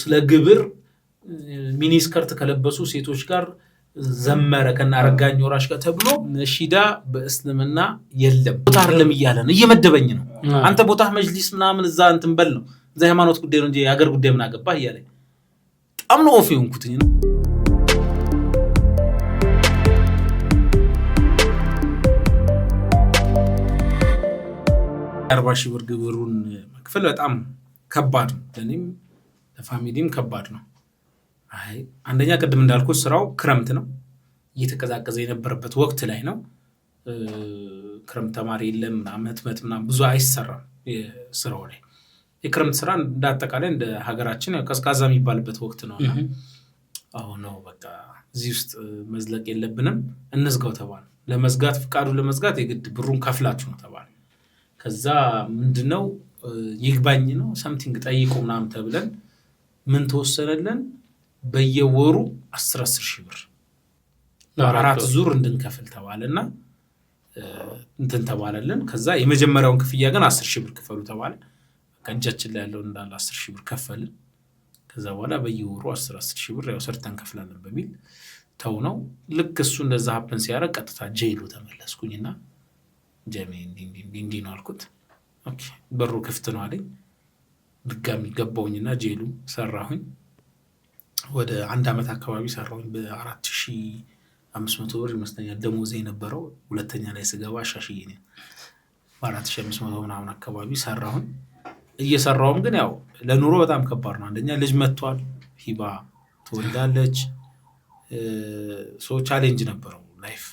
ስለ ግብር ሚኒስከርት ከለበሱ ሴቶች ጋር ዘመረ ከናረጋኝ ወራሽ ጋር ተብሎ ነሺዳ በእስልምና የለም ቦታ አይደለም ይያለን እየመደበኝ ነው አንተ ቦታ መጅሊስ ምናምን እዛ እንትን በል ነው እዛ ሃይማኖት ጉዳይ ነው እንጂ ያገር ጉዳይ ምን አገባህ ይያለኝ በጣም ነው ኦፍ የሆንኩትኝ ነው 40 ሺህ ብር ግብሩን መክፈል በጣም ከባድ ነው ለኔም ለፋሚሊም ከባድ ነው አይ አንደኛ ቀደም እንዳልኩት ስራው ክረምት ነው እየተቀዛቀዘ የነበረበት ወቅት ላይ ነው ክረምት ተማሪ የለም አመት ምናምን ብዙ አይሰራም የስራው ላይ የክረምት ስራ እንዳጠቃላይ እንደ ሀገራችን ያው ቀዝቃዛ የሚባልበት ወቅት ነውና አሁን ነው በቃ እዚህ ውስጥ መዝለቅ የለብንም እንዝጋው ተባለ ለመዝጋት ፍቃዱ ለመዝጋት የግድ ብሩን ከፍላችሁ ነው ተባለ ከዛ ምንድነው ይግባኝ ነው something ጠይቁ ምናምን ተብለን ምን ተወሰነልን በየወሩ 10 ሺህ ብር ለአራት ዙር እንድንከፍል ተባለና እንትን ተባለልን ከዛ የመጀመሪያውን ክፍያ ግን 10 ሺህ ብር ከፈሉ ተባለ ከእጃችን ላይ ያለው እንዳለ 10 ሺህ ብር ከፈልን ከዛ በኋላ በየወሩ 10 ሺህ ብር ያው ሰርተን ከፍላለን በሚል ተው ነው ልክ እሱ እንደዛ ሀፕን ሲያረግ ቀጥታ ጄሉ ተመለስኩኝና ጀሜ እንዲ ነው አልኩት ኦኬ በሩ ክፍት ነው አለኝ ድጋሚ ገባውኝና ጄሉ ሰራሁኝ ወደ 1 አመት አካባቢ ሰራሁኝ በ4500 ብር ይመስለኛል ደሞዜ የነበረው ሁለተኛ ላይ ስገባ አሻሽዬ ነው በ4500 ምናምን አካባቢ ሰራሁኝ እየሰራውም ግን ያው ለኑሮ በጣም ከባድ ነው አንደኛ ልጅ መጥቷል ሂባ ተወልዳለች ሶ ቻሌንጅ ነበረው ላይፍ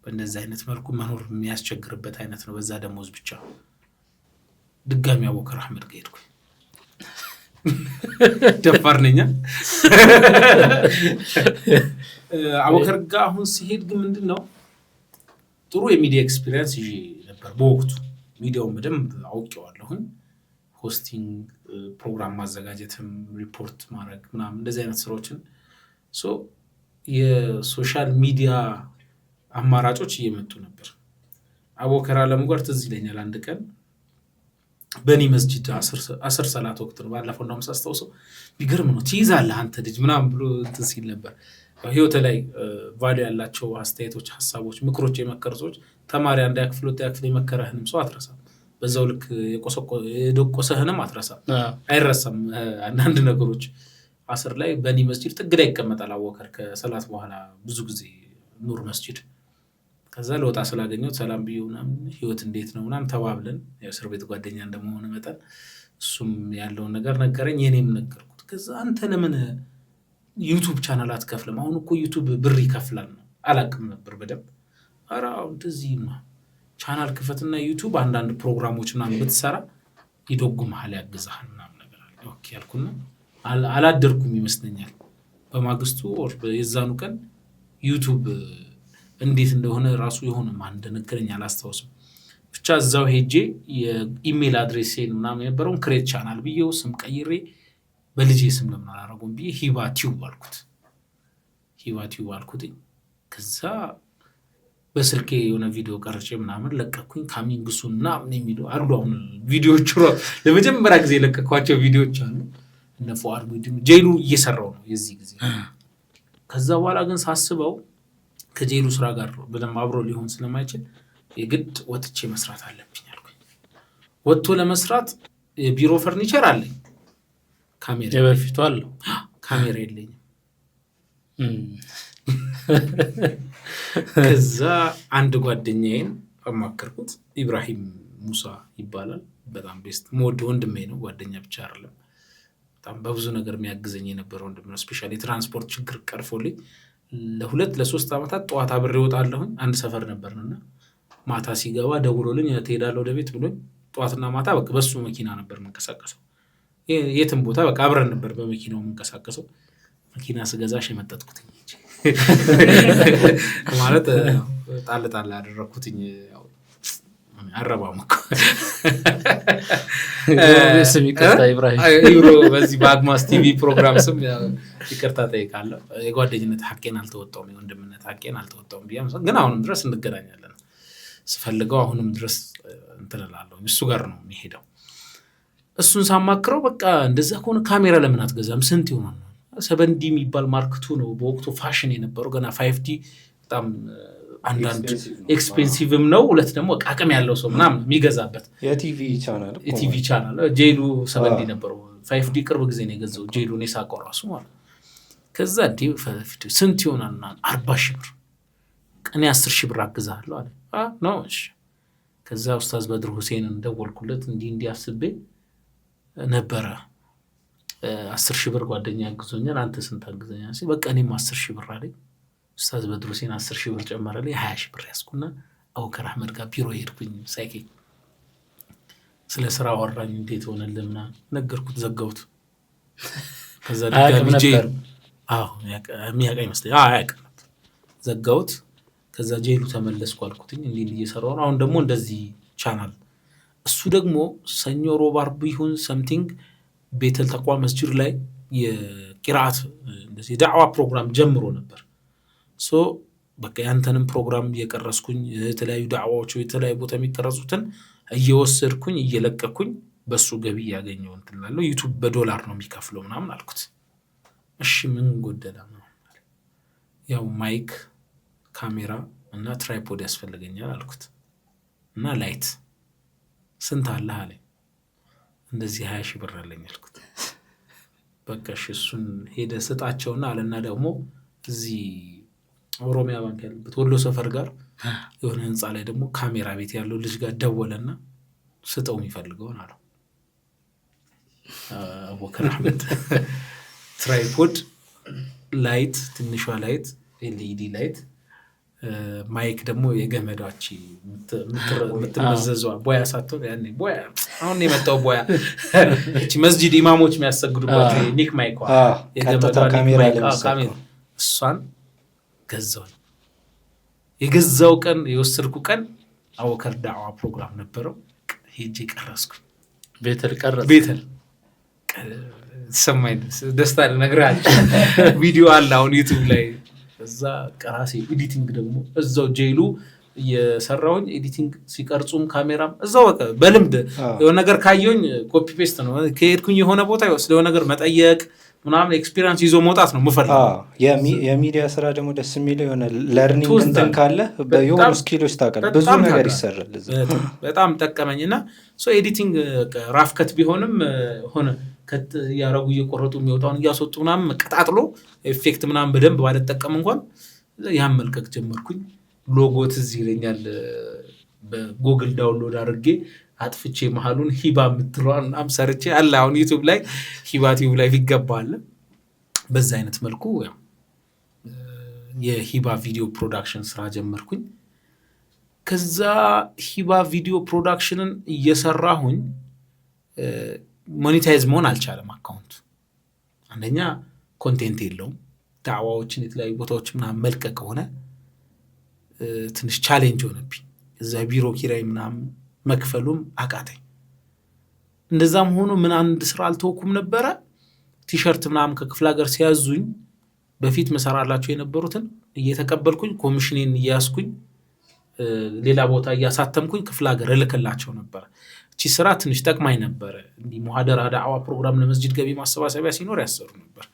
በእንደዛ አይነት መልኩ መኖር የሚያስቸግርበት አይነት ነው በዛ ደሞዝ ብቻ ድጋሚ አቡበከር አህመድ ጋር ሄድኩኝ ደፋር ነኝ አቡበከር ጋር አሁን ሲሄድ ግን ምንድነው ጥሩ የሚዲያ ኤክስፒሪየንስ ይዤ ነበር በወቅቱ ሚዲያውን በደንብ አውቄዋለሁኝ ሆስቲንግ ፕሮግራም ማዘጋጀትም ሪፖርት ማድረግ ምናምን እንደዚህ አይነት ስራዎችን ሶ የሶሻል ሚዲያ አማራጮች እየመጡ ነበር አቡበከር አለሙ ጋር ትዝ ይለኛል አንድ ቀን በኒ መስጂድ 10 ሰላት ወቅት ነው ባለፈው ነው ማስተዋወሰው ቢገርም ነው ትይዛለህ አንተ ልጅ ምናምን ብሎ እንትን ሲል ነበር ህይወት ላይ ቫልዩ ያላቸው አስተያየቶች ሐሳቦች ምክሮች የመከሩት ተማሪ አንድ ያክፍሎት ያክፍል የመከረህንም ሰው አትረሳም በዛው ልክ የደቆሰህንም አትረሳም አይረሳም አንዳንድ ነገሮች 10 ላይ በኒ መስጂድ ጥግ ላይ ይቀመጣል አቡበከር ከሰላት በኋላ ብዙ ጊዜ ኑር መስጂድ ከዛ ለወጣ ስላገኘው ሰላም ቢዩና ህይወት እንዴት ነው ምናምን ተባብለን የእስር ቤት ጓደኛ እንደመሆነ መጣን እሱም ያለው ነገር ነገረኝ የኔም ነገርኩት ከዛ አንተ ለምን ዩቲዩብ ቻናል አትከፍልም አሁን እኮ ዩቲዩብ ብር ይከፍላል ነው አላቅም ነበር በደንብ አራው እንደዚህ ነው ቻናል ክፈትና ዩቲዩብ አንዳንድ ፕሮግራሞችና ብትሰራ ይደጉምሃል ያግዛሃል ምናምን ነገር አለ ኦኬ አልኩና አላደርኩም ይመስለኛል በማግስቱ ኦር በየዛኑ ቀን ዩቲዩብ እንዴት እንደሆነ ራሱ የሆነ ማን እንደነገረኝ አላስተዋውስም ብቻ እዛው ሄጄ የኢሜል አድሬሴን ምናምን የነበረውን ክሬት ቻናል ብዬው ስም ቀይሬ በልጄ ስም ለምን አላረጉም ብዬ ሂባ ቲዩብ አልኩት ከዛ በስልኬ የሆነ ቪዲዮ ቀርጬ ምናምን ለቀኩኝ ካሚንግ ሱን ምናምን የሚለው አሉ አሁን ቪዲዮዎች ለመጀመሪያ ጊዜ ለቀኳቸው ቪዲዮዎች አሉ እነ ፎአድ ቡድም ጄሉ እየሰራው ነው የዚህ ጊዜ ከዛ በኋላ ግን ሳስበው ከጄሉ ስራ ጋር በደም አብሮ ሊሆን ስለማይችል የግድ ወጥቼ መስራት አለብኝ አልኩኝ ወጥቶ ለመስራት የቢሮ ፈርኒቸር አለኝ ካሜራ የበፊቱ አለው ካሜራ የለኝም ከዛ አንድ ጓደኛዬን አማከርኩት ኢብራሂም ሙሳ ይባላል በጣም ቤስት ሞድ ወንድሜ ነው ጓደኛ ብቻ አይደለም በጣም በብዙ ነገር የሚያግዘኝ የነበረው ወንድሜ ነው ስፔሻሊ ትራንስፖርት ችግር ቀርፎልኝ ለ2-3 አመታት ጧት አብሬ ወጣለሁ አንድ ሰፈር ነበርና ማታ ሲገባ ደውሎልኝ ትሄዳለህ ወደ ቤት ብሎኝ ጧትና ማታ በቃ በሱ መኪና ነበር መንቀሳቀሰው የትም ቦታ በቃ አብረን ነበር በመኪናው መንቀሳቀሰው መኪና ስገዛሽ የመጣጥኩትኝ ማለት ጣል አደረኩትኝ ያው አረባም እኮ ስም ይቅርታ ኢብራሂም ኢብሮ በዚህ በአግማስ ቲቪ ፕሮግራም ስም ይቅርታ ጠይቃለሁ የጓደኝነት ሐቄን አልተወጣውም የወንድምነት ሐቄን አልተወጣውም ቢያም ግን አሁንም ድረስ እንገናኛለን ስፈልገው አሁንም ድረስ እንትላላለሁ እሱ ጋር ነው የሚሄደው እሱን ሳማክረው በቃ እንደዛ ከሆነ ካሜራ ለምን አትገዛም ስንት ይሆናል 7D የሚባል ማርክ2 ነው በወቅቱ ፋሽን የነበረው ገና 5D በጣም አንዳንድ ኤክስፔንሲቭም ነው ሁለት ደግሞ አቅም ያለው ሰው ምናምን የሚገዛበት የቲቪ ቻናል ጄሉ 7D ነበረው 5D ቅርብ ጊዜ ነው የገዛው ጄሉ ነው ሳቀው ራሱ ማለት ከዛ ስንት ይሆናል 40,000 ብር እኔ 10,000 ብር አግዛለሁ አለ ነው እሺ ከዛ ኡስታዝ በድሩ ሁሴንን ደወልኩለት እንዲህ አስቤ ነበረ 10,000 ብር ጓደኛ ያግዞኛል አንተ ስንት አግዘኛል ሲል በቃ እኔም 10,000 ብር አለኝ ኡስታዝ በድሩ ሁሴን 10,000 ብር ጨመረልኝ 20,000 ብር ያስኩና አቡከር አህመድ ጋር ቢሮ ሄድኩኝ ሳይኬ ስለ ስራ አወራኝ እንዴት ሆነልህ ምናምን ነገርኩት ዘጋሁት ከዛ ድጋሚ ጄሉ የሚያውቀኝ መስለኝ አያውቅም ዘጋሁት ከዛ ጄሉ ተመለስኩ አልኩትኝ እንዲህ እየሰራሁ አሁን ደግሞ እንደዚህ ቻናል እሱ ደግሞ ሰኞ ሮብ አርብ ይሁን ሰምቲንግ ቤተል ተቋም መስጂድ ላይ የቂራአት እንደዚህ ዳዕዋ ፕሮግራም ጀምሮ ነበር ሶ በቃ ያንተንም ፕሮግራም እየቀረስኩኝ የተለያዩ ዳዕዋዎች የተለያዩ ቦታ የሚቀረጹትን እየወሰድኩኝ እየለቀኩኝ በሱ ገቢ ያገኘው እንትላለው ዩቲዩብ በዶላር ነው የሚከፍለው ምናምን አልኩት እሺ ምን ጎደለ ነው ያው ማይክ ካሜራ እና ትራይፖድ ያስፈልገኛል አልኩት እና ላይት ስንት አለ አለኝ እንደዚህ 20,000 ብር አለኝ አልኩት በቃ እሱን ሄደ ስጣቸውና አለና ደግሞ እዚህ ኦሮሚያ ባንክ ያለበት ወሎ ሰፈር ጋር የሆነ ህንጻ ላይ ደግሞ ካሜራ ቤት ያለው ልጅ ጋር ደወለና ስጠው የሚፈልገውን አለው አቡበከር አህመድ ትራይፖድ ላይት ትንሿ ላይት LED ላይት ማይክ ደግሞ የገመዳች ምትመዘዘው ቦያ ሳትሆን ያኔ ቦያ አሁን የመጣው ቦያ እቺ መስጂድ ኢማሞች የሚያሰግዱበት ኒክ ማይክ የገመዳ ካሜራ እሷን ገዛው የገዛው ቀን የወሰድኩ ቀን አቡበከር ዳዕዋ ፕሮግራም ነበረው ሄጄ ቀረስኩ ቤተል ሰማይ ደስታ ነግራል ቪዲዮ አለ አሁን ዩቲዩብ ላይ እዛ ቀራሴ ኤዲቲንግ ደግሞ እዛው ጄሉ የሰራውን ኤዲቲንግ ሲቀርጹም ካሜራም እዛው በቃ በልምድ የሆነ ነገር ካየኝ ኮፒ ፔስት ነው ከሄድኩኝ የሆነ ቦታ ይወስደው ነገር መጠየቅ ምናምን ኤክስፒሪየንስ ይዞ መውጣት ነው የምፈልገው የሚዲያ ስራ ደግሞ ደስ የሚለው የሆነ ለርኒንግ እንትን ካለ በየሆኑ ስኪሎች ታቀል ብዙ ነገር ይሰራል በጣም ጠቀመኝና ሶ ኤዲቲንግ ራፍ ከት ቢሆንም ሆነ ከት ያረጉ እየቆረጡ የሚወጣውን እያስወጡ ምናምን መቀጣጥሎ ኢፌክት ምናምን በደንብ ባልተጠቀም እንኳን ያን መልቀቅ ጀመርኩኝ ሎጎት እዚህ ይለኛል በጉግል ዳውንሎድ አድርጌ አጥፍቼ መሐሉን ሂባ የምትለዋን አምሰርቼ አለ አሁን ዩቲዩብ ላይ ሂባ ቲዩብ ላይ ይገባል በዛ አይነት መልኩ ያው የሂባ ቪዲዮ ፕሮዳክሽን ስራ ጀመርኩኝ ከዛ ሂባ ቪዲዮ ፕሮዳክሽንን እየሰራሁኝ ሞኔታይዝ መሆን አልቻለም አካውንቱ አንደኛ ኮንቴንት የለውም ዳዕዋዎችን የተለያዩ ቦታዎች ምናምን መልቀቅ ሆነ ትንሽ ቻሌንጅ ሆነብኝ እዛ ቢሮ ኪራይ ምናምን መክፈሉም አቃተኝ እንደዛም ሆኖ ምን አንድ ስራ አልተወኩም ነበረ ቲሸርት ምናምን ከክፍለ ሀገር ሲያዙኝ በፊት መሰራላቸው የነበሩትን እየተቀበልኩኝ ኮሚሽኔን እያስኩኝ ሌላ ቦታ እያሳተምኩኝ ክፍለ ሀገር እልክላቸው ነበር እቺ ስራ ትንሽ ጠቅማኝ ነበር እንዲ ሙሐደራ ዳዕዋ ፕሮግራም ለመስጂድ ገቢ ማሰባሰቢያ ሲኖር ያሰሩ ነበር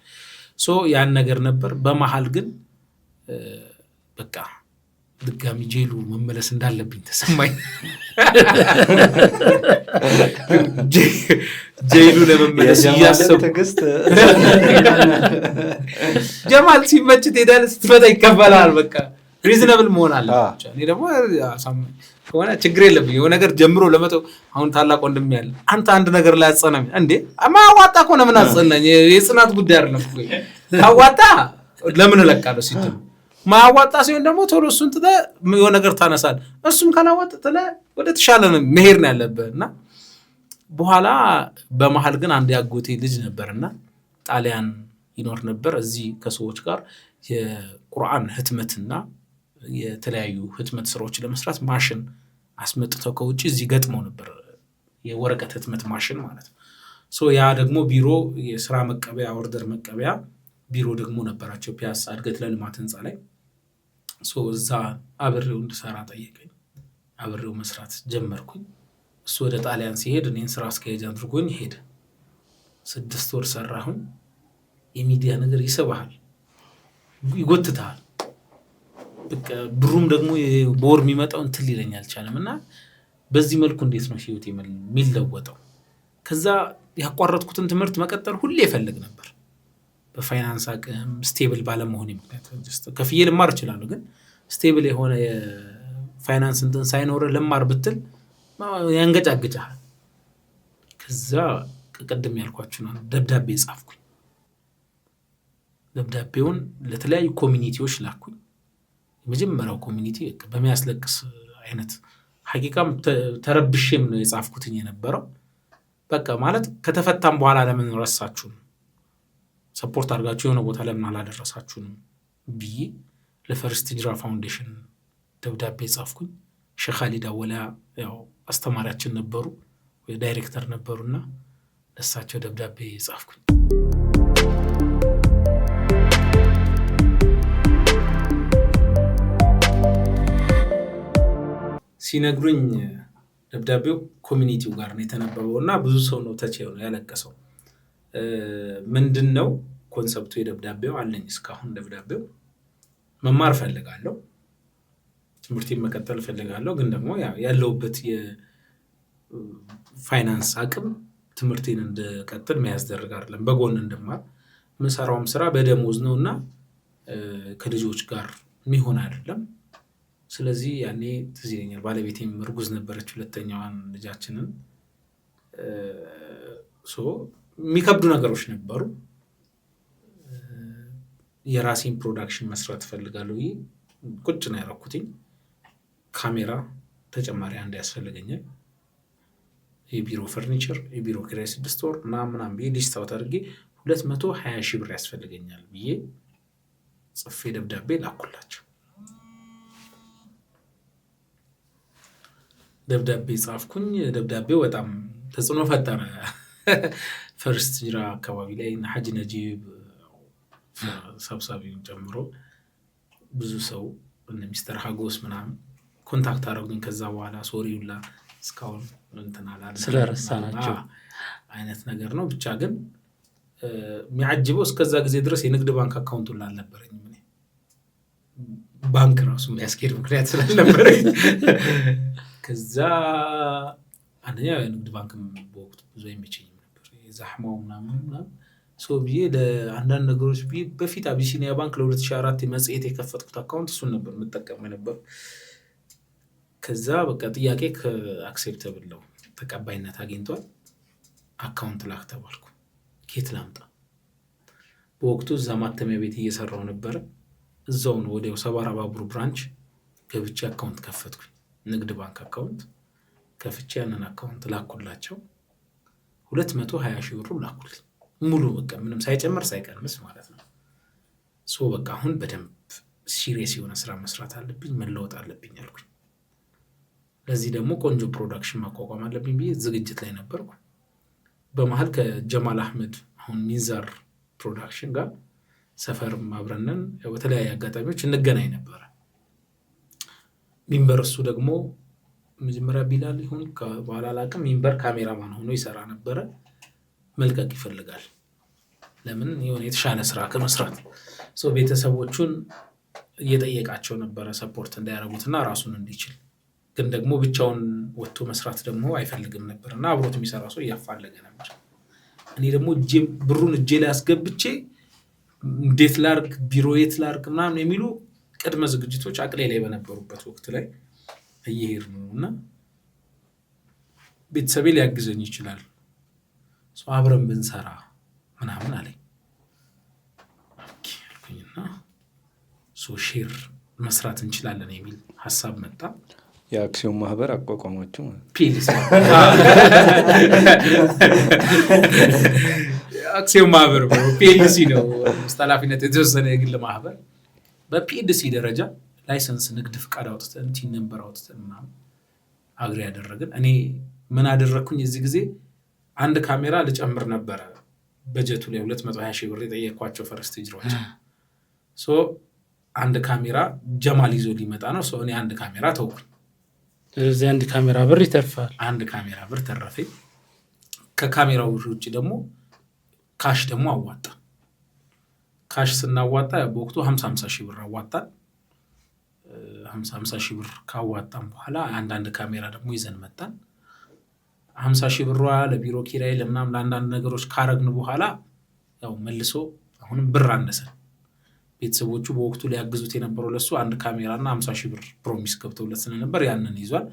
ሶ ያን ነገር ነበር በመሃል ግን በቃ ድጋሚ ጄሉ መመለስ እንዳለብኝ ተሰማኝ ጄሉ ለመመለስ ያሰብኩ ጀማል ሲመች ትሄዳል ስትፈታ ይከፈላል በቃ ሪዝነብል መሆን አለበት እኔ ደግሞ አሳማኝ ከሆነ ችግር የለብኝ የሆነ ነገር ጀምሮ ለመተው አሁን ታላቅ ወንድም ያለ አንተ አንድ ነገር ላይ አጸናኝ እንዴ ማዋጣ ከሆነ ምን አጸናኝ የጽናት ጉዳይ አይደለም እኮ ታዋጣ ለምን ለቃለው ሲተም ማዋጣ ሲሆን ደግሞ ቶሎ እሱን ተደ የሆነ ነገር ታነሳል እሱም ካላዋጣ ተለ ወደ ተሻለ ነው መሄድ ነው ያለበትና በኋላ በመሃል ግን አንድ ያጎቴ ልጅ ነበርና ጣሊያን ይኖር ነበር እዚህ ከሰዎች ጋር የቁርአን ህትመትና የተለያዩ ህትመት ስራዎች ለመስራት ማሽን አስመጥተው ከውጪ እዚህ ገጥመው ነበር የወረቀት ህትመት ማሽን ማለት ነው ሶ ያ ደግሞ ቢሮ የሥራ መቀበያ ኦርደር መቀበያ ቢሮ ደግሞ ነበራቸው ፒያሳ እድገት ለልማት ህንጻ ላይ ሶ እዛ አብሬው እንድሰራ ጠየቀኝ አብሬው መስራት ጀመርኩኝ እሱ ወደ ጣሊያን ሲሄድ እኔን ስራ አስኪያጅ አድርጎኝ ሄደ። 6 ወር ሰራሁኝ። የሚዲያ ነገር ይስብሃል፣ ይጎትታል። በቃ ብሩም ደግሞ በወር የሚመጣው እንትን ሊለኝ አልቻለም እና በዚህ መልኩ እንዴት ነው ህይወት የሚለወጠው? ከዛ ያቋረጥኩትን ትምህርት መቀጠል ሁሌ ይፈልግ ነበር። በፋይናንስ አቅም ስቴብል ባለመሆን ምክንያት ከፍዬ ልማር እችላለሁ፣ ግን ስቴብል የሆነ የፋይናንስ እንትን ሳይኖር ልማር ብትል ያንገጫግጫል። ከዛ ቅድም ያልኳችሁ ነው ደብዳቤ ጻፍኩኝ። ደብዳቤውን ለተለያዩ ኮሚኒቲዎች ላኩኝ። የመጀመሪያው ኮሚኒቲ በሚያስለቅስ አይነት ሐቂቃም ተረብሼም ነው የጻፍኩትኝ የነበረው። በቃ ማለት ከተፈታም በኋላ ለምን ረሳችሁን? ሰፖርት አድርጋችሁ የሆነ ቦታ ለምን አላደረሳችሁንም ብዬ ለፈርስት ሂጅራ ፋውንዴሽን ደብዳቤ ጻፍኩኝ። ሼህ ኻሊድ አወላ ያው አስተማሪያችን ነበሩ፣ ወይ ዳይሬክተር ነበሩና ለሳቸው ደብዳቤ ጻፍኩኝ። ሲነግሩኝ ደብዳቤው ኮሚኒቲው ጋር ነው የተነበበው እና ብዙ ሰው ነው ተቼው ነው ያለቀሰው። ምንድነው ኮንሰፕቱ? የደብዳቤው አለኝ እስካሁን ደብዳቤው መማር ፈልጋለሁ፣ ትምህርቴን መቀጠል ፈልጋለሁ፣ ግን ደግሞ ያለውበት የፋይናንስ አቅም ትምህርቴን እንደቀጥል የሚያስደርግ አይደለም። በጎን እንደማር የምሰራውም ስራ በደሞዝ ነውና ከልጆች ጋር የሚሆን አይደለም። ስለዚህ ያኔ ትዝ ይለኛል ባለቤቴም እርጉዝ ነበረች፣ ሁለተኛዋን ልጃችንን። የሚከብዱ ነገሮች ነበሩ። የራሴን ፕሮዳክሽን መስራት ፈልጋለሁ። ቁጭ ነው ያደረኩትኝ። ካሜራ ተጨማሪ አንድ ያስፈልገኛል፣ የቢሮ ፈርኒቸር፣ የቢሮ ኪራይ 6 ወር ምናምን ብዬ ሊስት አውጥ አድርጌ 220 ሺህ ብር ያስፈልገኛል ብዬ ጽፌ ደብዳቤ ላኩላቸው። ደብዳቤ ጻፍኩኝ። ደብዳቤው በጣም ተጽዕኖ ፈጠረ። ፈርስት ሂጅራ አካባቢ ላይ ሐጂ ነጂብ ሰብሳቢውን ጨምሮ ብዙ ሰው እነ ሚስተር ሀጎስ ምናምን ኮንታክት አደረጉኝ። ከዛ በኋላ ሶሪውላ እስካሁን እንትን አላለም ስለረሳናቸው አይነት ነገር ነው። ብቻ ግን የሚያጅበው እስከዛ ጊዜ ድረስ የንግድ ባንክ አካውንት ሁላ አልነበረኝም። እኔ ባንክ ራሱ የሚያስኬድ ምክንያት ስላልነበረኝ ከዛ አንደኛ የንግድ ባንክ በወቅቱ ብዙ አይመቸኝም ነበር፣ የዛህማው ምናምን ብዬ ለአንዳንድ ነገሮች በፊት አቢሲኒያ ባንክ ለ2004 መጽሔት የከፈትኩት አካውንት እሱን ነበር የምጠቀም ነበር። ከዛ በቃ ጥያቄ ከአክሴፕተብል ነው ተቀባይነት አግኝቷል። አካውንት ላክ ተባልኩ። ኬት ላምጣ? በወቅቱ እዛ ማተሚያ ቤት እየሰራው ነበረ። እዛው ነው ወዲያው ሰባራ ባቡር ብራንች ገብቼ አካውንት ከፈትኩኝ። ንግድ ባንክ አካውንት ከፍቼ ያንን አካውንት ላኩላቸው። 220 ሺህ ብር ላኩልኝ ሙሉ፣ በቃ ምንም ሳይጨምር ሳይቀንስ ማለት ነው። በቃ አሁን በደንብ ሲሪየስ የሆነ ስራ መስራት አለብኝ፣ መለወጥ አለብኝ አልኩኝ። ለዚህ ደግሞ ቆንጆ ፕሮዳክሽን ማቋቋም አለብኝ ብዬ ዝግጅት ላይ ነበርኩ። በመሀል ከጀማል አህመድ አሁን ሚንዛር ፕሮዳክሽን ጋር ሰፈርም አብረንን በተለያየ አጋጣሚዎች እንገናኝ ነበረ። ሚንበር እሱ ደግሞ መጀመሪያ ቢላል ይሁን በኋላ አላውቅም፣ ሚንበር ካሜራማን ሆኖ ይሰራ ነበረ። መልቀቅ ይፈልጋል። ለምን? የሆነ የተሻለ ስራ ከመስራት ቤተሰቦቹን እየጠየቃቸው ነበረ ሰፖርት እንዳያረጉትና ራሱን እንዲችል። ግን ደግሞ ብቻውን ወጥቶ መስራት ደግሞ አይፈልግም ነበር እና አብሮት የሚሰራ ሰው እያፋለገ ነበር። እኔ ደግሞ ብሩን እጄ ላይ አስገብቼ እንዴት ላርግ፣ ቢሮ የት ላርግ ምናምን የሚሉ ቅድመ ዝግጅቶች አቅሌ ላይ በነበሩበት ወቅት ላይ እየሄድ ነው እና ቤተሰቤ ሊያግዘኝ ይችላል፣ አብረን ብንሰራ ምናምን አለኝ። አልኩኝና ሼር መስራት እንችላለን የሚል ሀሳብ መጣ። የአክሲዮን ማህበር አቋቋማችሁ? አክሲዮን ማህበር ፒኤልሲ ነው፣ ኃላፊነት የተወሰነ የግል ማህበር። በፒኤልሲ ደረጃ ላይሰንስ ንግድ ፍቃድ አውጥተን ቲን ነምበር አውጥተን ምናምን አግሪ ያደረግን። እኔ ምን አደረግኩኝ? እዚህ ጊዜ አንድ ካሜራ ልጨምር ነበረ በጀቱ ላይ 220 ሺህ ብር የጠየኳቸው ፈርስት ሂጅራዎች። አንድ ካሜራ ጀማል ይዞ ሊመጣ ነው። እኔ አንድ ካሜራ ተውኩኝ። እዚህ አንድ ካሜራ ብር ይተርፋል። አንድ ካሜራ ብር ተረፈኝ። ከካሜራው ውጪ ደግሞ ካሽ ደግሞ አዋጣ። ካሽ ስናዋጣ በወቅቱ 50 ሺህ ብር አዋጣን። 50 ሺህ ብር ካዋጣን በኋላ አንዳንድ ካሜራ ደግሞ ይዘን መጣን። 50 ሺህ ብር ለቢሮ ኪራይ ለምናም ለአንዳንድ ነገሮች ካረግን በኋላ ያው መልሶ አሁንም ብር አነሰ። ቤተሰቦቹ በወቅቱ ሊያግዙት የነበረው ለሱ አንድ ካሜራና 50 ሺህ ብር ፕሮሚስ ገብተውለት ስለነበር ያንን ይዟል።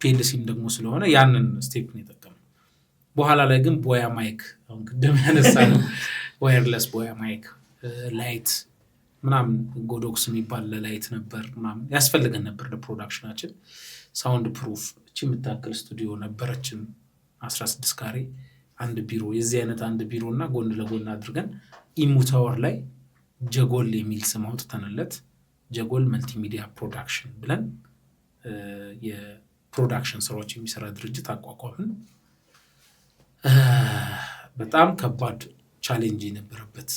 ፒኤልሲም ደግሞ ስለሆነ ያንን ስቴፕ ነው የተጠቀመው። በኋላ ላይ ግን ቦያ ማይክ አሁን ቅድም ያነሳነው ዋየርለስ ቦያ ማይክ ላይት ምናምን ጎዶክስ የሚባል ለላይት ነበር ምናምን ያስፈልገን ነበር ለፕሮዳክሽናችን። ሳውንድ ፕሩፍ እቺ የምታክል ስቱዲዮ ነበረችን 16 ካሬ አንድ ቢሮ የዚህ አይነት አንድ ቢሮ እና ጎን ለጎን አድርገን ኢሙ ታወር ላይ ጀጎል የሚል ስም አውጥተንለት ጀጎል መልቲሚዲያ ፕሮዳክሽን ብለን የፕሮዳክሽን ስራዎች የሚሰራ ድርጅት አቋቋምን። በጣም ከባድ ቻሌንጅ የነበረበት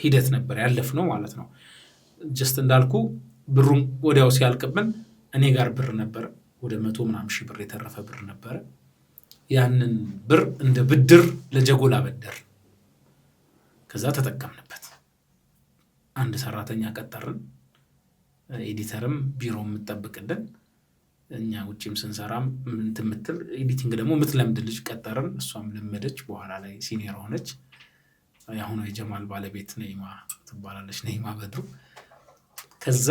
ሂደት ነበር ያለፍነው ማለት ነው። ጀስት እንዳልኩ ብሩን ወዲያው ሲያልቅብን እኔ ጋር ብር ነበር ወደ 100 ምናምን ሺህ ብር የተረፈ ብር ነበር። ያንን ብር እንደ ብድር ለጀጎል አበደር። ከዛ ተጠቀምንበት። አንድ ሰራተኛ ቀጠርን፣ ኤዲተርም ቢሮም የምትጠብቅልን እኛ ውጪም ስንሰራም ምትምትል ኤዲቲንግ ደግሞ ምትለምድ ልጅ ቀጠርን። እሷም ለመደች፣ በኋላ ላይ ሲኒየር ሆነች። ያሁኑ የጀማል ባለቤት ነይማ ትባላለች፣ ነይማ በድሩ። ከዛ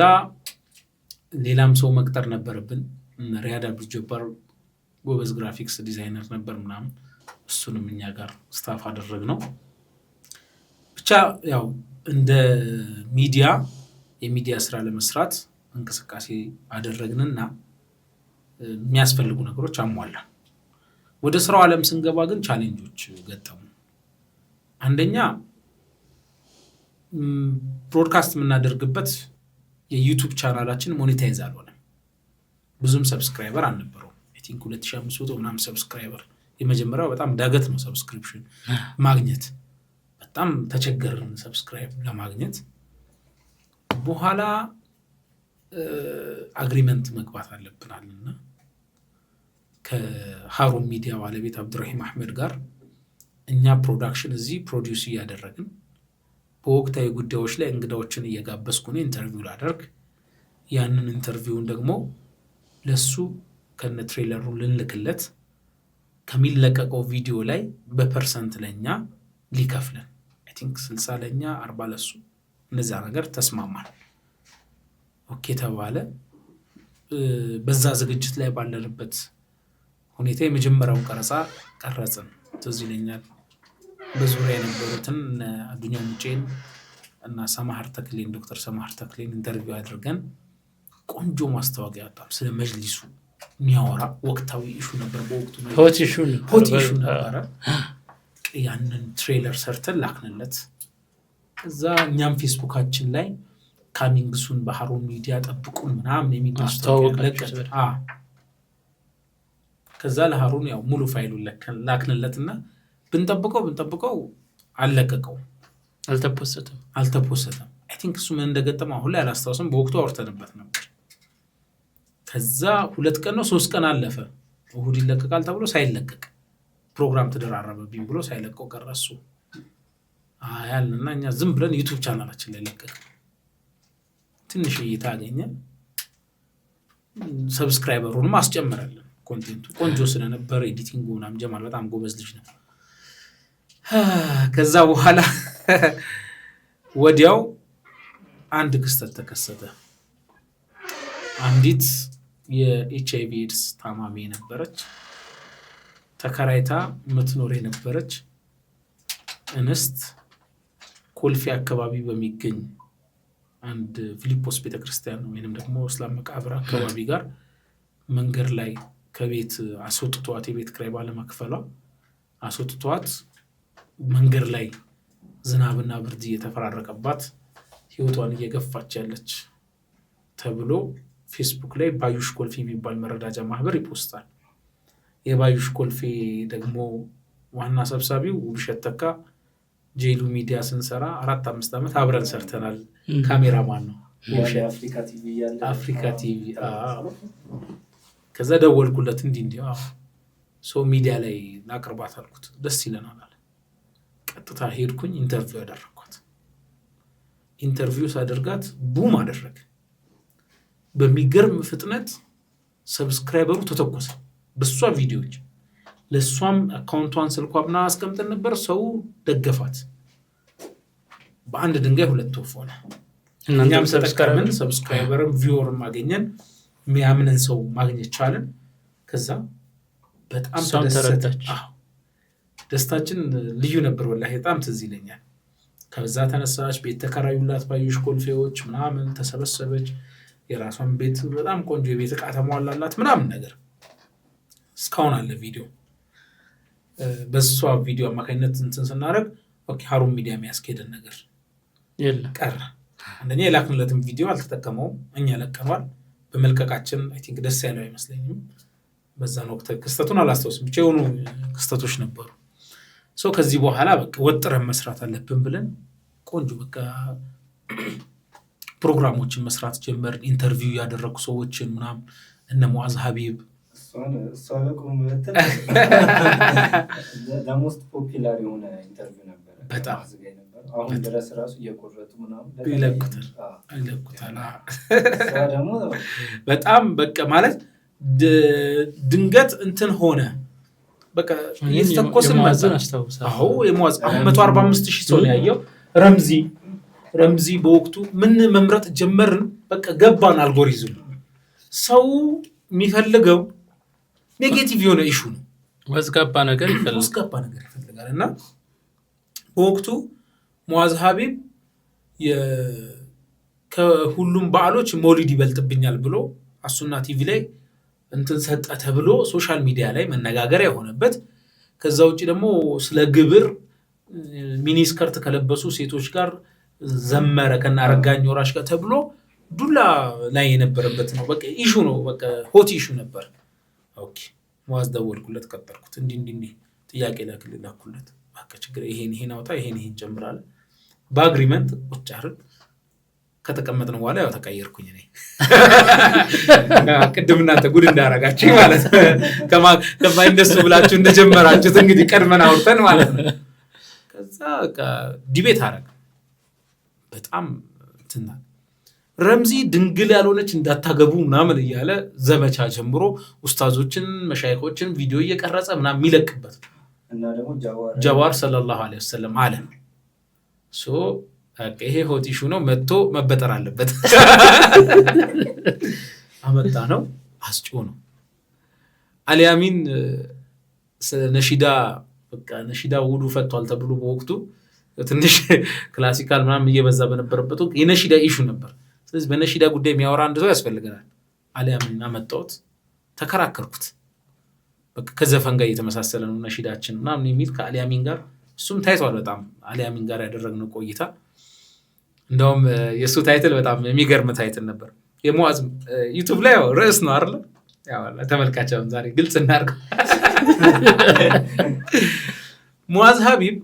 ሌላም ሰው መቅጠር ነበረብን። ሪያድ አብዱልጀባር ጎበዝ ግራፊክስ ዲዛይነር ነበር ምናምን፣ እሱንም እኛ ጋር ስታፍ አደረግነው። ብቻ ያው እንደ ሚዲያ የሚዲያ ስራ ለመስራት እንቅስቃሴ አደረግንና የሚያስፈልጉ ነገሮች አሟላ። ወደ ስራው ዓለም ስንገባ ግን ቻሌንጆች ገጠሙ። አንደኛ ብሮድካስት የምናደርግበት የዩቲዩብ ቻናላችን ሞኔታይዝ አልሆነም። ብዙም ሰብስክራይበር አልነበረውም። አይ ቲንክ 2500 ምናምን ሰብስክራይበር። የመጀመሪያው በጣም ዳገት ነው ሰብስክሪፕሽን ማግኘት። በጣም ተቸገርን ሰብስክራይብ ለማግኘት። በኋላ አግሪመንት መግባት አለብናልና ከሃሩን ሚዲያ ባለቤት አብዱራሂም አህመድ ጋር እኛ ፕሮዳክሽን እዚህ ፕሮዲውስ እያደረግን በወቅታዊ ጉዳዮች ላይ እንግዳዎችን እየጋበዝኩ ነው ኢንተርቪው ላደርግ። ያንን ኢንተርቪውን ደግሞ ለሱ ከነ ትሬለሩ ልንልክለት ከሚለቀቀው ቪዲዮ ላይ በፐርሰንት ለኛ ሊከፍለን አይ ቲንክ 60 ለኛ 40 ለሱ እንደዛ ነገር ተስማማን። ኦኬ ተባለ። በዛ ዝግጅት ላይ ባለንበት ሁኔታ የመጀመሪያውን ቀረጻ ቀረጽን። ትዝ ይለኛል በዙሪያ የነበሩትን አዱኛ ሙጬን እና ሰማሃር ተክሌን ዶክተር ሰማሃር ተክሌን ኢንተርቪው አድርገን ቆንጆ ማስታወቂያ አጣም ስለ መጅሊሱ የሚያወራ ወቅታዊ ኢሹ ነበር። በወቅቱ ሆት ኢሹ ነበር። ያንን ትሬለር ሰርተን ላክንለት። እዛ እኛም ፌስቡካችን ላይ ካሚንግ ሱን በሃሩን ሚዲያ ጠብቁን ምናምን የሚል ማስታወቂያ ለቀን። ከዛ ለሃሩን ያው ሙሉ ፋይሉን ላክንለትና ብንጠብቀው አልለቀቀው፣ አልተፖሰተም። አይ ቲንክ እሱ ምን እንደገጠመው አሁን ላይ አላስታውስም። በወቅቱ አውርተንበት ነበር። ከዛ 2 ቀን ነው 3 ቀን አለፈ። እሁድ ይለቀቃል ተብሎ ሳይለቀቅ ፕሮግራም ተደራረበብኝ ብሎ ሳይለቀው ቀረሱ። ያልንና እኛ ዝም ብለን ዩቲዩብ ቻናላችን ላይ ለቀቅ። ትንሽ እይታ አገኘ፣ ሰብስክራይበሩንም አስጨመረልን። ኮንቴንቱ ቆንጆ ስለነበር ኤዲቲንግ ምናምን ጀማል በጣም ጎበዝ ልጅ ነው። ከዛ በኋላ ወዲያው አንድ ክስተት ተከሰተ። አንዲት የኤችአይቪ ኤድስ ታማሚ ነበረች፣ ተከራይታ ምትኖር የነበረች እንስት ኮልፌ አካባቢ በሚገኝ አንድ ፊሊጶስ ቤተክርስቲያን ወይንም ደግሞ እስላም መቃብር አካባቢ ጋር መንገድ ላይ ከቤት አስወጥቷት የቤት ክራይ ባለመክፈሏ አስወጥቷት መንገድ ላይ ዝናብና ብርድ እየተፈራረቀባት ህይወቷን እየገፋች ያለች ተብሎ ፌስቡክ ላይ ባዩሽ ኮልፌ የሚባል መረዳጃ ማህበር ይፖስታል። የባዩሽ ኮልፌ ደግሞ ዋና ሰብሳቢው ውብሸት ተካ ጄሉ ሚዲያ ስንሰራ 4-5 ዓመት አብረን ሰርተናል። ካሜራማን ነው። አፍሪካ ቲቪ ከዛ ደወልኩለት እንዲህ ሰው ሚዲያ ላይ ላቅርባት አልኩት። ደስ ይለናል አለ። ቀጥታ ሄድኩኝ ኢንተርቪው ያደረኳት። ኢንተርቪው ሳደርጋት ቡም አደረገ። በሚገርም ፍጥነት ሰብስክራይበሩ ተተኮሰ በሷ ቪዲዮዎች። ለሷም አካውንቷን ስልኳና አስቀምጠን ነበር። ሰው ደገፋት። በአንድ ድንጋይ ሁለት ወፍ ሆነ። እኛም ሰብስክራይበርም ቪወርም አገኘን። የሚያምነን ሰው ማግኘት ቻለን። ከዛ በጣም ተደሰተች። ደስታችን ልዩ ነበር ወላሂ በጣም ትዝ ይለኛል። ከዛ ተነሳች። ቤት ተከራዩላት ባዩሽ ኮልፌዎች ምናምን ተሰበሰበች። የራሷን ቤት በጣም ቆንጆ የቤት ዕቃ ተሟላላት ምናምን ነገር። እስካሁን አለ ቪዲዮ። በሷ ቪዲዮ አማካኝነት እንትን ስናደርግ ሀሩን ሚዲያ የሚያስኬደን ነገር ቀረ። አንደኛ የላክንለትም ቪዲዮ አልተጠቀመውም፣ እኛ ለቀኗል። በመልቀቃችን አይ ቲንክ ደስ ያለው አይመስለኝም። በዛን ወቅት ክስተቱን አላስታውስም፣ ብቻ የሆኑ ክስተቶች ነበሩ። ሰው ከዚህ በኋላ በቃ ወጥረን መስራት አለብን ብለን ቆንጆ በቃ ፕሮግራሞችን መስራት ጀመርን። ኢንተርቪው ያደረጉ ሰዎችን ምናምን እነ ሙዓዝ ሀቢብ ሞስት ፖፑላር የሆነ ኢንተርቪው ነበር። በጣም አሁን ድረስ ራሱ እየቆረጡ ምናምን ይለቁታል። በጣም በቃ ማለት ድንገት እንትን ሆነ በቃ የተተኮስን ማዘን አስታውሳለሁ። የሙዓዝ 145,000 ሰው ነው ያየው። ረምዚ በወቅቱ ምን መምረጥ ጀመርን። በቃ ገባን አልጎሪዝም። ሰው የሚፈልገው ኔጌቲቭ የሆነ ኢሹ ነው፣ ወዝጋባ ነገር ይፈልጋል። እና በወቅቱ ሙዓዝ ሀቢብ ከሁሉም በዓሎች መውሊድ ይበልጥብኛል ብሎ አሱና ቲቪ ላይ እንትን ሰጠ ተብሎ ሶሻል ሚዲያ ላይ መነጋገሪያ የሆነበት። ከዛ ውጭ ደግሞ ስለ ግብር ሚኒስከርት ከለበሱ ሴቶች ጋር ዘመረ ከናረጋኝ ወራሽ ጋር ተብሎ ዱላ ላይ የነበረበት ነው። በቃ ኢሹ ነው፣ በቃ ሆት ኢሹ ነበር። ኦኬ ሙዓዝ ደወልኩለት፣ ቀጠርኩት። እንዲህ ጥያቄ ላኩለት። በቃ ችግር ይሄን አውጣ ይሄን ጀምራለ። በአግሪመንት ቁጭ አይደል ከተቀመጥን በኋላ ያው ተቀየርኩኝ እኔ። ቅድም እናንተ ጉድ እንዳረጋችሁ ማለት ከማይንደሱ ብላችሁ እንደጀመራችሁት እንግዲህ ቀድመን አውርተን ማለት ነው። ከዛ በቃ ዲቤት አረጋ በጣም እንትና ረምዚ ድንግል ያልሆነች እንዳታገቡ ምናምን እያለ ዘመቻ ጀምሮ ኡስታዞችን መሻይኾችን ቪዲዮ እየቀረጸ ምናምን የሚለቅበት እና ደግሞ ጀዋር ሰለላሁ ዐለይሂ ወሰለም አለ። ይሄ ሆት ኢሹ ነው፣ መጥቶ መበጠር አለበት። አመጣ ነው አስጮ ነው። አልያሚን ነሺዳ ውዱ ፈቷል ተብሎ በወቅቱ ትንሽ ክላሲካል ምናምን እየበዛ በነበረበት ወቅት የነሺዳ ኢሹ ነበር። ስለዚህ በነሺዳ ጉዳይ የሚያወራ አንድ ሰው ያስፈልገናል። አልያሚን አመጣሁት፣ ተከራከርኩት። በቃ ከዘፈን ጋር እየተመሳሰለ ነው ነሺዳችን ምናምን የሚል ከአልያሚን ጋር እሱም ታይቷል። በጣም አልያሚን ጋር ያደረግነው ቆይታ እንደውም የሱ ታይትል በጣም የሚገርም ታይትል ነበር። የሙዓዝ ዩቲዩብ ላይ ርዕስ ነው አይደል? ያው ተመልካቻም ዛሬ ግልጽ እናድርግ። ሙዓዝ ሀቢብ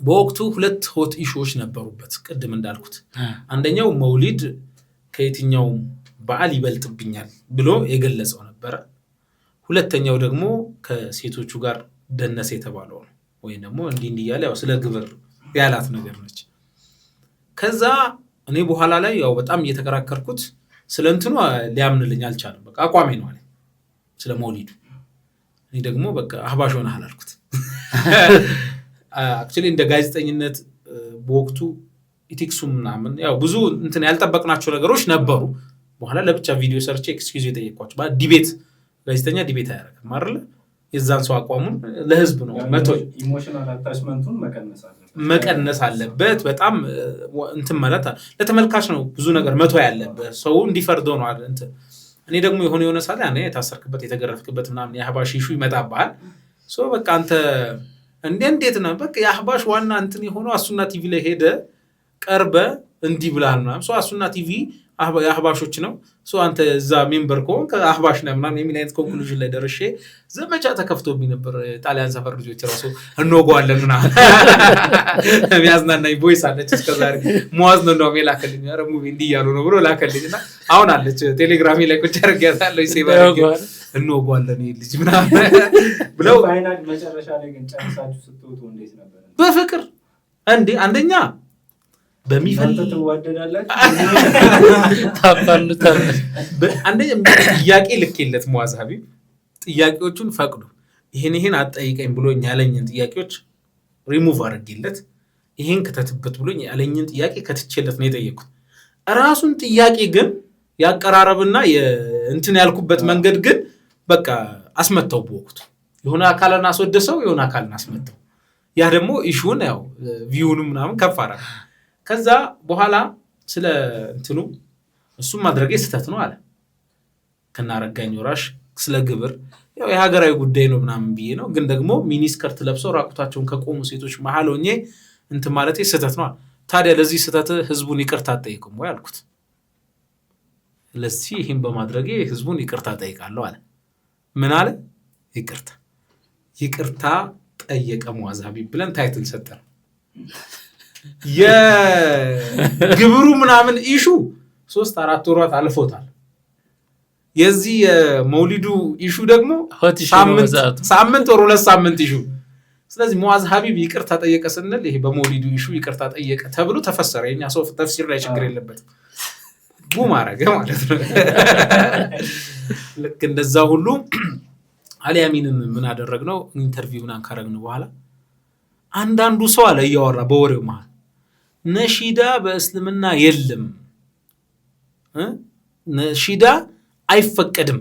በወቅቱ ሁለት ሆት ኢሹዎች ነበሩበት። ቅድም እንዳልኩት አንደኛው መውሊድ ከየትኛው በዓል ይበልጥብኛል ብሎ የገለጸው ነበረ። ሁለተኛው ደግሞ ከሴቶቹ ጋር ደነሰ የተባለው ነው፣ ወይ ደግሞ እንዲህ እያለ ያው ስለ ግብር ያላት ነገር ነች። ከዛ እኔ በኋላ ላይ ያው በጣም እየተከራከርኩት ስለ እንትኑ ሊያምንልኝ አልቻለም። በቃ አቋሜ ነው አለ ስለ መውሊዱ። እኔ ደግሞ በቃ አህባሽ ሆነሃል አልኩት። አክቹሊ እንደ ጋዜጠኝነት በወቅቱ ኢቲክሱም ምናምን ያው ብዙ እንትን ያልጠበቅናቸው ነገሮች ነበሩ። በኋላ ለብቻ ቪዲዮ ሰርቼ ኤክስኪውዝ የጠየቅኳቸው ዲቤት ጋዜጠኛ ዲቤት አያደርግም አይደል? የዛን ሰው አቋሙን ለህዝብ ነው ኢሞሽናል አታችመንቱን መቀነስ አለበት። በጣም እንትን ማለት ለተመልካች ነው ብዙ ነገር መቶ ያለበት ሰው እንዲፈርደው ነው አይደል? እንትን እኔ ደግሞ የሆነ ሳለ ያኔ የታሰርክበት የተገረፍክበት ምናምን የአህባሽ ኢሹ ይመጣብሃል። ሶ በቃ አንተ እንዴት ነው በቃ የአህባሽ ዋና እንትን የሆነው አሱና ቲቪ ላይ ሄደ ቀርበ እንዲህ ብላል ምናምን። ሶ አሱና ቲቪ አህባሾች ነው አንተ እዛ ሜምበር ከሆንክ አህባሽ ነህ ምናምን የሚል አይነት ኮንክሉዥን ላይ ደርሼ ዘመቻ ተከፍቶብኝ ነበር። ጣሊያን ሰፈር ልጆች ራሱ እንወጋዋለን ምናምን የሚያዝናናኝ ቮይስ አለች እስከዛሬ ሙአዝ ነው እንደውም የላከልኝ ኧረ ሙቪ እንዲህ እያሉ ነው ብሎ ላከልኝ እና አሁን አለች ቴሌግራሜ ላይ ቁጭ አድርጌያታለሁ። እንወጋዋለን ይሄ ልጅ ምናምን ብለው መጨረሻ ላይ ግን ጨርሳችሁ ስትወጡ እንዴት ነበር? በፍቅር እንዴ አንደኛ አንደኛ ጥያቄ ልኬለት ሙአዝ ሀቢብ ጥያቄዎቹን ፈቅዶ ይሄን አጠይቀኝ ብሎኝ ያለኝን ጥያቄዎች ሪሙቭ አድርጌለት ይሄን ከተትበት ብሎኝ ያለኝን ጥያቄ ከትቼለት ነው የጠየኩት። ራሱን ጥያቄ ግን ያቀራረብና እንትን ያልኩበት መንገድ ግን በቃ አስመታው። በወቅቱ የሆነ አካልን አስወደሰው የሆነ አካልን አስመታው። ያ ደግሞ ኢሹን ያው ቪውንም ምናምን ከፍ አደረገ። ከዛ በኋላ ስለ እንትኑ እሱም ማድረጌ ስህተት ነው አለ ከናረጋኝ ወራሽ ስለ ግብር ያው የሀገራዊ ጉዳይ ነው ምናምን ብዬ ነው፣ ግን ደግሞ ሚኒስከርት ለብሰው ራቁታቸውን ከቆሙ ሴቶች መሀል ሆኜ እንትን ማለቴ ስህተት ነው አለ። ታዲያ ለዚህ ስህተት ህዝቡን ይቅርታ አትጠይቅም ወይ አልኩት። ለዚህ ይህን በማድረጌ ህዝቡን ይቅርታ ጠይቃለሁ አለ። ምን አለ? ይቅርታ ጠየቀ ሙአዝ ሀቢብ ብለን ታይትል ሰጠን። የግብሩ ምናምን ኢሹ 3-4 ወራት አልፎታል። የዚህ የመውሊዱ ኢሹ ደግሞ ሳምንት ወር 2 ሳምንት ኢሹ። ስለዚህ ሙአዝ ሀቢብ ይቅርታ ጠየቀ ስንል ይሄ በመውሊዱ ኢሹ ይቅርታ ጠየቀ ተብሎ ተፈሰረ። የኛ ሰው ተፍሲር ላይ ችግር የለበትም። ቡም አረገ ማለት ነው። ልክ እንደዛ ሁሉ አሊያሚንን ምን አደረግነው ኢንተርቪው ምናምን ካረግነው በኋላ አንዳንዱ ሰው አለ እያወራ በወሬው መሃል ነሺዳ በእስልምና የለም ነሺዳ አይፈቀድም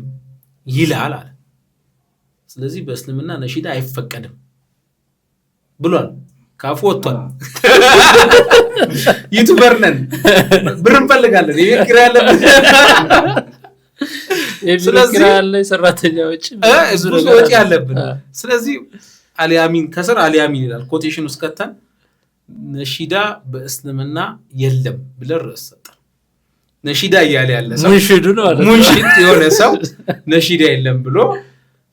ይላል አለ። ስለዚህ በእስልምና ነሺዳ አይፈቀድም ብሏል። ካፉ ወጥቷል። ዩቲዩበር ነን ብር እንፈልጋለን የቤት ኪራይ ያለብን ስለዚህ ሰራተኛዎች ብዙ ወጪ ያለብን። ስለዚህ አሊያሚን ከስር አሊያሚን ይላል ኮቴሽን ውስጥ ከተን ነሺዳ በእስልምና የለም ብለን ርዕስ ሰጠን። ነሺዳ እያለ ያለ ሰው ሙንሺድ የሆነ ሰው ነሺዳ የለም ብሎ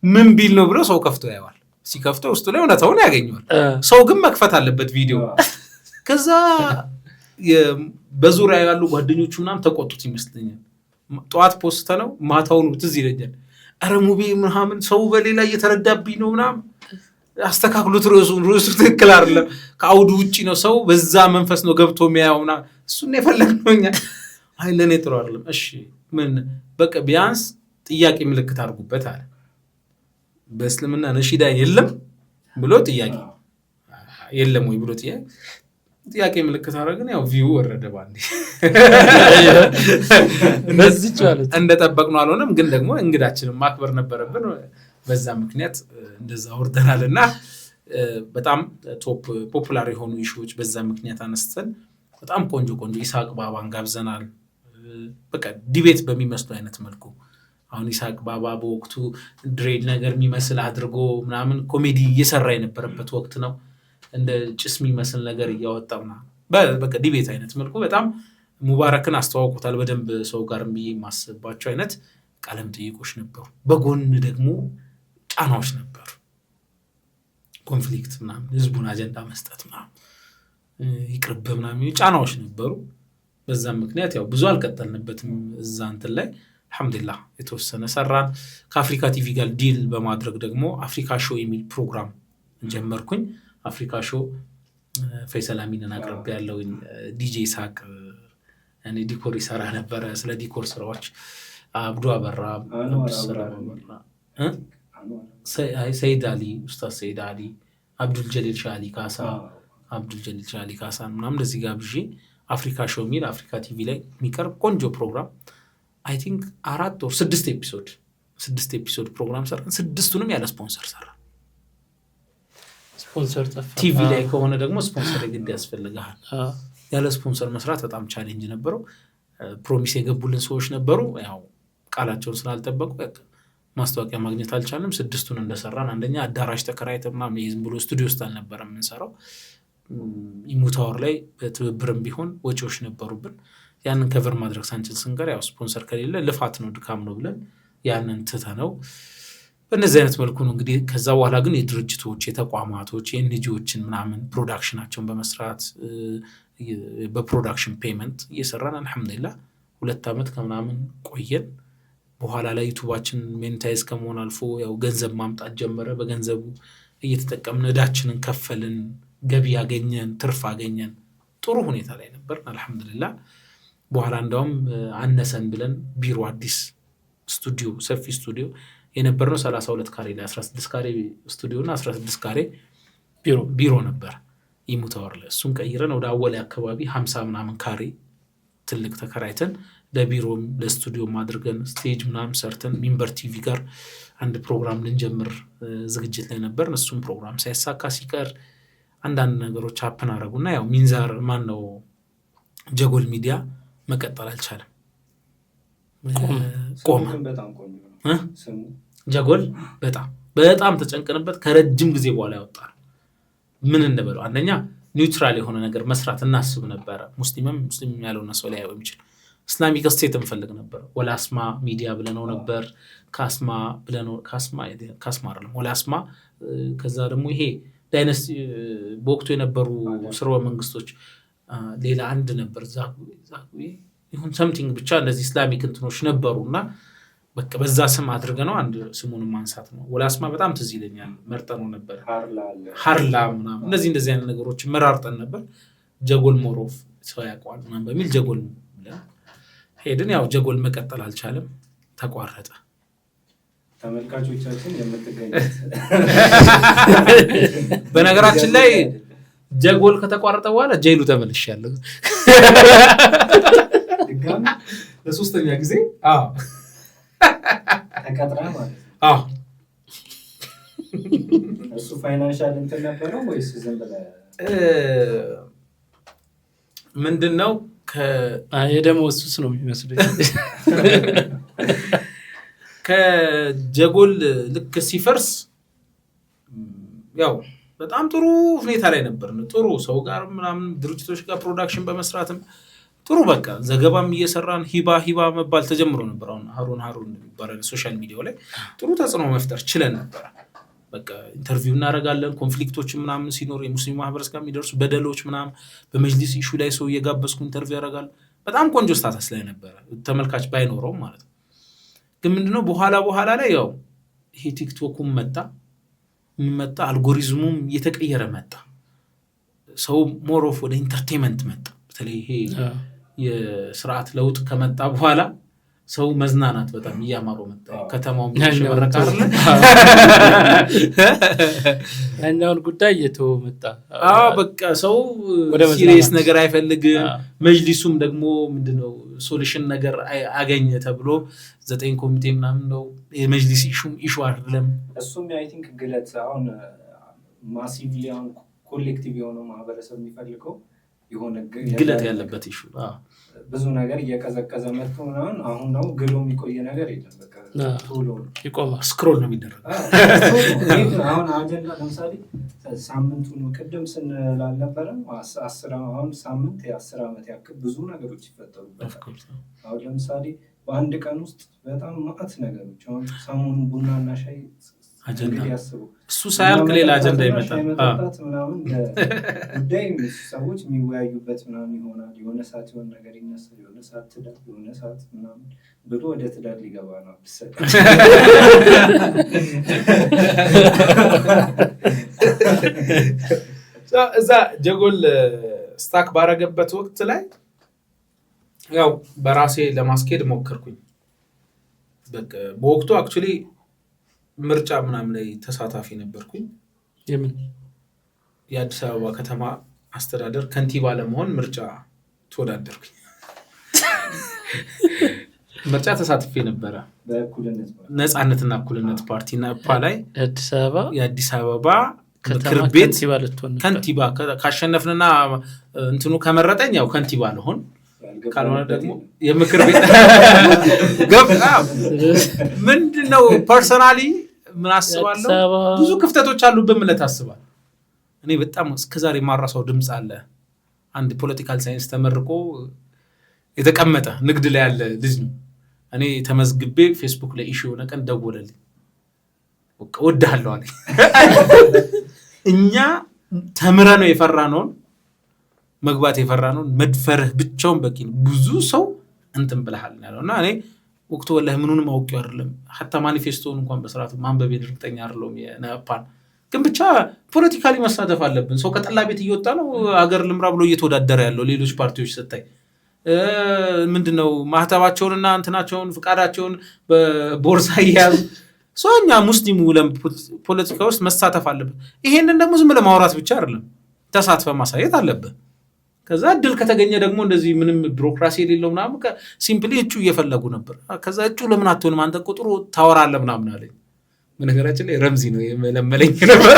ምን ቢል ነው ብሎ ሰው ከፍቶ ያየዋል። ሲከፍተው ውስጡ ላይ እውነታውን ያገኘዋል። ሰው ግን መክፈት አለበት ቪዲዮ። ከዛ በዙሪያ ያሉ ጓደኞቹ ምናምን ተቆጡት ይመስለኛል። ጠዋት ፖስተ ነው ማታውን ትዝ ይለኛል። ኧረ ሙቤ ምናምን ሰው በሌላ እየተረዳብኝ ነው ምናምን አስተካክሉት፣ ርዕሱ ትክክል አይደለም፣ ከአውዱ ውጪ ነው፣ ሰው በዛ መንፈስ ነው ገብቶ የሚያየው ምናምን እሱን የፈለግነው እኛ። አይ ለእኔ ጥሩ አይደለም። እሺ ምን በቃ ቢያንስ ጥያቄ ምልክት አድርጉበት አለ። በእስልምና ነሺዳ የለም ብሎ ጥያቄ የለም ወይ ብሎ ጥያቄ ምልክት አደረግን። ያው ቪው ወረደ ባንዴ። እንደጠበቅነው አልሆነም፣ ግን ደግሞ እንግዳችንን ማክበር ነበረብን። በዛ ምክንያት እንደዛ ወርደናልና በጣም ፖፑላር የሆኑ ኢሹዎች በዛ ምክንያት አነስተን በጣም ቆንጆ ኢሳቅ ባባን ጋብዘናል። በቃ ዲቤት በሚመስሉ አይነት መልኩ አሁን ኢሳቅ ባባ በወቅቱ ድሬድ ነገር የሚመስል አድርጎ ምናምን ኮሜዲ እየሰራ የነበረበት ወቅት ነው። እንደ ጭስ የሚመስል ነገር እያወጣውና በቃ ዲቤት አይነት መልኩ በጣም ሙባረክን አስተዋውቁታል በደንብ ሰው ጋር የሚማስባቸው አይነት ቃለም ጥይቆች ነበሩ። በጎን ደግሞ ጫናዎች ነበሩ፣ ኮንፍሊክት ምናምን፣ ህዝቡን አጀንዳ መስጠት ምናምን፣ ይቅርብ ምናምን ጫናዎች ነበሩ። በዛም ምክንያት ያው ብዙ አልቀጠልንበትም እዛ እንትን ላይ። አልহামዱሊላህ የተወሰነ ሰራን። ከአፍሪካ ቲቪ ጋር ዲል በማድረግ ደግሞ አፍሪካ ሾው የሚል ፕሮግራም ጀመርኩኝ። አፍሪካ ሾው ፈይሰል አሚንን አቅርቤ ያለው ዲጄ ኢሳቅ እኔ ዲኮር ይሰራ ነበረ። ስለ ዲኮር ስራዎች አብዱ አበራ ሰይድ አሊ ኡስታዝ ሰይድ አሊ አብዱል ጀሊል ሻሊ ካሳ ምናምን እንደዚህ ጋብዤ አፍሪካ ሾው የሚል አፍሪካ ቲቪ ላይ የሚቀርብ ቆንጆ ፕሮግራም አይ ቲንክ 4 or 6 ኤፒሶድ ፕሮግራም ሰራን። 6ቱንም ያለ ስፖንሰር ሰራን። ስፖንሰር ጠፋ። ቲቪ ላይ ከሆነ ደግሞ ስፖንሰር ግድ ያስፈልጋል። ያለ ስፖንሰር መስራት በጣም ቻሌንጅ ነበረው። ፕሮሚስ የገቡልን ሰዎች ነበሩ፣ ያው ቃላቸውን ስላልጠበቁ ማስታወቂያ ማግኘት አልቻለም። 6ቱን እንደሰራን አንደኛ አዳራሽ ተከራይተን ምናምን ዝም ብሎ ስቱዲዮ ውስጥ አልነበረም የምንሰራው። ኢሙታወር ላይ በትብብርም ቢሆን ወጪዎች ነበሩብን። ያንን ከቨር ማድረግ ሳንችል ስንቀር ያው ስፖንሰር ከሌለ ልፋት ነው ድካም ነው ብለን ያንን ትተነው በእነዚህ አይነት መልኩ ነው እንግዲህ ከዛ በኋላ ግን የድርጅቶች የተቋማቶች የኤንጂኦችን ምናምን ፕሮዳክሽናቸውን በመስራት በፕሮዳክሽን ፔመንት እየሰራን አልহামዱሊላህ 2 ዓመት ከምናምን ቆየን። በኋላ ላይ ዩቲዩባችን ሞኔታይዝ ከመሆን አልፎ ያው ገንዘብ ማምጣት ጀመረ። በገንዘቡ እየተጠቀምን እዳችንን ከፈልን፣ ገቢ ያገኘን፣ ትርፍ አገኘን። ጥሩ ሁኔታ ላይ ነበር አልহামዱሊላህ። በኋላ እንደውም አነሰን ብለን ቢሮ አዲስ ስቱዲዮ ሰፊ ስቱዲዮ የነበረው 32 ካሬ ላይ 16 ካሬ ስቱዲዮ እና 16 ካሬ ቢሮ ነበር ይሙታወር ላይ እሱን ቀይረን ወደ አወለ አካባቢ 50 ምናምን ካሬ ትልቅ ተከራይተን ለቢሮም ለስቱዲዮም አድርገን ስቴጅ ምናምን ሰርተን ሚንበር ቲቪ ጋር አንድ ፕሮግራም ልንጀምር ዝግጅት ላይ ነበር። እሱም ፕሮግራም ሳይሳካ ሲቀር አንዳንድ ነገሮች ሀፕን አደረጉና ያው ሚንዛር ማን ነው ጀጎል ሚዲያ መቀጠል አልቻለም። ቆመ። ጀጎል በጣም ተጨንቀንበት ከረጅም ጊዜ በኋላ ያወጣል። ምን እንበለው አንደኛ ኒውትራል የሆነ ነገር መስራት እናስብ ነበር። ሙስሊም ያለውና ሰው ላይ የሚችል እስላሚክ ስቴት እንፈልግ ነበር። ወላስማ ሚዲያ ብለነው ነበር። ካስማ አይደለም ወላስማ። ከዛ ደግሞ ይሄ ዳይነስቲ በወቅቱ የነበሩ ስርወ መንግስቶች ሌላ አንድ ነበር ዛጉዌ ይሁን ሰምቲንግ ብቻ እንደዚህ እስላሚክ እንትኖች ነበሩና በቃ በዛ ስም አድርገነው አንድ ስሙን ማንሳት ነው። ወላስማ በጣም ትዝ ይለኛል መርጠነው ነበር። ሀርላ ምናምን እንደዚህ አይነት ነገሮች መራርጠን ነበር። ጀጎል ሞሮፍ ሰው ያቋል ምናምን በሚል ጀጎል ሄድን። ያው ጀጎል መቀጠል አልቻለም፣ ተቋረጠ። ተመልካቾቻችን የምትገኙት በነገራችን ላይ ጀጎል ከተቋረጠ በኋላ ጄሉ ተመልሻለሁ ድጋሚ ለሶስተኛ ጊዜ ተቀጥራ ማለት ነው። እሱ ፋይናንሻል እንትን ነበረው ወይስ ዝም ብለህ ምንድነው የደሞዝ ሱስ ነው የሚመስለኝ። ከጀጎል ልክ ሲፈርስ ያው በጣም ጥሩ ሁኔታ ላይ ነበር። ጥሩ ሰው ጋር ምናምን ድርጅቶች ጋር ፕሮዳክሽን በመስራትም ጥሩ በቃ ዘገባም እየሰራን ሂባ መባል ተጀምሮ ነበር። አሁን ሃሩን ይባላል ሶሻል ሚዲያው ላይ ጥሩ ተጽዕኖ መፍጠር ችለን ነበር። በቃ ኢንተርቪው እናደርጋለን። ኮንፍሊክቶች ምናምን ሲኖር የሙስሊም ማህበረሰብ ጋር የሚደርሱ በደሎች ምናምን በመጅሊስ ኢሹ ላይ ሰው እየጋበዝኩ ኢንተርቪው ያደርጋል። በጣም ቆንጆ ስታተስ ላይ ነበር ተመልካች ባይኖረው ማለት ነው። ግን ምንድነው በኋላ ላይ ያው ይሄ ቲክቶኩም መጣ አልጎሪዝሙም እየተቀየረ መጣ። ሰው ሞር ኦፍ ወደ ኢንተርቴይንመንት መጣ። በተለይ ይሄ የስርዓት ለውጥ ከመጣ በኋላ ሰው መዝናናት በጣም እያማረው መጣ። ከተማው ምንሽበረካ አይደለ ያኛውን ጉዳይ እየተወ መጣ። በቃ ሰው ሲሪየስ ነገር አይፈልግም። መጅሊሱም ደግሞ ምንድነው ሶሉሽን ነገር አገኘ ተብሎ 9 ኮሚቴ ምናምን ነው የመጅሊስ ኢሹ አይደለም። እሱም አይ ቲንክ ግለት አሁን ማሲቭሊ አሁን ኮሌክቲቭ የሆነ ማህበረሰብ የሚፈልገው የሆነ ግለት ያለበት ኢሹ ብዙ ነገር እየቀዘቀዘ መጥቶ ምናምን አሁን ነው ግሎ የሚቆየ ነገር የለም። በቃ ቶሎ ይቆማል፣ ስክሮል ነው የሚደረገው። አሁን አጀንዳ ለምሳሌ ሳምንቱን ቅድም ስንላልነበረም 10 አሁን ሳምንት የ10 ዓመት ያክል ብዙ ነገሮች ይፈጠሩበታል። አሁን ለምሳሌ በአንድ ቀን ውስጥ በጣም ማዕት ነገሮች አሁን ሰሞኑን ቡናና ሻይ አጀንዳ እሱ ሳያልቅ ሌላ አጀንዳ ይመጣል ምናምን ጉዳይ ሰዎች የሚወያዩበት ምናምን ይሆናል። የሆነ ሰዓት የሆነ ነገር ይነሳል፣ የሆነ ሰዓት ትዳር፣ የሆነ ሰዓት ምናምን ብሎ ወደ ትዳር ሊገባ ነው። እዛ ጀጎል ስታክ ባረገበት ወቅት ላይ ያው በራሴ ለማስኬድ ሞከርኩኝ። በቃ በወቅቱ አክቹሊ ምርጫ ምናምን ላይ ተሳታፊ ነበርኩኝ። የምን የአዲስ አበባ ከተማ አስተዳደር ከንቲባ ለመሆን ምርጫ ተወዳደርኩኝ። ምርጫ ተሳትፌ ነበረ በእኩልነት ነጻነትና እኩልነት ፓርቲና ላይ የአዲስ አበባ ምክር ቤት ከንቲባ ካሸነፍንና እንትኑ ከመረጠኝ ያው ከንቲባ ልሆን ካልሆነ ደግሞ የምክር ቤት ገብታ ምንድነው ፐርሰናሊ ምን አስባለሁ ብዙ ክፍተቶች አሉብን ማለት አስባለሁ። እኔ በጣም እስከዛሬ ማራሳው ድምጽ አለ። አንድ ፖለቲካል ሳይንስ ተመርቆ የተቀመጠ ንግድ ላይ ያለ ልጅ ነው። እኔ ተመዝግቤ ፌስቡክ ላይ ኢሹ ሆነ ቀን ደወለልኝ። በቃ ወድሃለሁ አለኝ። እኛ ተምረነው የፈራነውን መግባት የፈራነውን መድፈርህ ብቻውን በቂ ነው። ብዙ ሰው እንትን ብለሃል ያለውና እኔ ወቅቱ ወላሂ ምኑንም አውቄው አይደለም hatta ማኒፌስቶን እንኳን በስርዓቱ ማንበብ እርግጠኛ አይደለም የነፓን ግን ብቻ ፖለቲካሊ መሳተፍ አለብን። ሰው ከጠላ ቤት እየወጣ ነው አገር ልምራ ብሎ እየተወዳደረ ያለው ሌሎች ፓርቲዎች ስታይ ምንድነው ማህተባቸውንና እንትናቸውን ፍቃዳቸውን በቦርሳ ይያዙ ሶኛ ሙስሊሙ ፖለቲካ ውስጥ መሳተፍ አለበት። ይሄንን ደግሞ ዝም ብለ ማውራት ብቻ አይደለም ተሳትፈ ማሳየት አለበት። ከዛ እድል ከተገኘ ደግሞ እንደዚህ ምንም ቢሮክራሲ የሌለው ምናምን ሲምፕሊ እጩ እየፈለጉ ነበር። ከዛ እጩ ለምን አትሆንም አንተ ቁጥሩ ታወራለህ ምናምን አለኝ። በነገራችን ላይ ረምዚ ነው የመለመለኝ ነበር።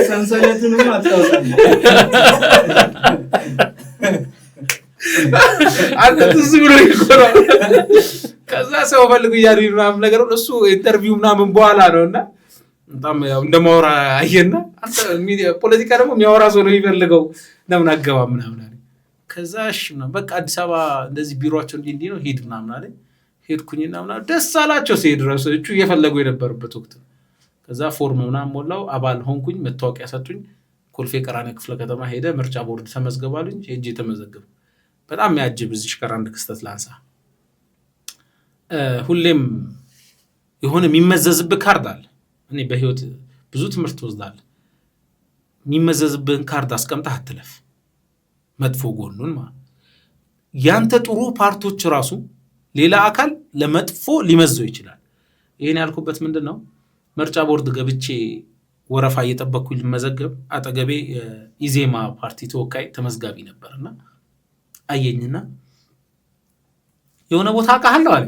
ሰንሰለቱንም አታውቅም አንተ ትዝ ብሎ ይቆራል። ከዛ ሰው ፈልጉ ያሪ ምናምን ነገር እሱ ኢንተርቪው ምናምን በኋላ ነውና በጣም ያው እንደማወራ አየና አንተ ሚዲያ ፖለቲካ ደግሞ የሚያወራ ሰው ነው የሚፈልገው ለምን አገባ ምናምን አለ። ከዛ እሺ ምናምን በቃ አዲስ አበባ እንደዚህ ቢሮአቸው እንዲህ ነው ሄድ ምናምን አለ። ሄድኩኝና ምናምን ደስ አላቸው ሲሄድ ድረስ እጩ እየፈለጉ የነበረበት ወቅት። ከዛ ፎርም ምናምን ሞላው አባል ሆንኩኝ። መታወቂያ ሰጡኝ። ኮልፌ ቀራኒዮ ክፍለ ከተማ ሄደ ምርጫ ቦርድ ተመዝገባሉኝ። ሄጄ ተመዘገብ። በጣም ያጅብ እዚህ ጋር አንድ ክስተት ላንሳ። ሁሌም የሆነ የሚመዘዝብህ ካርድ አለ። እኔ በህይወት ብዙ ትምህርት ወስዳለሁ። የሚመዘዝብህን ካርድ አስቀምጠህ አትለፍ። መጥፎ ጎኑን ማለት ያንተ ጥሩ ፓርቶች ራሱ ሌላ አካል ለመጥፎ ሊመዘው ይችላል። ይሄን ያልኩበት ምንድነው ምርጫ ቦርድ ገብቼ ወረፋ እየጠበቅኩኝ ልመዘገብ አጠገቤ ኢዜማ ፓርቲ ተወካይ ተመዝጋቢ ነበርና አየኝና የሆነ ቦታ አቃለሁ አለ።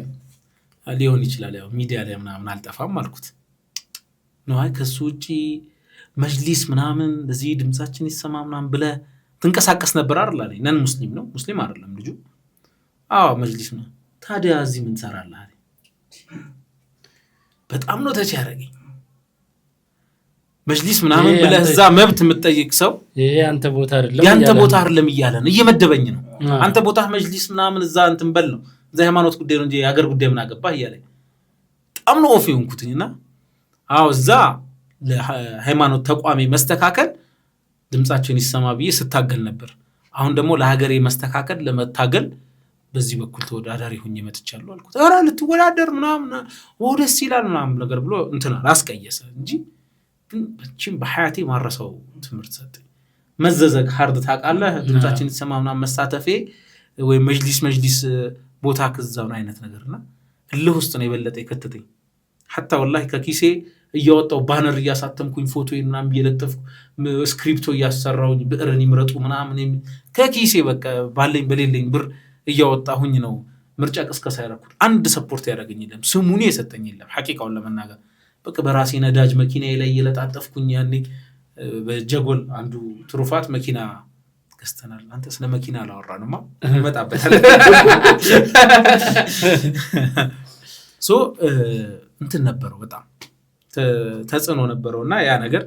ሊሆን ይችላል ያው ሚዲያ ላይ ምናምን አልጠፋም አልኩት። ነው አይ ከሱ ውጪ መጅሊስ ምናምን ለዚህ ድምጻችን ይሰማ ምናምን ብለ ትንቀሳቀስ ነበር አይደል አለኝ። ነን ሙስሊም ነው ሙስሊም አይደለም ልጁ። አዎ መጅሊስ ነው። ታዲያ እዚህ ምን ሰራለህ አለ። በጣም ነው ተች ያረገኝ። መጅሊስ ምናምን ብለ እዛ መብት የምትጠይቅ ሰው ይሄ አንተ ቦታ አይደለም ያንተ ቦታ አይደለም እያለ ነው እየመደበኝ ነው። አንተ ቦታ መጅሊስ ምናምን እዛ እንትን በል ነው እዛ ሃይማኖት ጉዳይ ነው እንጂ የሀገር ጉዳይ ምን አገባህ እያለኝ በጣም ነው ኦፍ የሆንኩትኝና አዎ እዛ ለሃይማኖት ተቋሚ መስተካከል ድምጻችን ይሰማ ብዬ ስታገል ነበር። አሁን ደግሞ ለሀገሬ መስተካከል ለመታገል በዚህ በኩል ተወዳዳሪ ሆኜ መጥቻለሁ አልኩት። ኧረ ልትወዳደር ምናምን ወደስ ይላል ምናምን ነገር ብሎ እንትና አስቀየሰ እንጂ ግን በቺም በሐያቴ ማረሰው ትምህርት ሰጠኝ። መዘዘግ ሃርድ ታውቃለህ ድምጻችን ይሰማ ምናምን መሳተፌ ወይ መጅሊስ ቦታ ከዛውን አይነት ነገርና እልህ ውስጥ ነው የበለጠ ይከተተኝ። حتى والله ከኪሴ እያወጣው ባነር እያሳተምኩኝ ፎቶዬን ምናምን እየለጠፍኩ ስክሪፕቶ እያሰራሁኝ ብዕርን ይምረጡ ምናምን ከኪሴ በቃ ባለኝ በሌለኝ ብር እያወጣሁኝ ነው ምርጫ ቅስቀሳ ያደረኩት። አንድ ሰፖርት ያደረገኝ የለም ስሙኒ የሰጠኝ የለም። ሐቂቃውን ለመናገር በቃ በራሴ ነዳጅ መኪናዬ ላይ እየለጣጠፍኩኝ ያኔ በጀጎል አንዱ ትሩፋት መኪና ገዝተናል። አንተ ስለ መኪና አላወራንማ እንመጣበታል። ሶ እንትን ነበረው በጣም ተጽዕኖ ነበረውና ያ ነገር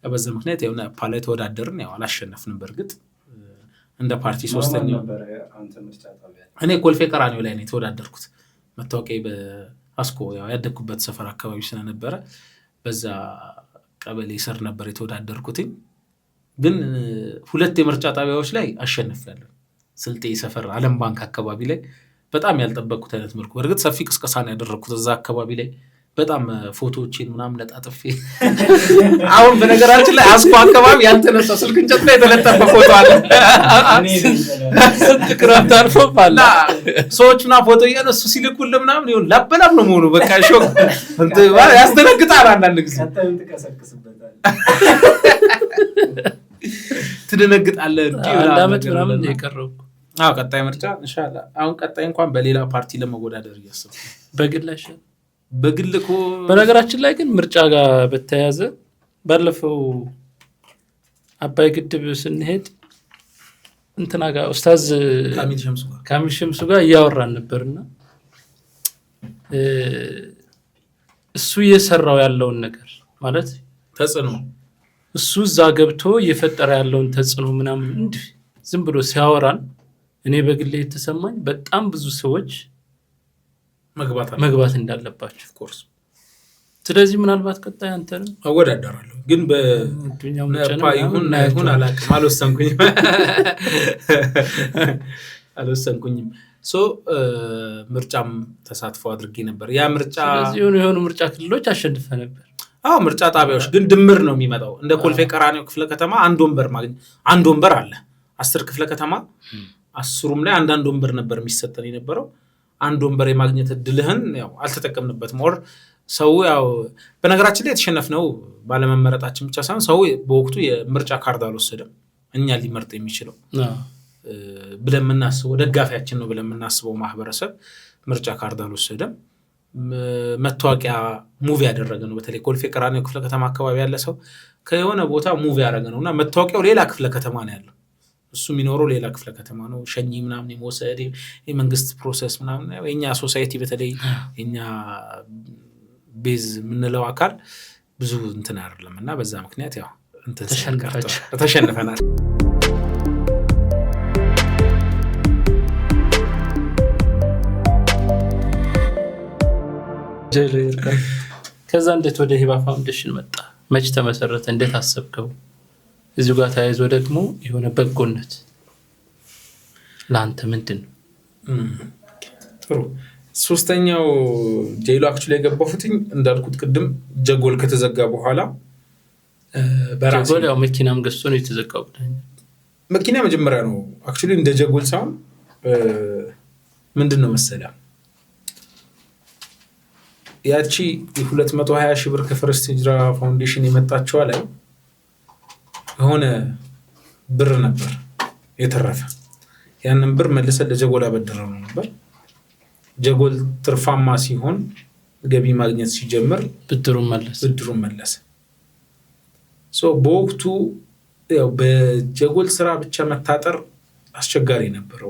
በዛ ምክንያት ያው ፓርላማ ተወዳደርን ያው አላሸነፍንም። በርግጥ እንደ ፓርቲ ሶስተኛው እኔ ኮልፌ ቀራኒዮ ላይ ነው ተወዳደርኩት። መታወቂያ በአስኮ ያው ያደኩበት ሰፈር አካባቢ ስለነበረ በዛ ቀበሌ ስር ነበር የተወዳደርኩት። ግን ሁለት የምርጫ ጣቢያዎች ላይ አሸነፍያለሁ። ስልጤ ሰፈር ዓለም ባንክ አካባቢ ላይ በጣም ያልጠበቅኩት አይነት መልኩ በርግጥ ሰፊ ቅስቀሳ ነው ያደረኩት እዛ አካባቢ ላይ በጣም ፎቶዎችን ምናምን ለጣጥፌ አሁን በነገራችን ላይ አስኮ አካባቢ ያልተነሳ ስልክ እንጨት ላይ የተለጠፈ ፎቶ አለ። ስንት ክረምት አልፎባል ሰዎችና ፎቶ እያነሱ ሲልኩልህ ምናምን ይሁን ላበላም ነው መሆኑ በቃ ሾክ እንት ያስደነግጣል። አንዳንድ ጊዜ ትደነግጣለህ እንዴ አንድ አመት ምናምን የቀረው አዎ ቀጣይ ምርጫ ኢንሻአላህ አሁን ቀጣይ እንኳን በሌላ ፓርቲ ለመወዳደር እያሰብኩ በግላሽ በግልኮ በነገራችን ላይ ግን ምርጫ ጋር በተያያዘ ባለፈው አባይ ግድብ ስንሄድ እንትና ጋር ኡስታዝ ካሚል ሸምሱ ጋር እያወራን ነበርና እሱ እየሰራው ያለውን ነገር ማለት ተጽዕኖ እሱ እዛ ገብቶ እየፈጠረ ያለውን ተጽዕኖ ምናምን ዝም ብሎ ሲያወራን እኔ በግሌ የተሰማኝ በጣም ብዙ ሰዎች መግባት እንዳለባቸው ኮርስ። ስለዚህ ምናልባት ቀጣይ አንተንም አወዳደራለሁ ግን በዱኛው ይሁን አላውቅም አልወሰንኩኝም። ምርጫም ተሳትፎ አድርጌ ነበር። ያ ምርጫ የሆኑ ምርጫ ክልሎች አሸንፈ ነበር። ምርጫ ጣቢያዎች ግን ድምር ነው የሚመጣው። እንደ ኮልፌ ቀራኒዮ ክፍለ ከተማ አንድ ወንበር አለ። 10 ክፍለ ከተማ 10ም ላይ አንድ ወንበር ነበር የሚሰጠን የነበረው። አንድ ወንበር የማግኘት እድልህን ያው አልተጠቀምንበትም። ኦር ሰው ያው በነገራችን ላይ የተሸነፍነው ባለመመረጣችን ብቻ ሳይሆን ሰው በወቅቱ የምርጫ ካርድ አልወሰደም። እኛ ሊመርጥ የሚችለው ብለን የምናስበው ደጋፊያችን ነው ብለን የምናስበው ማህበረሰብ ምርጫ ካርድ አልወሰደም። መታወቂያ ሙቭ ያደረገ ነው። በተለይ ኮልፌ ቀራኒዮ ክፍለ ከተማ አካባቢ ያለ ሰው ከየሆነ ቦታ ሙቭ ያደረገ ነውና መታወቂያው ሌላ ክፍለ ከተማ ነው ያለው። እሱ የሚኖረው ሌላ ክፍለ ከተማ ነው። ሸኚ ምናምን የመወሰድ የመንግስት ፕሮሰስ ምናምን የኛ ሶሳይቲ በተለይ የኛ ቤዝ የምንለው አካል ብዙ እንትን አይደለም እና በዛ ምክንያት ያው ተሸንፈናል። ከዛ እንዴት ወደ ሂባ ፋውንዴሽን መጣ? መች ተመሰረተ? እንዴት አሰብከው? እዚሁ ጋር ተያይዞ ደግሞ የሆነ በጎነት ለአንተ ምንድን ነው? ጥሩ። ሶስተኛው ጄሎ አክቹሊ የገባሁትኝ እንዳልኩት ቅድም ጀጎል ከተዘጋ በኋላ በራሴ ጀጎል ያው መኪናም ገዝቶ ነው የተዘጋው። መኪና መጀመሪያ ነው አክቹሊ እንደ ጀጎል ሳይሆን ምንድን ነው መሰለህ ያቺ 220 ሺህ ብር ከፈርስት ሂጅራ ፋውንዴሽን የመጣችው ላይ የሆነ ብር ነበር የተረፈ። ያንን ብር መልሰን ለጀጎል አበድረው ነበር። ጀጎል ትርፋማ ሲሆን ገቢ ማግኘት ሲጀምር ብድሩን መለሰ። በወቅቱ ያው በጀጎል ስራ ብቻ መታጠር አስቸጋሪ ነበር።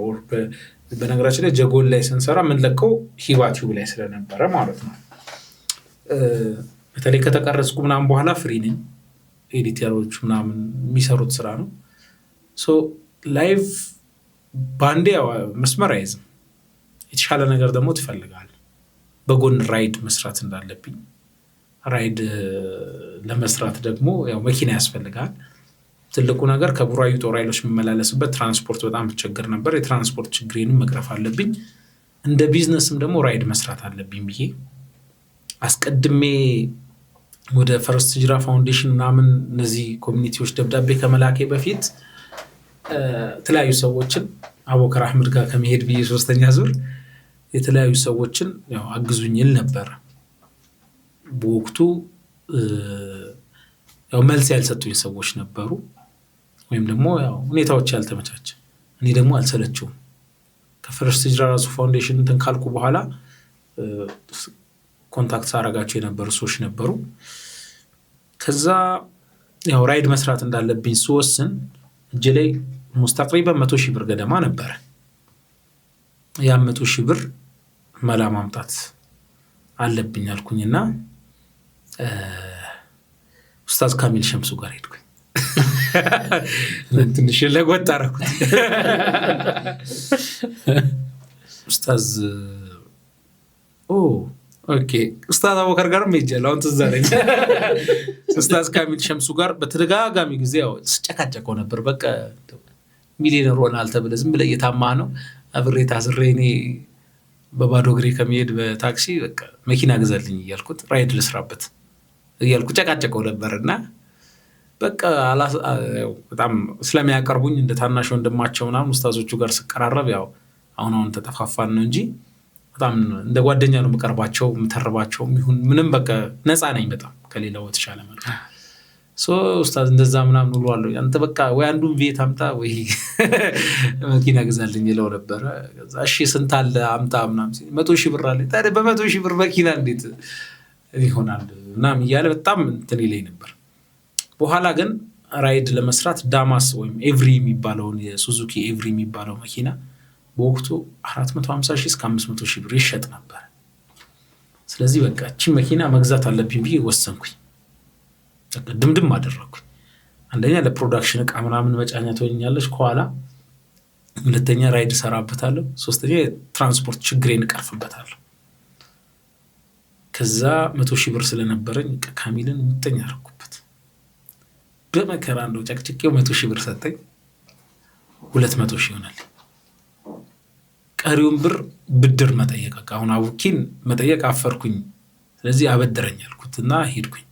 በነገራችን ላይ ጀጎል ላይ ስንሰራ የምንለቀው ሂባ ቲዩብ ላይ ስለነበረ ማለት ነው። በተለይ ከተቀረጽኩ ምናምን በኋላ ፍሪ ነኝ። ኤዲተሮች ምናምን የሚሰሩት ስራ ነው። ላይቭ ባንዴ መስመር አይዝም። የተሻለ ነገር ደግሞ ትፈልጋል። በጎን ራይድ መስራት እንዳለብኝ ራይድ ለመስራት ደግሞ ያው መኪና ያስፈልጋል። ትልቁ ነገር ከቡራዩ ጦር ኃይሎች የሚመላለስበት ትራንስፖርት በጣም ችግር ነበር። የትራንስፖርት ችግሬንም መቅረፍ አለብኝ። እንደ ቢዝነስም ደግሞ ራይድ መስራት አለብኝ ብዬ አስቀድሜ ወደ ፈርስት ሂጅራ ፋውንዴሽን ምናምን እነዚህ ኮሚኒቲዎች ደብዳቤ ከመላኬ በፊት የተለያዩ ሰዎችን አቡበከር አህመድ ጋር ከመሄድ ብዬ 3ኛ ዙር የተለያዩ ሰዎችን ያው አግዙኝ ይል ነበር። በወቅቱ ያው መልስ ያልሰጡኝ ሰዎች ነበሩ፣ ወይም ደግሞ ያው ሁኔታዎች ያልተመቻቸ። እኔ ደግሞ አልሰለችውም። ከፈርስት ሂጅራ ራሱ ፋውንዴሽን እንትን ካልኩ በኋላ ኮንታክት ሳረጋቸው የነበሩ ሰዎች ነበሩ። ከዛ ያው ራይድ መስራት እንዳለብኝ ስወስን እጄ ላይ ሙስተቅሪበን 100 ሺህ ብር ገደማ ነበረ። ያ 100 ሺህ ብር መላ ማምጣት አለብኝ አልኩኝና ኡስታዝ ካሚል ሸምሱ ጋር ሄድኩኝ። ትንሽ ለጎጥ አደረኩት። ኡስታዝ ኦኬ ኡስታዝ አቡበከር ጋርም ሄጃለሁ። አሁን ትዝ አለኝ። ኡስታዝ ካሚል ሸምሱ ጋር በተደጋጋሚ ጊዜ ያው ስጨቃጨቀው ነበር። በቃ ሚሊዮነር ሆናል ተብለህ ዝም ብለህ እየታማህ ነው። አብሬ ታስሬ እኔ በባዶ እግሬ ከመሄድ በታክሲ በቃ መኪና ገዛልኝ እያልኩት ራይድ ልስራበት እያልኩ ጨቃጨቀው ነበርና በቃ በጣም ስለሚያቀርቡኝ እንደ ታናሽ ወንድማቸው ምናምን ኡስታዞቹ ጋር ስቀራረብ ያው አሁን ተጠፋፋን ነው እንጂ በጣም እንደ ጓደኛ ነው የምቀርባቸው፣ የምተርባቸው ይሁን ምንም በቃ ነፃ ነኝ በጣም ከሌላው ተሻለ ማለት ነው። ኡስታዝ እንደዛ ምናምን ብሏል። አንተ በቃ ወይ አንዱን ቤት አምጣ ወይ መኪና ገዛልኝ ይለው ነበር። እሺ ስንት አለ አምጣ ምናምን ሲል 100 ሺህ ብር አለ። ታዲያ በ100 ሺህ ብር መኪና እንዴት ይሆናል ምናምን እያለ በጣም እንትን ይለኝ ነበር። በኋላ ግን ራይድ ለመስራት ዳማስ ወይም ኤቭሪ የሚባለውን የሱዙኪ ኤቭሪ የሚባለው መኪና በወቅቱ 450 ሺህ እስከ 500 ሺህ ብር ይሸጥ ነበር። ስለዚህ በቃ እቺ መኪና መግዛት አለብኝ ብዬ ወሰንኩኝ። ድምድም አደረኩኝ። አንደኛ ለፕሮዳክሽን እቃ ምናምን መጫኛ ትሆኛለች፣ ከኋላ ሁለተኛ ራይድ ሰራበታለሁ፣ ሶስተኛ ትራንስፖርት ችግሬን እቀርፍበታለሁ። ከዛ 100,000 ብር ስለነበረኝ ካሚልን ሙጠኛ አደረኩበት። በመከራ እንደው ጨቅጭቄው 100,000 ብር ሰጠኝ። 200,000 ይሆናል። ቀሪውን ብር ብድር መጠየቅ፣ አሁን አቡኪን መጠየቅ አፈርኩኝ። ስለዚህ አበድረኝ አልኩትና ሄድኩኝ።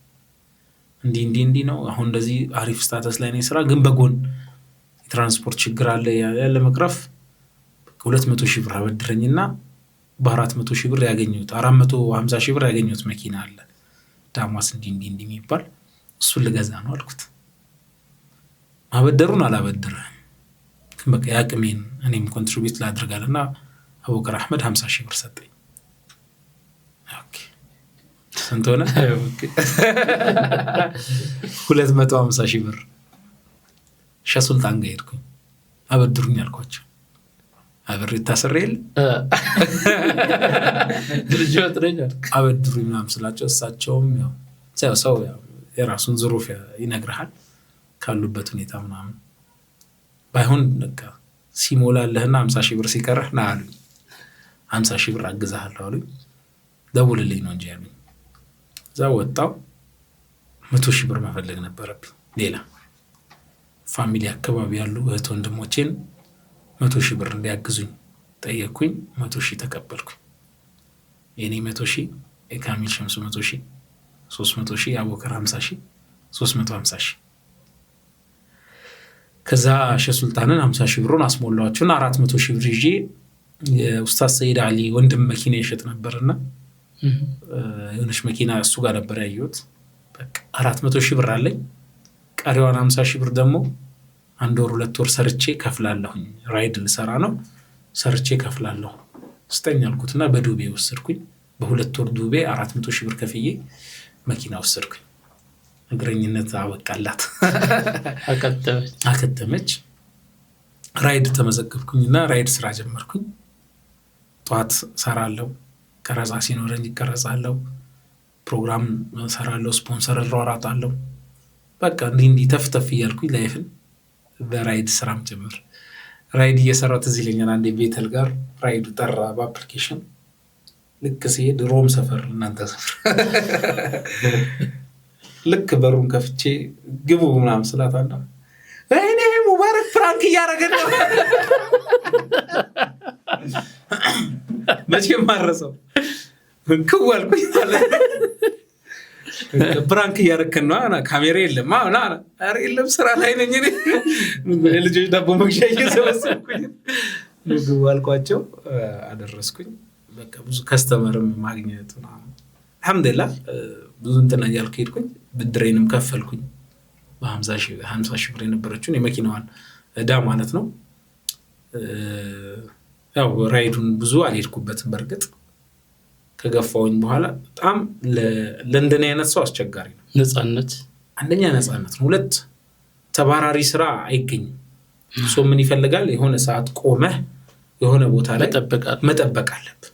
እንዲህ ነው አሁን እንደዚህ አሪፍ ስታተስ ላይ ነው ስራ፣ ግን በጎን የትራንስፖርት ችግር አለ ያለ መቅረፍ 200,000 ብር አበድረኝና በ400,000 ብር ያገኘሁት 450,000 ብር ያገኘሁት መኪና አለ ዳማስ እንዲህ የሚባል እሱን ልገዛ ነው አልኩት። ማበደሩን አላበደረም፣ ግን በቃ ያቅሜን እኔም ኮንትሪቢዩት ላድርጋለና አቡበከር አህመድ 50,000 ብር ሰጠኝ። ኦኬ ስንት ሆነ? 250,000 ብር ሸሱልጣን ጋር ሄድኩኝ። አበድሩኝ አልኳቸው። አብሬ ታስሬል ድርጅት ነኝ አበድሩኝ ምናምን ስላቸው እሳቸውም ያው ሰው የራሱን ዙሩፍ ይነግርሃል ካሉበት ሁኔታ ምናምን ባይሆን በቃ ሲሞላለህና 50,000 ብር ሲቀርህ ና አሉኝ። 50,000 ብር አግዛለሁ አሉኝ። ደውልልኝ ነው እንጂ ያሉኝ። እዛ ወጣው 100,000 ብር መፈለግ ነበረብኝ። ሌላ ፋሚሊ አካባቢ ያሉ እህት ወንድሞቼን 100,000 ብር እንዲያግዙኝ ጠየቅኩኝ። 100,000 ተቀበልኩኝ። የኔ 100,000፣ የካሚል ሸምሱ 100,000፣ 300,000፣ የአቡበከር 50,000፣ 350,000። ከዛ ሸሱልጣንን 50,000 ብሩን አስሞላዋቸውና 400,000 ብር ይዤ የኡስታዝ ሰይድ አሊ ወንድም መኪና ይሸጥ ነበርና የሆነች መኪና እሱ ጋር ነበር ያየሁት። በቃ 400,000 ብር አለኝ። ቀሪዋን 50,000 ብር ደግሞ 1 ወር 2 ወር ሰርቼ ከፍላለሁኝ። ራይድ ልሰራ ነው፣ ሰርቼ ከፍላለሁ ስጠኝ አልኩትና በዱቤ ወሰድኩኝ። በ2 ወር ዱቤ 400,000 ብር ከፍዬ መኪና ወሰድኩኝ። እግረኝነት አበቃላት፣ አከተመች። ራይድ ተመዘገብኩኝና ራይድ ስራ ጀመርኩኝ። ጠዋት ሰራለሁ፣ ቀረጻ ሲኖረኝ ይቀረጻለሁ፣ ፕሮግራም ሰራለሁ፣ ስፖንሰር እሯሯጣለሁ። በቃ እንዲህ ተፍተፍ እያልኩኝ ላይፍን በራይድ ስራም ጀመር። ራይድ እየሰራሁ ትዝ ይለኛል። አንዴ ቤተል ጋር ራይዱ ጠራ በአፕሊኬሽን። ልክ ሲሄድ ሮም ሰፈር እናንተ ሰፈር ልክ በሩን ከፍቼ ግቡ ምናምን ስላት አለ እኔ ሙባረክ ፕራንክ እያደረገ ነው። መቼም ማረሰው ክው አልኩኝ ማለት ፕራንክ እያደረግን ነው። ካሜራ የለም የለም ስራ ላይ ነኝ እኔ። ልጆች ዳቦ መግዣ እየሰበሰብኩኝ ግቡ አልኳቸው፣ አደረስኩኝ። በቃ ብዙ ከስተመርም ማግኘት አልሐምዱሊላህ ብዙ እንትን እያልኩ ሄድኩኝ። ብድሬንም ከፈልኩኝ። በ50,000 ብር የነበረችውን የመኪናዋን እዳ ማለት ነው። ያው ራይዱን ብዙ አልሄድኩበትም። በእርግጥ ከገፋውኝ በኋላ በጣም ለእንደኔ አይነት ሰው አስቸጋሪ ነው። ነፃነት፣ አንደኛ ነፃነት ነው፣ 2 ተባራሪ ስራ አይገኝም። ሰው ምን ይፈልጋል? የሆነ ሰዓት ቆመህ የሆነ ቦታ ላይ መጠበቅ አለብህ።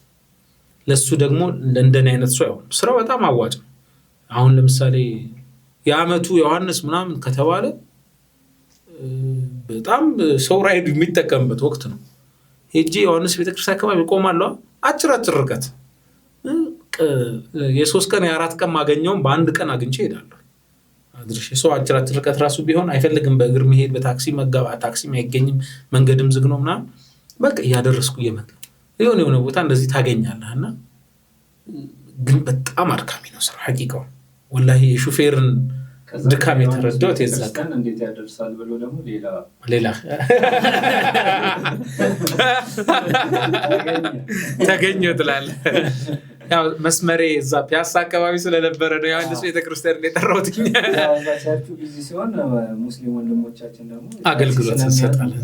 ለሱ ደግሞ ለእንደኔ አይነት ሰው አይሆንም። ስራው በጣም አዋጭ ነው። አሁን ለምሳሌ የአመቱ ዮሐንስ ምናምን ከተባለ በጣም ሰው ራይዱ የሚጠቀምበት ወቅት ነው። ሄጄ ዮሐንስ ቤተክርስቲያን አካባቢ ቆማለሁ። አጭር ርቀት የ3 ቀን የ4 ቀን ማገኘውን በአንድ ቀን አግኝቼ ሄዳለሁ። አድርሼ ሰው አጭር ርቀት ራሱ ቢሆን አይፈልግም በእግር መሄድ፣ በታክሲ መጋባት፣ ታክሲም አይገኝም፣ መንገድም ዝግ ነው ምናምን። በቃ እያደረስኩ እየመጣ የሆነ ቦታ እንደዚህ ታገኛለህ። እና ግን በጣም አድካሚ ነው ስራ ሐቂቃው። ወላሂ የሹፌርን ድካም የተረዳሁት የዛቀ እንዴት ያደርሳል ብሎ ደግሞ ሌላ ተገኘው ትላለህ። ያው መስመሬ እዛ ፒያሳ አካባቢ ስለነበረ ነው ዮሐንስ ቤተክርስቲያን የጠራሁት። ቸርቹ ቢዚ ሲሆን ሙስሊም ወንድሞቻችን ደግሞ አገልግሎት እንሰጣለን።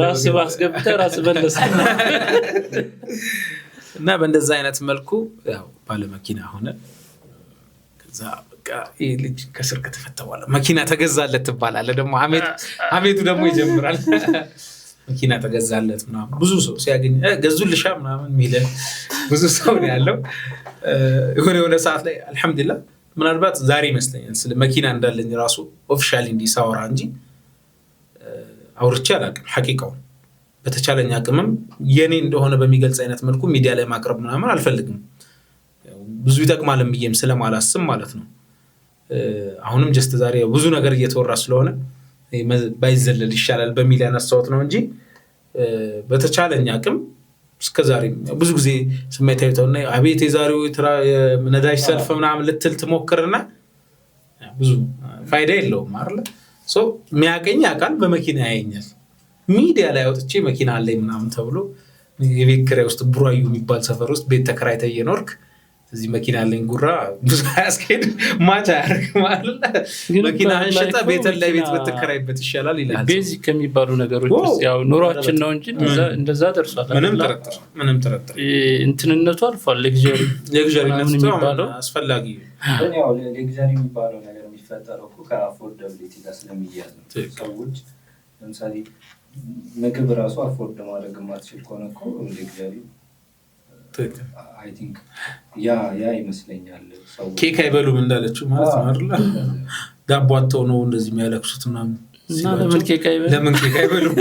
ራስ ባስገብተህ ራስ መለስ እና በእንደዛ አይነት መልኩ ያው ባለመኪና ሆነ። ከዛ በቃ ይህ ልጅ ከስር ከተፈታ በኋላ መኪና ተገዛለት ትባላለህ። ደግሞ አሜቱ ደግሞ ይጀምራል። መኪና ተገዛለት ምናምን ብዙ ሰው ሲያገኝ ገዙልሻ ምናምን የሚል ብዙ ሰው ነው ያለው። የሆነ ሰዓት ላይ አልሐምዱሊላህ ምናልባት ዛሬ ይመስለኛል ስለ መኪና እንዳለኝ ራሱ ኦፊሻሊ እንዲሳወራ እንጂ አውርቼ አላውቅም። ሐቂቃው በተቻለኝ አቅምም የኔ እንደሆነ በሚገልጽ አይነት መልኩ ሚዲያ ላይ ማቅረብ ምናምን አልፈልግም። ብዙ ይጠቅማልም ብዬም ስለማላስብ ማለት ነው። አሁንም ጀስት ዛሬ ብዙ ነገር እየተወራ ስለሆነ ባይዘለል ይሻላል በሚል ያነሳሁት ነው እንጂ በተቻለኝ አቅም እስከዛሬ ብዙ ጊዜ ስሜታዊ ተውና አቤት የዛሬው ነዳጅ ሰልፍ ምናምን ልትል ትሞክርና ብዙ ፋይዳ የለውም አይደል? ሶ የሚያገኝ አካል በመኪና ያየኛል። ሚዲያ ላይ አውጥቼ መኪና አለኝ ምናምን ተብሎ የቤት ኪራይ ውስጥ ቡራዩ የሚባል ሰፈር ውስጥ ቤት ተከራይተህ እየኖርክ እዚህ መኪና አለኝ ጉራ ብዙ ያስኬድ ማቻ ያርግ ማለት መኪና አንሸጣ ቤተል ላይ ቤት በተከራይበት ይሻላል ይላል። ቤዚክ ከሚባሉ ነገሮች ውስጥ ያው ኑሯችን ነው እንጂ እንደዛ ደርሷል። ምንም ጥርጥር እንትንነቱ አልፏል። ሌግዠሪነቱ የሚባለው አስፈላጊ ግን ያው ሌግዠሪ የሚባለው ነገር የሚፈጠረው እኮ ከአፎርዳቢሊቲ ጋር ስለሚያያዝ ነው። ሰዎች ለምሳሌ ምግብ ራሱ አፎርድ ማድረግ የማትችል ከሆነ እኮ ሌግዠሪ አይ ቲንክ ያ ይመስለኛል። ሰው ኬክ አይበሉም እንዳለችው ማለት ነው አይደል? ዳቦ አጥተው ነው እንደዚህ የሚያለቅሱት ምናምን እና ለምን ኬክ አይበሉም?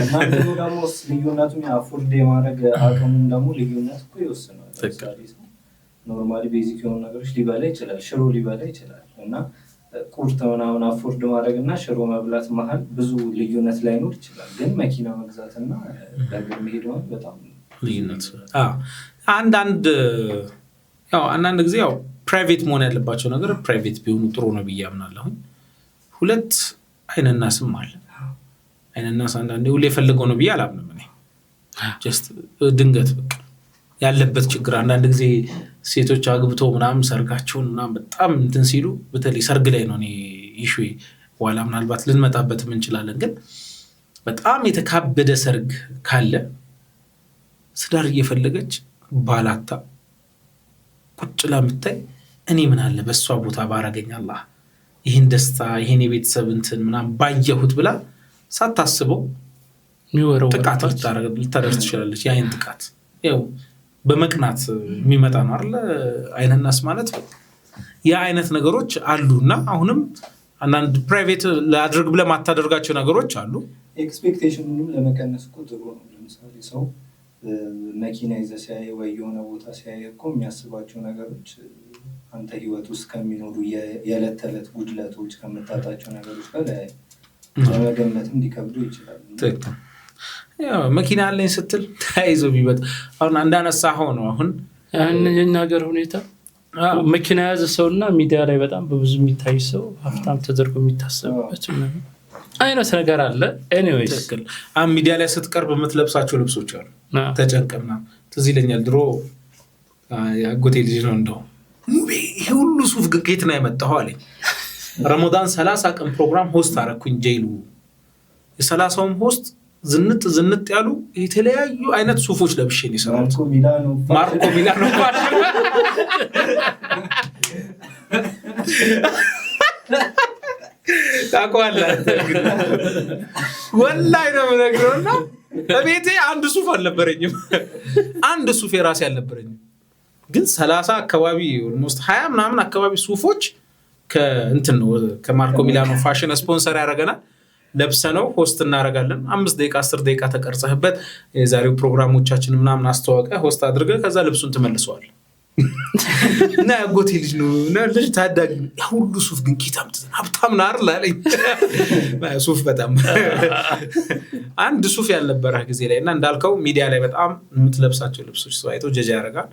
እና ደግሞ ልዩነቱም አፎርድ የማድረግ አቅሙም ደግሞ ልዩነት እኮ ይወስናል። ኖርማሊ ቤዚክ የሆኑ ነገሮች ሊበላ ይችላል፣ ሽሮ ሊበላ ይችላል እና ቁርጥ ምናምን አፎርድ ማድረግ እና ሽሮ መብላት መሀል ብዙ ልዩነት ላይኖር ይችላል። ግን መኪና መግዛት እና በእግር መሄድ በጣም ልዩነት አንዳንድ ጊዜ ያው ፕራይቬት መሆን ያለባቸው ነገር ፕራይቬት ቢሆኑ ጥሩ ነው ብዬ አምናለሁ። ሁለት አይንና ስም አለ። አይንና ስም አንዳንዴ ሁሌ የፈለገው ነው ብዬ አላምንም እኔ። ጀስት ድንገት በቃ ያለበት ችግር አንዳንድ ጊዜ ሴቶች አግብተው ምናምን ሰርጋቸውን ምናምን በጣም እንትን ሲሉ በተለይ ሰርግ ላይ ነው እኔ ኢሹ በኋላ ምናልባት ልንመጣበትም እንችላለን። ግን በጣም የተካበደ ሰርግ ካለ ስዳር እየፈለገች ባላታ ቁጭ ለምታይ እኔ ምን አለ በሷ ቦታ ባረገኝ አላህ ይሄን ደስታ ይሄን የቤተሰብ እንትን ምናምን ባየሁት ብላ ሳታስበው ጥቃት ልታደርስ ትችላለች። የአይን ጥቃት ያው በመቅናት የሚመጣ ነው አይደል? አይንናስ ማለት ያ አይነት ነገሮች አሉና አሁንም አንዳንድ ፕራይቬት ለአድርግ ብለህ ማታደርጋቸው ነገሮች አሉ። ኤክስፔክቴሽኑንም ለመቀነስ እኮ ጥሩ ነው። ለምሳሌ ሰው መኪና ይዘህ ሲያይ ወይ የሆነ ቦታ ሲያይ እኮ የሚያስባቸው ነገሮች አንተ ህይወት ውስጥ ከሚኖሩ የዕለት ተዕለት ጉድለቶች ከምታጣቸው ነገሮች ጋር ለመገመትም ሊከብዱ ይችላል። ትክክል። ያው መኪና አለኝ ስትል ተያይዞ ቢመጣ አሁን አንዳነሳ ሆኖ አሁን የኛ ሀገር ሁኔታ መኪና የያዘ ሰውና ሚዲያ ላይ በጣም በብዙ የሚታይ ሰው ሀብታም ተደርጎ የሚታሰብበት አይነት ነገር አለ። ኤኒዌይስ ሚዲያ ላይ ስትቀርብ የምትለብሳቸው ልብሶች አሉ። ተጨንቀምና ትዝ ይለኛል ድሮ የአጎቴ ልጅ ነው እንደው ሙቤ ይሄ ሁሉ ሱፍ ግን ከየት ነው ያመጣኸው አለኝ። ረመዳን 30 ቀን ፕሮግራም ሆስት አደረኩኝ ጄይሉ። የ30ውም ሆስት ዝንጥ ያሉ የተለያዩ አይነት ሱፎች ለብሼ ነው የሰራሁት። ማርኮ ሚላኖ ታውቀዋለህ? ወላሂ ነው የምነግረውና በቤቴ አንድ ሱፍ አልነበረኝም። አንድ ሱፍ የራሴ አልነበረኝም። ግን 30 አካባቢ ኦልሞስት 20 ምናምን አካባቢ ሱፎች ከእንትን ነው ከማርኮ ሚላኖ ፋሽን ስፖንሰር ያደርገናል። ለብሰነው ሆስት እናደርጋለን። 5 ደቂቃ 10 ደቂቃ ተቀርጸህበት የዛሬው ፕሮግራሞቻችን ምናምን አስተዋወቀ ሆስት አድርገህ ከዛ ልብሱን ትመልሰዋል። እና ያጎቴ ልጅ ነው እና ልጅ ታዳጊ ያ ሁሉ ሱፍ ግን ኪታም ሀብታም ናር ላለኝ ሱፍ በጣም አንድ ሱፍ ያልነበረ ጊዜ ላይ እና እንዳልከው ሚዲያ ላይ በጣም የምትለብሳቸው ልብሶች ሰው አይቶ ጀጃ ያደርጋል።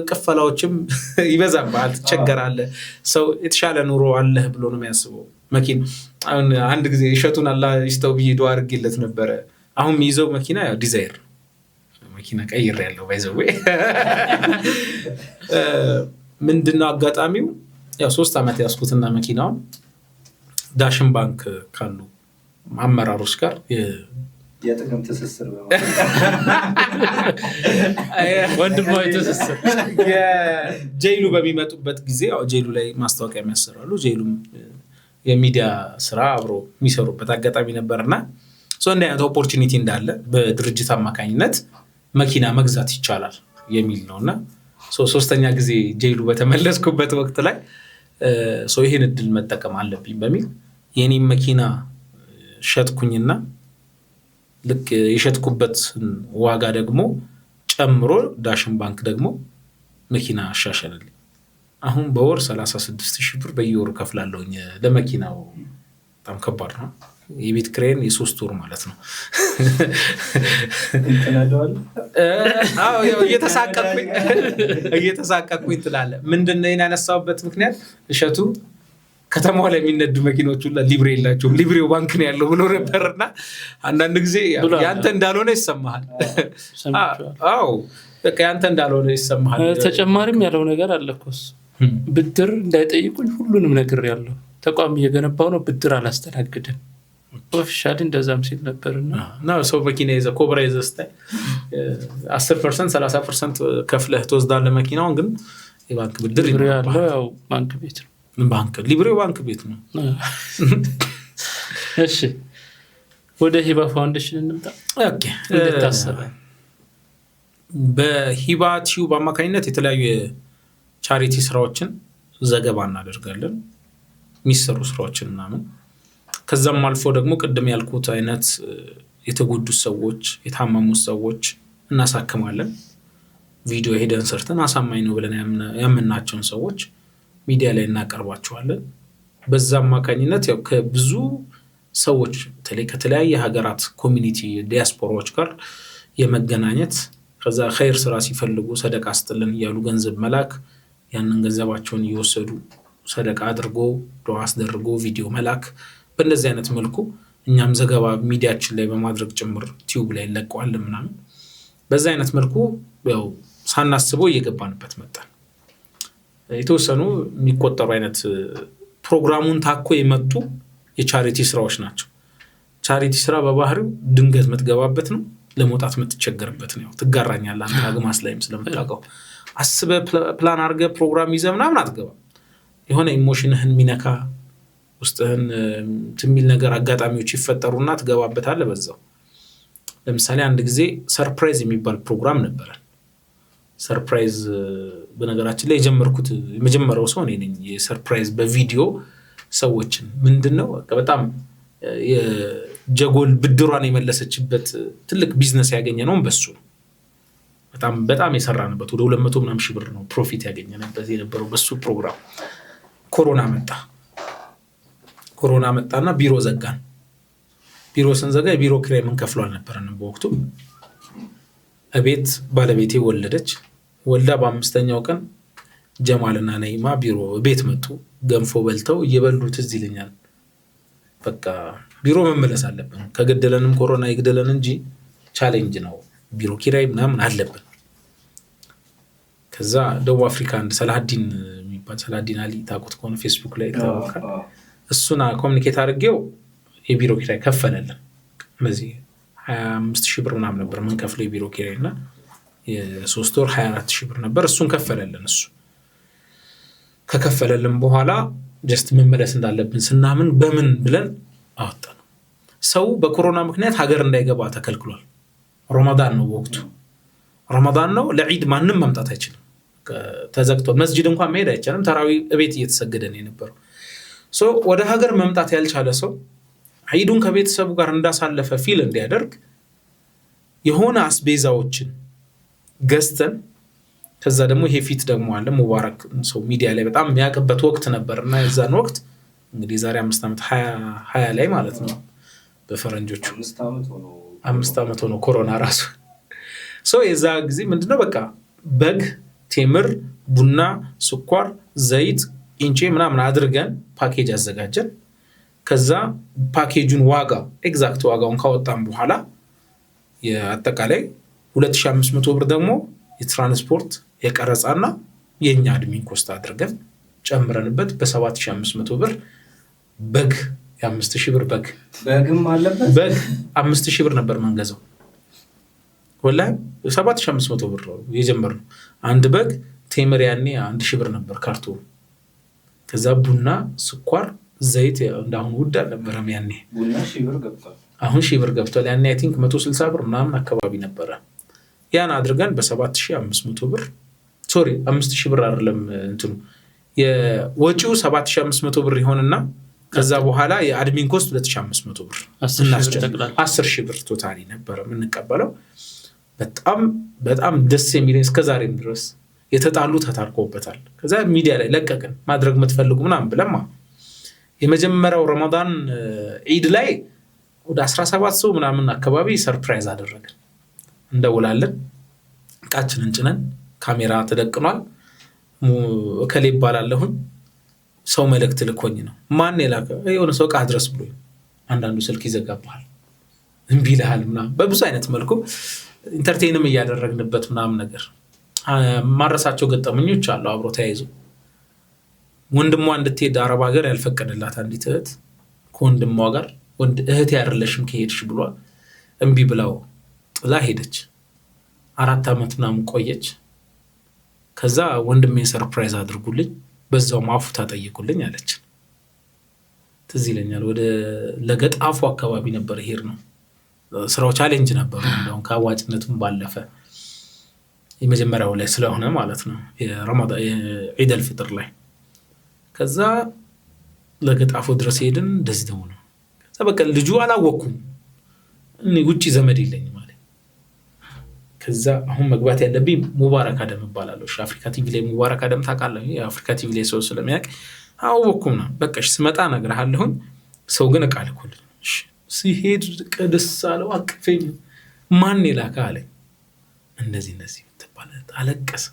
ቅፈላዎችም ይበዛብሃል፣ ትቸገራለህ። ሰው የተሻለ ኑሮ አለህ ብሎ ነው የሚያስበው። መኪና አሁን አንድ ጊዜ እሸቱን አላህ ይስጠው ብዬ ዱዓ አድርጌለት ነበረ። አሁን የሚይዘው መኪና ያው ዲዛይር መኪና ቀይር ያለው ባይዘው ምንድነው አጋጣሚው ያው 3 አመት ያስኩትና መኪናውን ዳሽን ባንክ ካሉ አመራሮች ጋር የጥቅም ትስስር ወንድማዊ ትስስር የጄይሉ በሚመጡበት ጊዜ ያው ጄይሉ ላይ ማስታወቂያ የሚያሰራሉ። ጄይሉም የሚዲያ ስራ አብሮ የሚሰሩበት አጋጣሚ ነበርና እንደ አይነት ኦፖርቹኒቲ እንዳለ በድርጅት አማካኝነት መኪና መግዛት ይቻላል የሚል ነውና ሶስተኛ ጊዜ ጄሉ በተመለስኩበት ወቅት ላይ ይሄን እድል መጠቀም አለብኝ በሚል የኔን መኪና ሸጥኩኝና ልክ የሸጥኩበት ዋጋ ደግሞ ጨምሮ ዳሽን ባንክ ደግሞ መኪና አሻሻለልኝ። አሁን በወር 36,000 ብር በየወሩ ከፍላለሁኝ ለመኪናው። በጣም ከባድ ነው። የቤት ኪራይን የ3 ወር ማለት ነው። እየተሳቀቅኩኝ ትላለህ። ምንድነው ያነሳሁበት ምክንያት እሸቱ ከተማው ላይ የሚነዱ መኪኖች ሁላ ሊብሬ የላቸውም፣ ሊብሬው ባንክ ነው ያለው ብሎ ነበርና አንዳንድ ጊዜ ያንተ እንዳልሆነ ይሰማሃል። አዎ በቃ ያንተ እንዳልሆነ ይሰማሃል። ተጨማሪም ያለው ነገር አለ እኮ ብድር እንዳይጠይቁኝ ሁሉንም ነገር ያለው ተቋም እየገነባው ነው፣ ብድር አላስተናግድም ኦፊሻሊ እንደዛም ሲል ነበርና ሰው መኪና ይዘህ ኮብራ ይዘህ ስታይ 10% 30% ከፍለህ ትወስዳለህ መኪናውን፣ ግን የባንክ ብድር ያለው ያው ባንክ ቤት ነው። ሊብሬው ባንክ ቤት ነው። እሺ ወደ ሂባ ፋውንዴሽን እንምጣ። ኦኬ እንዴት ታሰበ? በሂባ ቲዩብ አማካኝነት የተለያዩ ቻሪቲ ስራዎችን ዘገባ እናደርጋለን፣ የሚሰሩ ስራዎችን ምናምን። ከዛም አልፎ ደግሞ ቅድም ያልኩት አይነት የተጎዱ ሰዎች፣ የታመሙ ሰዎች እናሳክማለን። ቪዲዮ ሄደን ሰርተን አሳማኝ ነው ብለን ያመናቸውን ሰዎች ሚዲያ ላይ እናቀርባቸዋለን። በዛ አማካኝነት ያው ከብዙ ሰዎች ከተለያየ ሀገራት ኮሚኒቲ ዲያስፖራዎች ጋር የመገናኘት ከዛ ኸይር ስራ ሲፈልጉ ሰደቃ አስጥልን እያሉ ገንዘብ መላክ፣ ያንን ገንዘባቸውን እየወሰዱ ሰደቃ አድርጎ ዱዓ አስደርጎ ቪዲዮ መላክ፣ በእንደዚህ አይነት መልኩ እኛም ዘገባ ሚዲያችን ላይ በማድረግ ጭምር ቲዩብ ላይ እንለቀዋለን ምናምን። በዛ አይነት መልኩ ያው ሳናስበው እየገባንበት መጣን። የተወሰኑ የሚቆጠሩ አይነት ፕሮግራሙን ታኮ የመጡ የቻሪቲ ስራዎች ናቸው። ቻሪቲ ስራ በባህሪው ድንገት የምትገባበት ነው፣ ለመውጣት የምትቸገርበት ነው። ትጋራኛለህ አንተ አግማስ ላይም ስለምታውቀው አስበህ ፕላን አድርገህ ፕሮግራም ይዘህ ምናምን አትገባም። የሆነ ኢሞሽንህን ሚነካ ውስጥህን ትሚል ነገር አጋጣሚዎች ይፈጠሩና ትገባበታለህ በዛው። ለምሳሌ አንድ ጊዜ ሰርፕራይዝ የሚባል ፕሮግራም ነበረ። ሰርፕራይዝ በነገራችን ላይ የጀመርኩት የመጀመሪያው ሰው እኔ ነኝ። የሰርፕራይዝ በቪዲዮ ሰዎችን ምንድነው በጣም የጀጎል ብድሯን የመለሰችበት ትልቅ ቢዝነስ ያገኘ ነው በሱ ነው። በጣም የሰራንበት ወደ 200 ምናምን ሺህ ብር ነው ፕሮፊት ያገኘንበት የነበረው በሱ ፕሮግራም። ኮሮና መጣና ቢሮ ዘጋን። ቢሮ ስንዘጋ የቢሮ ኪራይ ምን ከፍሎ አልነበረንም በወቅቱ። እቤት ባለቤቴ ወለደች። ወልዳ በ5ኛው ቀን ጀማልና ነይማ ቢሮ ቤት መጡ። ገንፎ በልተው እየበሉ ትዝ ይለኛል። በቃ ቢሮ መመለስ አለብን፣ ከገደለንም ኮሮና ይግደለን እንጂ ቻሌንጅ ነው፣ ቢሮ ኪራይ ምናምን አለብን። ከዛ ደቡብ አፍሪካ አንድ ሰላዲን የሚባል ሰላዲን አሊ ታውቁት ከሆነ ፌስቡክ ላይ ይታወቃል። እሱና ኮሚኒኬት አድርጌው የቢሮ ኪራይ ከፈለልን። በዚህ 25,000 ብር ምናምን ነበር ምን ከፍለው የቢሮ ኪራይ እና የ3 ወር 24,000 ብር ነበር። እሱን ከፈለልን። እሱ ከከፈለልን በኋላ ጀስት መመለስ እንዳለብን ስናምን በምን ብለን አወጣን። ሰው በኮሮና ምክንያት ሀገር እንዳይገባ ተከልክሏል። ረመዳን ነው ወቅቱ፣ ረመዳን ነው። ለዒድ ማንም መምጣት አይችልም፣ ተዘግቷል። መስጂድ እንኳን መሄድ አይቻልም። ተራዊ እቤት እየተሰገደ ነው የነበረው። ወደ ሀገር መምጣት ያልቻለ ሰው ዒዱን ከቤተሰቡ ጋር እንዳሳለፈ ፊል እንዲያደርግ የሆነ አስቤዛዎችን ገዝተን፣ ከዛ ደግሞ ይሄ ፊት ደግሞ አለ ሙባረክ ሰው ሚዲያ ላይ በጣም የሚያውቅበት ወቅት ነበር እና የዛን ወቅት እንግዲህ ዛሬ 5 ዓመት 20 ላይ ማለት ነው በፈረንጆቹ 5 ዓመት ሆኖ ኮሮና ራሱ የዛ ጊዜ ምንድነው በቃ በግ፣ ቴምር፣ ቡና፣ ስኳር፣ ዘይት፣ ኢንቼ ምናምን አድርገን ፓኬጅ አዘጋጀን። ከዛ ፓኬጁን ዋጋ ኤግዛክት ዋጋውን ካወጣን በኋላ የአጠቃላይ 2500 ብር ደግሞ የትራንስፖርት የቀረጻና የኛ አድሚን ኮስት አድርገን ጨምረንበት በ7500 ብር በግ የ5000 ብር በግም አለበት በግ 5000 ብር ነበር መንገዛው። ወላሂ 7500 ብር የጀመርነው አንድ በግ። ቴምር ያኔ 1000 ብር ነበር ካርቶኑ። ከዛ ቡና፣ ስኳር፣ ዘይት እንዳሁን ውድ አልነበረም ያኔ። ቡና 1000 ብር ገብቷል። አሁን 1000 ብር ገብቷል። ያኔ አይ ቲንክ 160 ብር ምናምን አካባቢ ነበረ። ያን አድርገን በ7500 ብር ሶሪ 5000 ብር አይደለም እንትኑ የወጪው 7500 ብር ይሆንና ከዛ በኋላ የአድሚን ኮስት 2500 ብር 10000 ብር ቶታሊ ነበር የምንቀበለው። በጣም ደስ የሚለኝ እስከዛሬም ድረስ የተጣሉ ተታርቆበታል። ከዛ ሚዲያ ላይ ለቀቅን ማድረግ የምትፈልጉ ምናምን ብለማ የመጀመሪያው ረመዳን ዒድ ላይ ወደ 17 ሰው ምናምን አካባቢ ሰርፕራይዝ አደረግን። እንደውላለን እቃችንን ጭነን ካሜራ ተደቅኗል። እከሌ ይባላለሁኝ ሰው መልእክት ልኮኝ ነው ማን የላከ የሆነ ሰው ቃ ድረስ ብሎ አንዳንዱ ስልክ ይዘጋባል እምቢ ይልሃል ምናምን በብዙ አይነት መልኩ ኢንተርቴይንም እያደረግንበት ምናምን ነገር ማረሳቸው ገጠመኞች አሉ። አብሮ ተያይዞ ወንድሟ እንድትሄድ አረብ ሀገር ያልፈቀደላት አንዲት እህት ከወንድሟ ጋር እህቴ አይደለሽም ከሄድሽ ብሏ እምቢ ብላው ጥላ ሄደች። 4 ዓመት ምናምን ቆየች። ከዛ ወንድሜን ሰርፕራይዝ አድርጉልኝ በዛው ማፉታ ጠይቁልኝ አለች። ትዝ ይለኛል ወደ ለገጣፉ አካባቢ ነበር ሄር ነው ስራው ቻሌንጅ ነበር እንደው ከአዋጭነቱም ባለፈ የመጀመሪያው ላይ ስለሆነ ማለት ነው የረመዳን የዒድ አልፍጥር ላይ። ከዛ ለገጣፉ ድረስ ሄድን እንደዚህ ደሞ ነው። ከዛ በቃ ልጁ አላወኩም እኔ ውጪ ዘመድ የለኝም ማለት። ከዛ አሁን መግባት ያለብኝ ሙባረክ አደም ይባላል። አፍሪካ ቲቪ ላይ ሙባረክ አደም ታውቃለህ? የአፍሪካ ቲቪ ላይ ሰው ስለሚያውቅ አወኩም ነው በቃ እሺ ስመጣ እነግርሃለሁኝ። ሰው ግን እቃ ልኮልኝ እሺ ሲሄድ ቅድስ አለው አቅፈኝ ማን ይላካ አለኝ። እንደዚህ ተባለ አለቀሰ።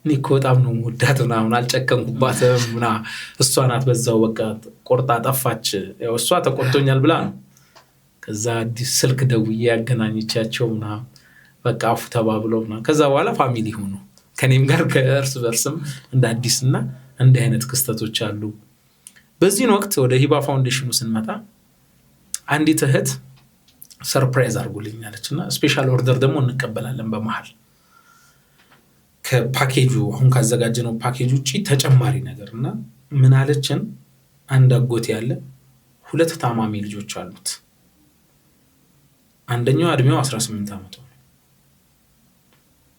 እኔ እኮ በጣም ነው የምወዳት ምናምን አልጨከንኩባትም ምና እሷ ናት በዛው በቃ ቆርጣ ጠፋች። ያው እሷ ተቆጥቶኛል ብላ ነው። ከዛ አዲስ ስልክ ደውዬ ያገናኝቻቸው ምና በቃ አፉ ተባብለው ምና ከዛ በኋላ ፋሚሊ ሆኑ ከኔም ጋር ከእርስ በርስም እንደ አዲስና እንደ አይነት ክስተቶች አሉ። በዚህን ወቅት ወደ ሂባ ፋውንዴሽኑ ስንመጣ አንዲት እህት ሰርፕራይዝ አድርጉልኝ አለችና ስፔሻል ኦርደር ደግሞ እንቀበላለን በመሃል ከፓኬጁ አሁን ካዘጋጀነው ፓኬጅ ውጪ ተጨማሪ ነገርና ምን አለችን። አንድ አጎት ያለ 2 ታማሚ ልጆች አሉት። አንደኛው እድሜው 18 ዓመት ነው።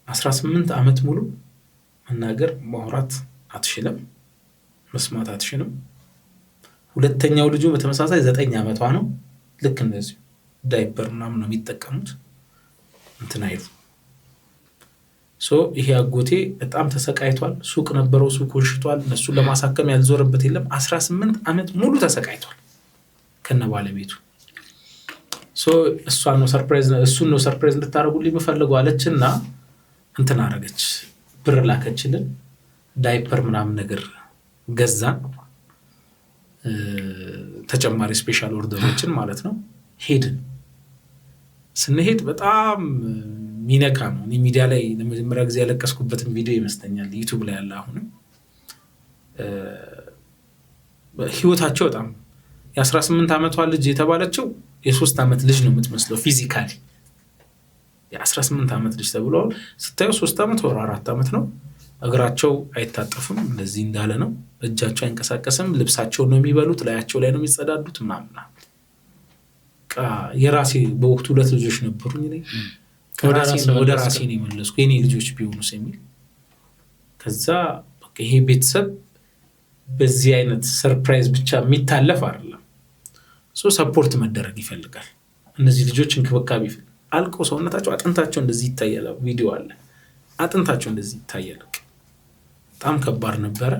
18 ዓመት ሙሉ መናገር ማውራት አትችልም፣ መስማት አትችልም። ሁለተኛው ልጁ በተመሳሳይ 9 ዓመቷ ነው። ልክ እንደዚህ ዳይፐር ምናምን ነው የሚጠቀሙት እንትን አይሉ ይሄ አጎቴ በጣም ተሰቃይቷል። ሱቅ ነበረው ሱቁን ሽጧል። እነሱን ለማሳከም ያልዞረበት የለም። 18 ዓመት ሙሉ ተሰቃይቷል ከነ ባለቤቱ። እሱን ነው ሰርፕራይዝ እንድታረጉልኝ የምፈልገው አለችና እንትን አረገች። ብር ላከችልን። ዳይፐር ምናምን ነገር ገዛን። ተጨማሪ ስፔሻል ኦርደሮችን ማለት ነው። ሄድን። ስንሄድ በጣም ሚነካ ነው። እኔ ሚዲያ ላይ ለመጀመሪያ ጊዜ ያለቀስኩበትን ቪዲዮ ይመስለኛል ዩቲዩብ ላይ ያለ። አሁንም ህይወታቸው በጣም የ18 ዓመቷ ልጅ የተባለችው የ3 ዓመት ልጅ ነው የምትመስለው ፊዚካሊ። የ18 ዓመት ልጅ ተብሎ ስታየው 3 ዓመት ወር 4 ዓመት ነው። እግራቸው አይታጠፍም እንደዚህ እንዳለ ነው። እጃቸው አይንቀሳቀስም። ልብሳቸው ነው የሚበሉት፣ ላያቸው ላይ ነው የሚጸዳዱት ምናምን። የራሴ በወቅቱ 2 ልጆች ነበሩኝ። እኔ ወደ ራሴ ነው የመለስኩ የኔ ልጆች ቢሆኑስ የሚል። ከዛ በቃ ይሄ ቤተሰብ በዚህ አይነት ሰርፕራይዝ ብቻ የሚታለፍ አይደለም። ሰፖርት መደረግ ይፈልጋል። እነዚህ ልጆች እንክብካቤ አልቀው ሰውነታቸው አጥንታቸው እንደዚህ ይታያል። ቪዲዮ አለ። አጥንታቸው እንደዚህ ይታያል። በጣም ከባድ ነበረ።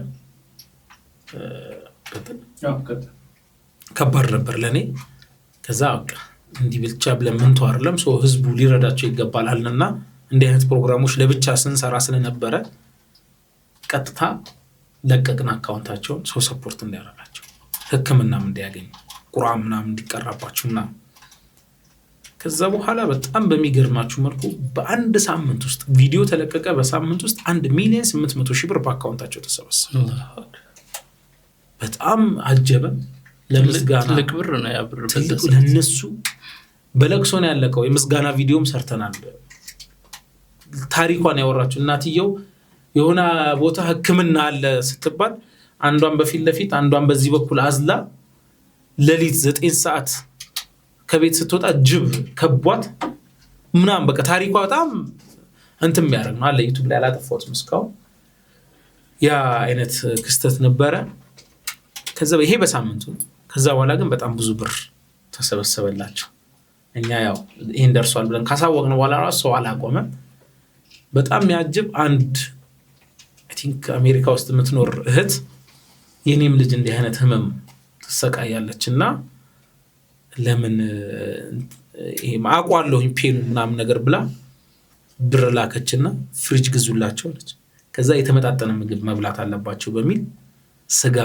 ከባድ ነበር ለኔ። ከዛ በቃ እንዲህ ብቻ ብለን ምን ተዋርለም ህዝቡ ሊረዳቸው ይገባላልና እንዲህ አይነት ፕሮግራሞች ለብቻ ስንሰራ ስለነበረ ቀጥታ ለቀቅን አካውንታቸውን ሰፖርት እንዲያደርጋቸው፣ ህክምናም እንዲያገኙ፣ ቁርአን ምናምን እንዲቀራባቸውና ከዛ በኋላ በጣም በሚገርማችሁ መልኩ በአንድ ሳምንት ውስጥ ቪዲዮ ተለቀቀ። በሳምንት ውስጥ 1,800,000 ብር በአካውንታቸው ተሰበሰበ። በጣም አጀበን። ለምስጋና ትልቅ ብር ነው ያብር ለነሱ በለቅሶ ነው ያለቀው። የምስጋና ቪዲዮም ሰርተናል። ታሪኳን ያወራችሁ እናትየው የሆነ ቦታ ህክምና አለ ስትባል አንዷን በፊት ለፊት አንዷን በዚህ በኩል አዝላ ለሊት 9 ሰዓት ከቤት ስትወጣ ጅብ ከቧት ምናምን በቃ ታሪኳ በጣም እንትን የሚያደርግ ነው አለ ዩቲዩብ ላይ አላጠፋሁትም እስካሁን። ያ አይነት ክስተት ነበረ። ከዛ ይሄ በሳምንቱ ከዛ በኋላ ግን በጣም ብዙ ብር ተሰበሰበላቸው። እኛ ያው ይሄን ደርሷል ብለን ካሳወቅን በኋላ ራሱ ሰው አላቆመም። በጣም ያጅብ አንድ አይ ቲንክ አሜሪካ ውስጥ የምትኖር እህት የኔም ልጅ እንዲህ አይነት ህመም ተሰቃያለችና ለምን ይሄ ማቋለሁኝ ፔኑ ምናምን ነገር ብላ ብር ላከችና ፍሪጅ ግዙላቸው አለች። ከዛ የተመጣጠነ ምግብ መብላት አለባቸው በሚል ስጋ፣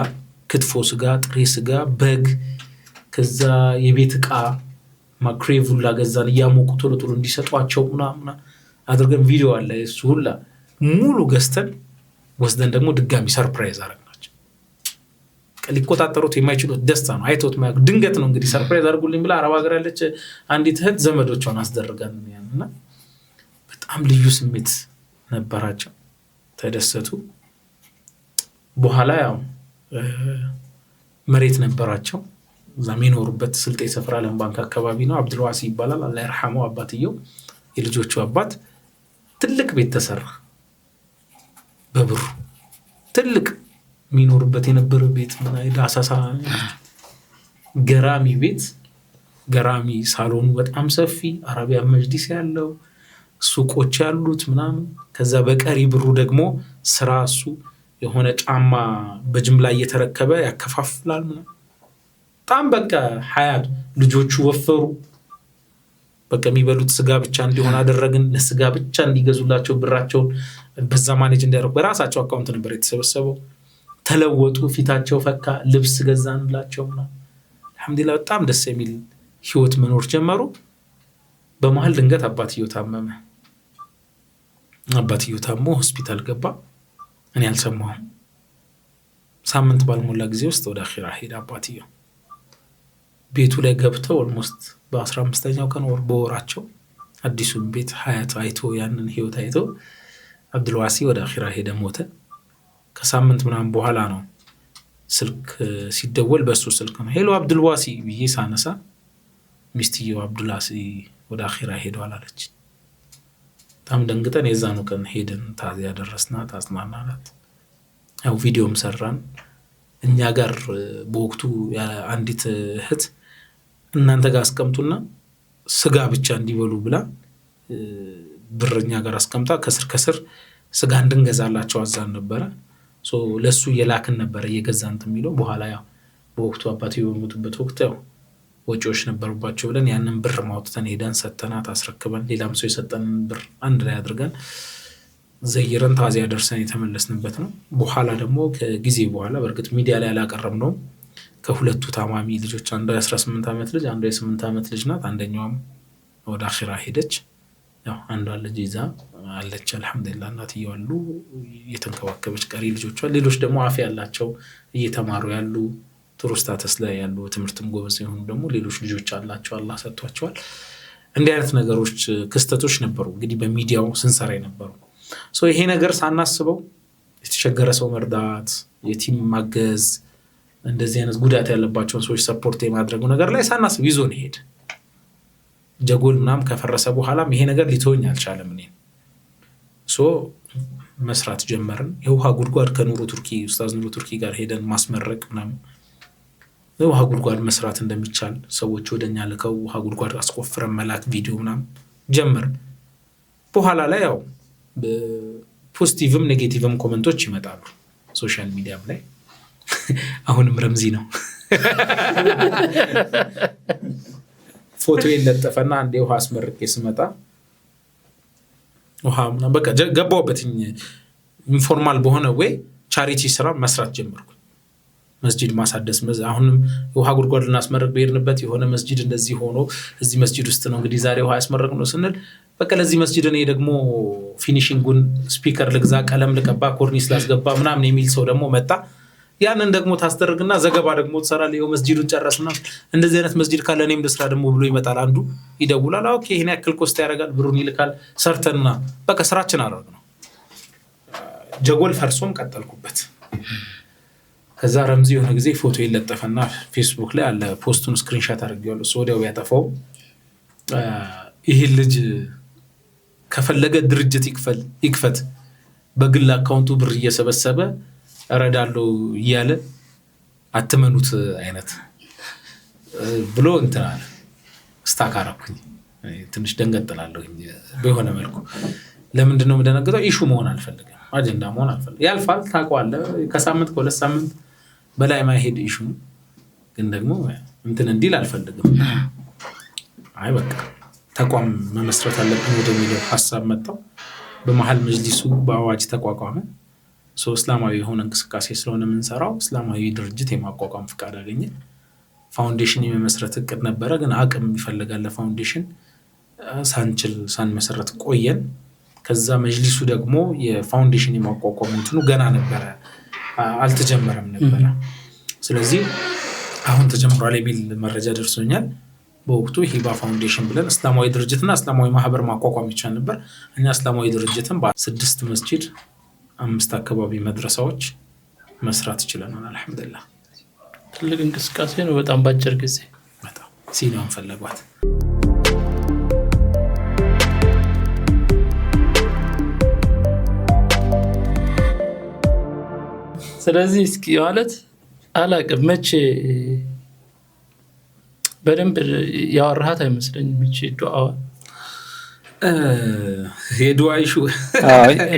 ክትፎ ስጋ፣ ጥሬ ስጋ፣ በግ፣ ከዛ የቤት ዕቃ ማክሬቭላ ገዛን እያሞቁ ቶሎ ቶሎ እንዲሰጧቸው ምናምን አድርገን ቪዲዮ አለ እሱ ሁላ ሙሉ ገዝተን ወስደን ደግሞ ድጋሚ ሰርፕራይዝ አደረግናቸው። ሊቆጣጠሩት የማይችሉት ደስታ ነው። አይቶት ማያውቁ ድንገት ነው እንግዲህ ሰርፕራይዝ አድርጉልኝ ብላ አረብ ሀገር ያለች አንዲት እህት ዘመዶቿን አስደርጋን እና በጣም ልዩ ስሜት ነበራቸው። ተደሰቱ። በኋላ ያው መሬት ነበራቸው እዛ የሚኖሩበት ስልጤ ሰፈራ ዓለም ባንክ አካባቢ ነው። አብዱልዋሲ ይባላል አላህ ይርሐመው አባትየው የልጆቹ አባት። ትልቅ ቤት ተሰራ በብሩ ትልቅ የሚኖርበት የነበረ ቤት ዳሳሳ ገራሚ ቤት ገራሚ ሳሎኑ በጣም ሰፊ አረቢያ መጅሊስ ያለው ሱቆች ያሉት ምናምን። ከዛ በቀሪ ብሩ ደግሞ ስራ እሱ የሆነ ጫማ በጅምላ እየተረከበ ያከፋፍላል ምናምን። በጣም በቃ ሀያት ልጆቹ ወፈሩ። በቃ የሚበሉት ስጋ ብቻ እንዲሆን አደረግን። ለስጋ ብቻ እንዲገዙላቸው ብራቸውን በዛ ማኔጅ እንዲያደርጉ በራሳቸው አካውንት ነበር የተሰበሰበው። ተለወጡ፣ ፊታቸው ፈካ፣ ልብስ ገዛንላቸው ምናምን። አልሐምዱሊላህ በጣም ደስ የሚል ህይወት መኖር ጀመሩ። በመሀል ድንገት አባትየው ታመመ። አባትየው ታሞ ሆስፒታል ገባ። እኔ አልሰማሁም። ሳምንት ባልሞላ ጊዜ ውስጥ ወደ አኺራ ሄደ አባትየው። ቤቱ ላይ ገብተው ኦልሞስት በ15ኛው ቀን ወር በወራቸው አዲሱን ቤት ሀያት አይቶ ያንን ህይወት አይቶ አብዱልዋሲ ወደ አኺራ ሄደ፣ ሞተ። ከሳምንት ምናምን በኋላ ነው ስልክ ሲደወል በሱ ስልክ ነው ሄሎ አብዱልዋሲ ብዬ ሳነሳ ሚስትየው አብዱልዋሲ ወደ አኺራ ሄዷል አለች። በጣም ደንግጠን የዛኑ ቀን ሄደን ታዚያ ደረስናት፣ አጽናናናት። ያው ቪዲዮም ሰራን። እኛ ጋር በወቅቱ አንዲት እህት እናንተ ጋር አስቀምጡና ስጋ ብቻ እንዲበሉ ብላ ብርኛ ጋር አስቀምጣ ከስር ከስር ስጋ እንድንገዛላቸው አዛን ነበረ። ለሱ የላክን ነበረ እየገዛን የሚለው። በኋላ ያው በወቅቱ አባቴ በሞቱበት ወቅት ያው ወጪዎች ነበሩባቸው ብለን ያንን ብር ማውጥተን ሄደን ሰተናት አስረክበን ሌላም ሰው የሰጠንን ብር አንድ ላይ አድርገን ዘይረን ታዚያ ደርሰን የተመለስንበት ነው። በኋላ ደግሞ ከጊዜ በኋላ በእርግጥ ሚዲያ ላይ አላቀረብነውም። ከሁለቱ ታማሚ ልጆች አንዷ የ18 ዓመት ልጅ አንዷ የ8 ዓመት ልጅ ናት። አንደኛውም ወደ አኺራ ሄደች። ያው አንዷ ልጅ ይዛ አለች አልሐምዱሊላህ። እናትየው አሉ እየተንከባከበች ቀሪ ልጆቿ፣ ሌሎች ደግሞ አፍ ያላቸው እየተማሩ ያሉ ጥሩ ስታተስ ላይ ያሉ ትምህርትም ጎበዝ የሆኑ ደግሞ ሌሎች ልጆች አላቸው፣ አላህ ሰጥቷቸዋል። እንዲህ አይነት ነገሮች ክስተቶች ነበሩ እንግዲህ በሚዲያው ስንሰራ የነበሩ። ይሄ ነገር ሳናስበው የተቸገረ ሰው መርዳት፣ የቲም ማገዝ፣ እንደዚህ አይነት ጉዳት ያለባቸውን ሰዎች ሰፖርት የማድረጉ ነገር ላይ ሳናስብ ይዞን ሄድ። ጀጎል ምናምን ከፈረሰ በኋላም ይሄ ነገር ሊተወኝ አልቻለም። እኔ መስራት ጀመርን። የውሃ ጉድጓድ ከኑሩ ቱርኪ ኡስታዝ ኑሩ ቱርኪ ጋር ሄደን ማስመረቅ ምናምን ውሃ ጉድጓድ መስራት እንደሚቻል ሰዎች ወደኛ ልከው ውሃ ጉድጓድ አስቆፍረን መላክ ቪዲዮ ምናምን ጀመርን። በኋላ ላይ ያው ፖዚቲቭም ኔጌቲቭም ኮመንቶች ይመጣሉ ሶሻል ሚዲያም ላይ። አሁንም ረምዚ ነው ፎቶ የለጠፈና አንዴ ውሃ አስመርቄ ስመጣ ውሃ ምናምን በቃ ገባሁበትኝ። ኢንፎርማል በሆነ ወይ ቻሪቲ ስራ መስራት ጀመርኩ። መስጂድ ማሳደስ አሁንም ውሃ ጉድጓድ ልናስመረቅ በሄድንበት የሆነ መስጂድ እንደዚህ ሆኖ እዚህ መስጂድ ውስጥ ነው እንግዲህ ዛሬ ውሃ ያስመረቅ ነው ስንል በቃ ለዚህ መስጂድ እኔ ደግሞ ፊኒሺንጉን ስፒከር ልግዛ፣ ቀለም ልቀባ፣ ኮርኒስ ላስገባ ምናምን የሚል ሰው ደግሞ መጣ። ያንን ደግሞ ታስደርግና ዘገባ ደግሞ ትሰራለህ። ይኸው መስጂዱን ጨረስና እንደዚህ አይነት መስጂድ ካለ እኔም ልስራ ደግሞ ብሎ ይመጣል። አንዱ ይደውላል፣ ኦኬ ይሄን ያክል ኮስት ያደርጋል፣ ብሩን ይልካል። ሰርተንና በቃ ስራችን አደረግነው። ጀጎል ፈርሶም ቀጠልኩበት። ከዛ ረምዚ የሆነ ጊዜ ፎቶ ይለጠፈና ፌስቡክ ላይ አለ። ፖስቱን ስክሪንሻት አድርጌዋለሁ። ወዲያው ያጠፋው ይሄን ልጅ ከፈለገ ድርጅት ይክፈት በግል አካውንቱ ብር እየሰበሰበ እረዳለሁ እያለ አትመኑት አይነት ብሎ እንትን አለ። ስታካራኩኝ ትንሽ ደንገጥላለሁ በሆነ መልኩ። ለምንድን ነው የምደነግጠው? ኢሹ መሆን አልፈልግም፣ አጀንዳ መሆን አልፈልግም። ያልፋል፣ ታውቀዋለህ። ከሳምንት ከሁለት ሳምንት በላይ ማይሄድ ኢሹ ግን ደግሞ እንትን እንዲል አልፈልግም። አይ በቃ ተቋም መመስረት አለብን ወደሚለው ሀሳብ መጣው። በመሀል መጅሊሱ በአዋጅ ተቋቋመ። እስላማዊ የሆነ እንቅስቃሴ ስለሆነ የምንሰራው እስላማዊ ድርጅት የማቋቋም ፍቃድ አገኘ። ፋውንዴሽን የመመስረት እቅድ ነበረ፣ ግን አቅም ይፈልጋል ለፋውንዴሽን። ሳንመሰረት ቆየን። ከዛ መጅሊሱ ደግሞ የፋውንዴሽን የማቋቋም እንትኑ ገና ነበረ፣ አልተጀመረም ነበረ። ስለዚህ አሁን ተጀምሯል የሚል መረጃ ደርሶኛል። በወቅቱ ሂባ ፋውንዴሽን ብለን እስላማዊ ድርጅትና እስላማዊ ማህበር ማቋቋም ይቻል ነበር። እኛ እስላማዊ ድርጅትን በ6 መስጂድ 5 አካባቢ መድረሳዎች መስራት ይችላል። አልሐምዱሊላህ ትልቅ እንቅስቃሴ ነው። በጣም ባጭር ጊዜ በጣም ሲኒውን ፈለጓት። ስለዚህ እስኪ ማለት አላቅም መቼ በደንብ ያወራሃት አይመስለኝም። እቺ ዱዓ የዱዓ ኢሹ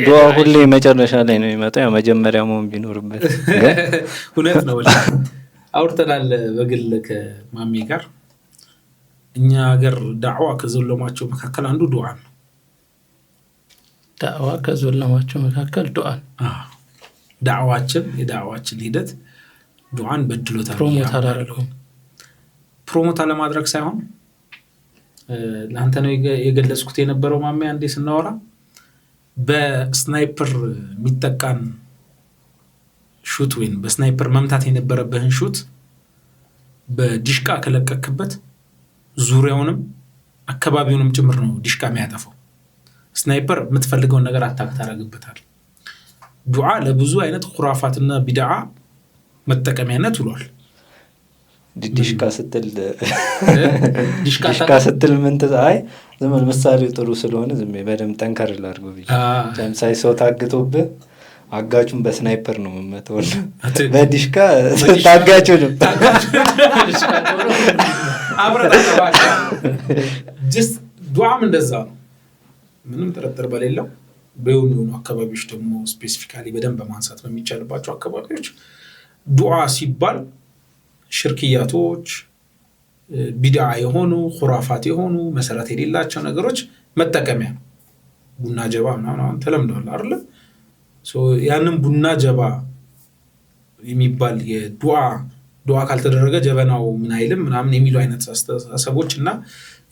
ዱዓ ሁሌ መጨረሻ ላይ ነው የሚመጣው። ያው መጀመሪያ መሆን ቢኖርበት እውነት ነው። አውርተናል በግል ከማሜ ጋር። እኛ ሀገር ዳዕዋ ከዘለማቸው መካከል አንዱ ዱዓ ነው። ዳዕዋ ከዘለማቸው መካከል ዱዓ የዳዕዋችን ሂደት ዱዓን በድሎታል። ፕሮሞት አለማድረግ ሳይሆን ለአንተ ነው የገለጽኩት የነበረው። ማሜ አንዴ ስናወራ በስናይፐር የሚጠቃን ሹት ወይም በስናይፐር መምታት የነበረብህን ሹት በዲሽቃ ከለቀክበት ዙሪያውንም አካባቢውንም ጭምር ነው ዲሽቃ የሚያጠፋው። ስናይፐር የምትፈልገውን ነገር አታክ ታደርግበታል። ዱዓ ለብዙ አይነት ኹራፋትና ቢድዓ መጠቀሚያነት ውሏል። ዲሽቃ ስትል ምን ተዛይ ዘመን ምሳሌው ጥሩ ስለሆነ ዝም በደም ጠንከር ላድርገው ቢል ለምሳሌ ሰው ታግቶብህ አጋቹን በስናይፐር ነው መመተው፣ በዲሽቃ ታጋቹን ጀስት ዱዓም እንደዛ ነው። ምንም ጥርጥር በሌለው በየሆኑ አካባቢዎች ደግሞ ስፔሲፊካሊ በደንብ ማንሳት በሚቻልባቸው አካባቢዎች ዱዓ ሲባል ሽርክያቶች፣ ቢድዓ የሆኑ ኹራፋት የሆኑ መሰረት የሌላቸው ነገሮች መጠቀሚያ ነው። ቡና ጀባ ምናምን ተለምዷል አይደል? ያንን ቡና ጀባ የሚባል የዱዓ ካልተደረገ ጀበናው ምን አይልም ምናምን የሚሉ አይነት አስተሳሰቦች እና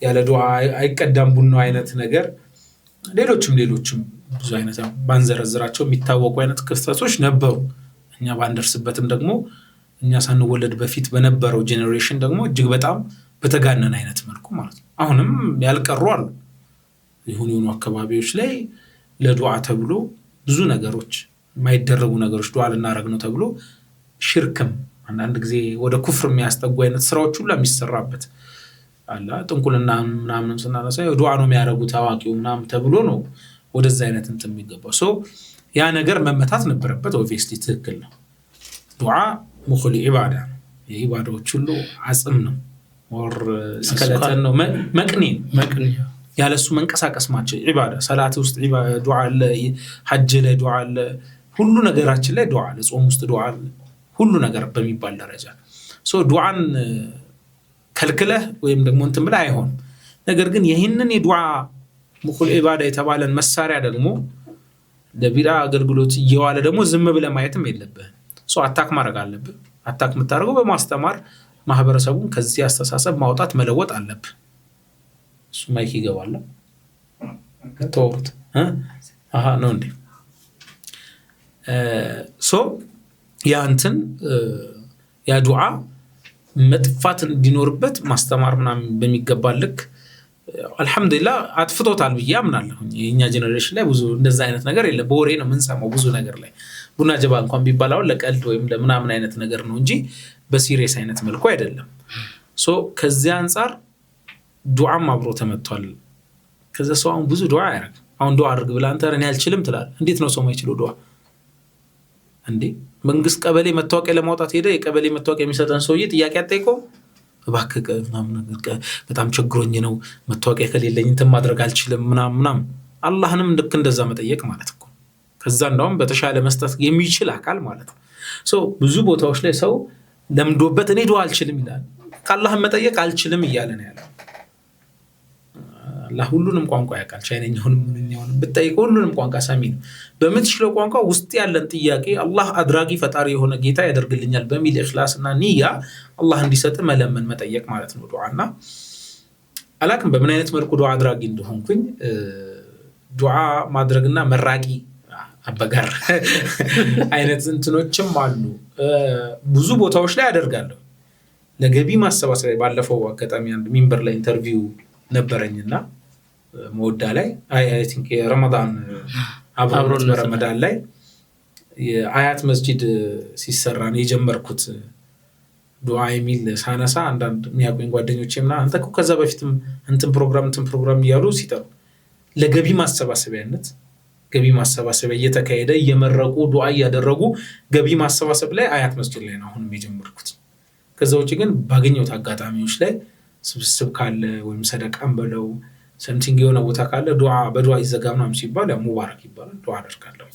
ያለ ዱዓ አይቀዳም ቡናው አይነት ነገር፣ ሌሎችም ብዙ አይነት ባንዘረዝራቸው የሚታወቁ አይነት ክስተቶች ነበሩ። እኛ ባንደርስበትም ደግሞ እኛ ሳንወለድ በፊት በነበረው ጄኔሬሽን ደግሞ እጅግ በጣም በተጋነነ አይነት መልኩ ማለት ነው። አሁንም ያልቀሩ አሉ። የሆኑ አካባቢዎች ላይ ለዱዓ ተብሎ ብዙ ነገሮች የማይደረጉ ነገሮች ዱዓ ልናረግ ነው ተብሎ ሽርክም አንዳንድ ጊዜ ወደ ኩፍር የሚያስጠጉ አይነት ስራዎች ሁሉ የሚሰራበት አላ ጥንቁልና ምናምን ስናነሳ ዱዓ ነው የሚያረጉት አዋቂው ምናምን ተብሎ ነው ወደዛ አይነት እንትን የሚገባው። ያ ነገር መመታት ነበረበት። ኦብቪየስሊ ትክክል ነው። ዱዓ ሙኽሊ ኢባዳ ነው። የኢባዳዎች ሁሉ አጽም ነው፣ ወር ስከለተን ነው፣ መቅኒ ያለሱ መንቀሳቀስ ማቸው ኢባዳ። ሰላት ውስጥ ዱዓ አለ፣ ሐጅ ላይ ዱዓ አለ፣ ሁሉ ነገራችን ላይ ዱዓ አለ፣ ጾም ውስጥ ዱዓ አለ፣ ሁሉ ነገር በሚባል ደረጃ ዱዓን ከልክለህ ወይም ደግሞ እንትን ብለህ አይሆን። ነገር ግን ይህንን የዱዓ ሙኽሊ ኢባዳ የተባለን መሳሪያ ደግሞ ለቢድዓ አገልግሎት እየዋለ ደግሞ ዝም ብለህ ማየትም የለብህም። አታክ ማድረግ አለብህ። አታክ የምታደርገው በማስተማር ማህበረሰቡን ከዚህ አስተሳሰብ ማውጣት መለወጥ አለብህ። እሱ ማይክ ይገባል ተወሩት ነው እንዴ? ያንተን ያ ዱዓ መጥፋት እንዲኖርበት ማስተማር ምናምን በሚገባ ልክ አልহামዱሊላህ አጥፍቶታል ብዬ አምናለሁ። የኛ ጄኔሬሽን ላይ ብዙ እንደዛ አይነት ነገር የለም። በወሬ ነው የምንሰማው ብዙ ነገር ላይ ቡና ጀባ እንኳን ቢባላው ለቀልድ ወይም ለምናምን አይነት ነገር ነው እንጂ በሲሪየስ አይነት መልኩ አይደለም። ከዚያ አንፃር ዱዓም አብሮ ተመቷል። ከዛ ሰው አሁን ብዙ ዱዓ ያደርግ አሁን ዱዓ አድርግ ብለህ አንተ እኔ አልችልም ትላለህ። እንዴት ነው ሰው የማይችለው ዱዓ እንዴ? መንግስት ቀበሌ መታወቂያ ለማውጣት ሄደ የቀበሌ መታወቂያ የሚሰጠን ሰውዬ ጥያቄ አትጠይቀውም? እባክህ በጣም ቸግሮኝ ነው መታወቂያ ከሌለኝ እንትን ማድረግ አልችልም ምናምን። አላህንም ልክ እንደዛ መጠየቅ ማለት እኮ ከዛ እንደውም በተሻለ መስጠት የሚችል አካል ማለት ነው። ብዙ ቦታዎች ላይ ሰው ለምዶበት እኔ ዱዓ አልችልም ይላል። ከአላህን መጠየቅ አልችልም እያለ ነው ያለው። አላህ ሁሉንም ቋንቋ ያውቃል። ቻይነኛውንም ምንኛውንም ብትጠይቀው ሁሉንም ቋንቋ ሰሚ ነው። በምትችለው ቋንቋ ውስጥ ያለን ጥያቄ አላህ አድራጊ ፈጣሪ የሆነ ጌታ ያደርግልኛል በሚል ኢኽላስና ንያ አላህ እንዲሰጥ መለመን መጠየቅ ማለት ነው ዱዓና። አላቅም በምን አይነት መልኩ ዱዓ አድራጊ እንደሆንኩኝ ዱዓ ማድረግና መራቂ አበጋር አይነት እንትኖችም አሉ። ብዙ ቦታዎች ላይ አደርጋለሁ ለገቢ ማሰባሰብ። ባለፈው አጋጣሚ አንድ ሚንበር ላይ ኢንተርቪው ነበረኝና መወዳ ላይ አይ ቲንክ የረመዳን አብሮነት በረመዳን ላይ የአያት መስጂድ ሲሰራ ነው የጀመርኩት ዱዓ የሚል ሳነሳ አንዳንድ የሚያውቁኝ ጓደኞቼ ምናምን አንተ እኮ ከዛ በፊትም እንትን ፕሮግራም እያሉ ሲጠሩ ለገቢ ማሰባሰቢያነት ገቢ ማሰባሰቢያ እየተካሄደ እየመረቁ ዱዓ እያደረጉ ገቢ ማሰባሰብ ላይ አያት መስጂድ ላይ ነው አሁንም የጀመርኩት። ከዛ ውጭ ግን ባገኘሁት አጋጣሚዎች ላይ ስብስብ ካለ ወይም ሰደቃም በለው ሰምቲንግ የሆነ ቦታ ካለ በዱዓ ይዘጋ ምናምን ሲባል ያው ሙባረክ ይባላል ዱዓ አደርጋለሁ።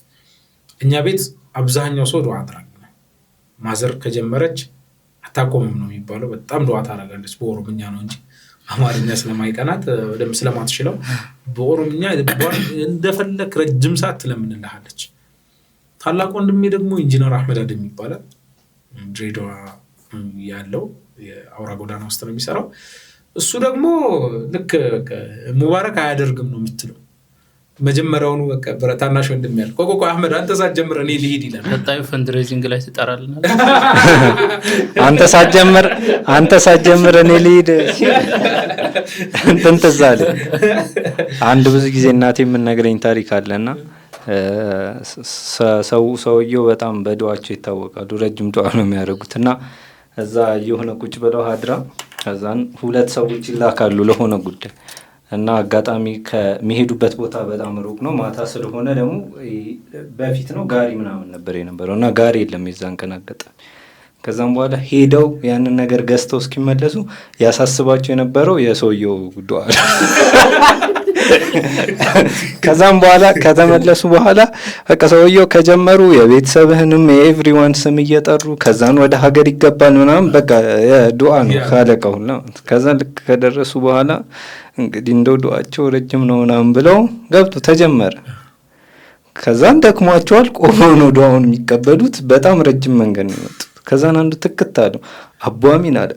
እኛ ቤት አብዛኛው ሰው ዱዓ አድራጊ ነው። ማዘር ከጀመረች አታቆምም ነው የሚባለው። በጣም ዱዓ ታደርጋለች። በኦሮምኛ ነው እንጂ አማርኛ ስለማይቀናት ወደም ስለማትችለው በኦሮምኛ እንደፈለክ ረጅም ሰዓት ትለምንልሃለች። ታላቅ ወንድሜ ደግሞ ኢንጂነር አህመድ አደም ይባላል። ድሬዳዋ ያለው የአውራ ጎዳና ውስጥ ነው የሚሰራው። እሱ ደግሞ ልክ ሙባረክ አያደርግም ነው የምትለው። መጀመሪያውኑ በቃ በረታናሽ ወንድም ያለ ቆቆ አህመድ አንተ ሳትጀምር እኔ ልሂድ ይላል። ቀጣዩ ፈንድሬዚንግ ላይ ትጠራልና አንተ ሳትጀምር እኔ ልሂድ እንትን ትዝ አለ። አንድ ብዙ ጊዜ እናቴ የምነግረኝ ታሪክ አለና ሰውየው በጣም በዱዓቸው ይታወቃሉ። ረጅም ዱዓ ነው የሚያደርጉት እና እዛ የሆነ ቁጭ ብለው ሀድራ ከዛን 2 ሰዎች ይላካሉ ለሆነ ጉዳይ እና አጋጣሚ ከሚሄዱበት ቦታ በጣም ሩቅ ነው። ማታ ስለሆነ ደግሞ በፊት ነው ጋሪ ምናምን ነበር የነበረው እና ጋሪ የለም የዛን ቀን አጋጣሚ። ከዛም በኋላ ሄደው ያንን ነገር ገዝተው እስኪመለሱ ያሳስባቸው የነበረው የሰውየው ዱዓ። ከዛም በኋላ ከተመለሱ በኋላ በቃ ሰውየው ከጀመሩ የቤተሰብህንም የኤቭሪዋን ስም እየጠሩ ከዛን ወደ ሀገር ይገባል ምናምን በቃ ዱዓ ነው ካለቀውና ከዛ ልክ ከደረሱ በኋላ እንግዲህ እንደው ዱዓቸው ረጅም ነው ምናምን ብለው ገብቶ ተጀመረ። ከዛን ደክሟቸዋል። ቆመው ነው ዱዓውን የሚቀበሉት። በጣም ረጅም መንገድ ነው የመጡት። ከዛን አንዱ ትክት አለው አቡ አሚን አለ።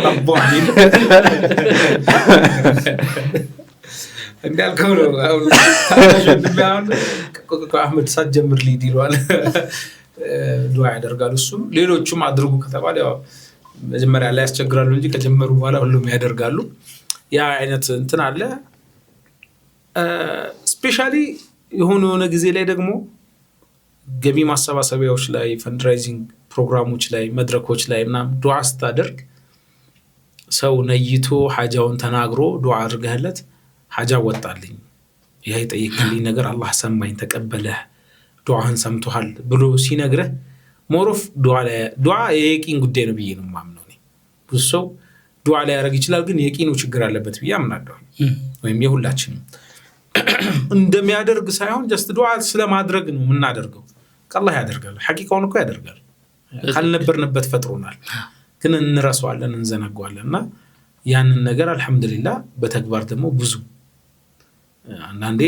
አቡ አሚን እንዳልከው ነው። አሁን አህመድ ሳትጀምር ሊድ ይለዋል። ዱዓ ያደርጋሉ። እሱም ሌሎቹም አድርጉ ከተባለ ያው መጀመሪያ ላይ ያስቸግራሉ እንጂ ከጀመሩ በኋላ ሁሉም ያደርጋሉ። ያ አይነት እንትን አለ። ስፔሻሊ የሆነ ጊዜ ላይ ደግሞ ገቢ ማሰባሰቢያዎች ላይ ፈንድራይዚንግ ፕሮግራሞች ላይ መድረኮች ላይ ምናምን ዱዓ ስታደርግ ሰው ነይቶ ሐጃውን ተናግሮ ዱዓ አድርገህለት ሐጃ ወጣልኝ ይሄ ጠይቅልኝ ነገር አላህ ሰማኝ ተቀበለህ ዱዓህን ሰምቶሃል ብሎ ሲነግረህ ሞሮፍ ዱዓ የየቂን ጉዳይ ነው ብዬ ነው የማምነው። ብዙ ሰው ዱዓ ላይ ያደርግ ይችላል፣ ግን የቂኑ ችግር አለበት ብዬ አምናለሁ። ወይም የሁላችንም እንደሚያደርግ ሳይሆን ጀስት ዱዓ ስለማድረግ ነው የምናደርገው። አላህ ያደርጋል፣ ሐቂቃውን እኮ ያደርጋል። ካልነበርንበት ፈጥሮናል፣ ግን እንረሳዋለን፣ እንዘነጋዋለን። እና ያንን ነገር አልহামዱሊላህ በተግባር ደግሞ ብዙ አንዳንዴ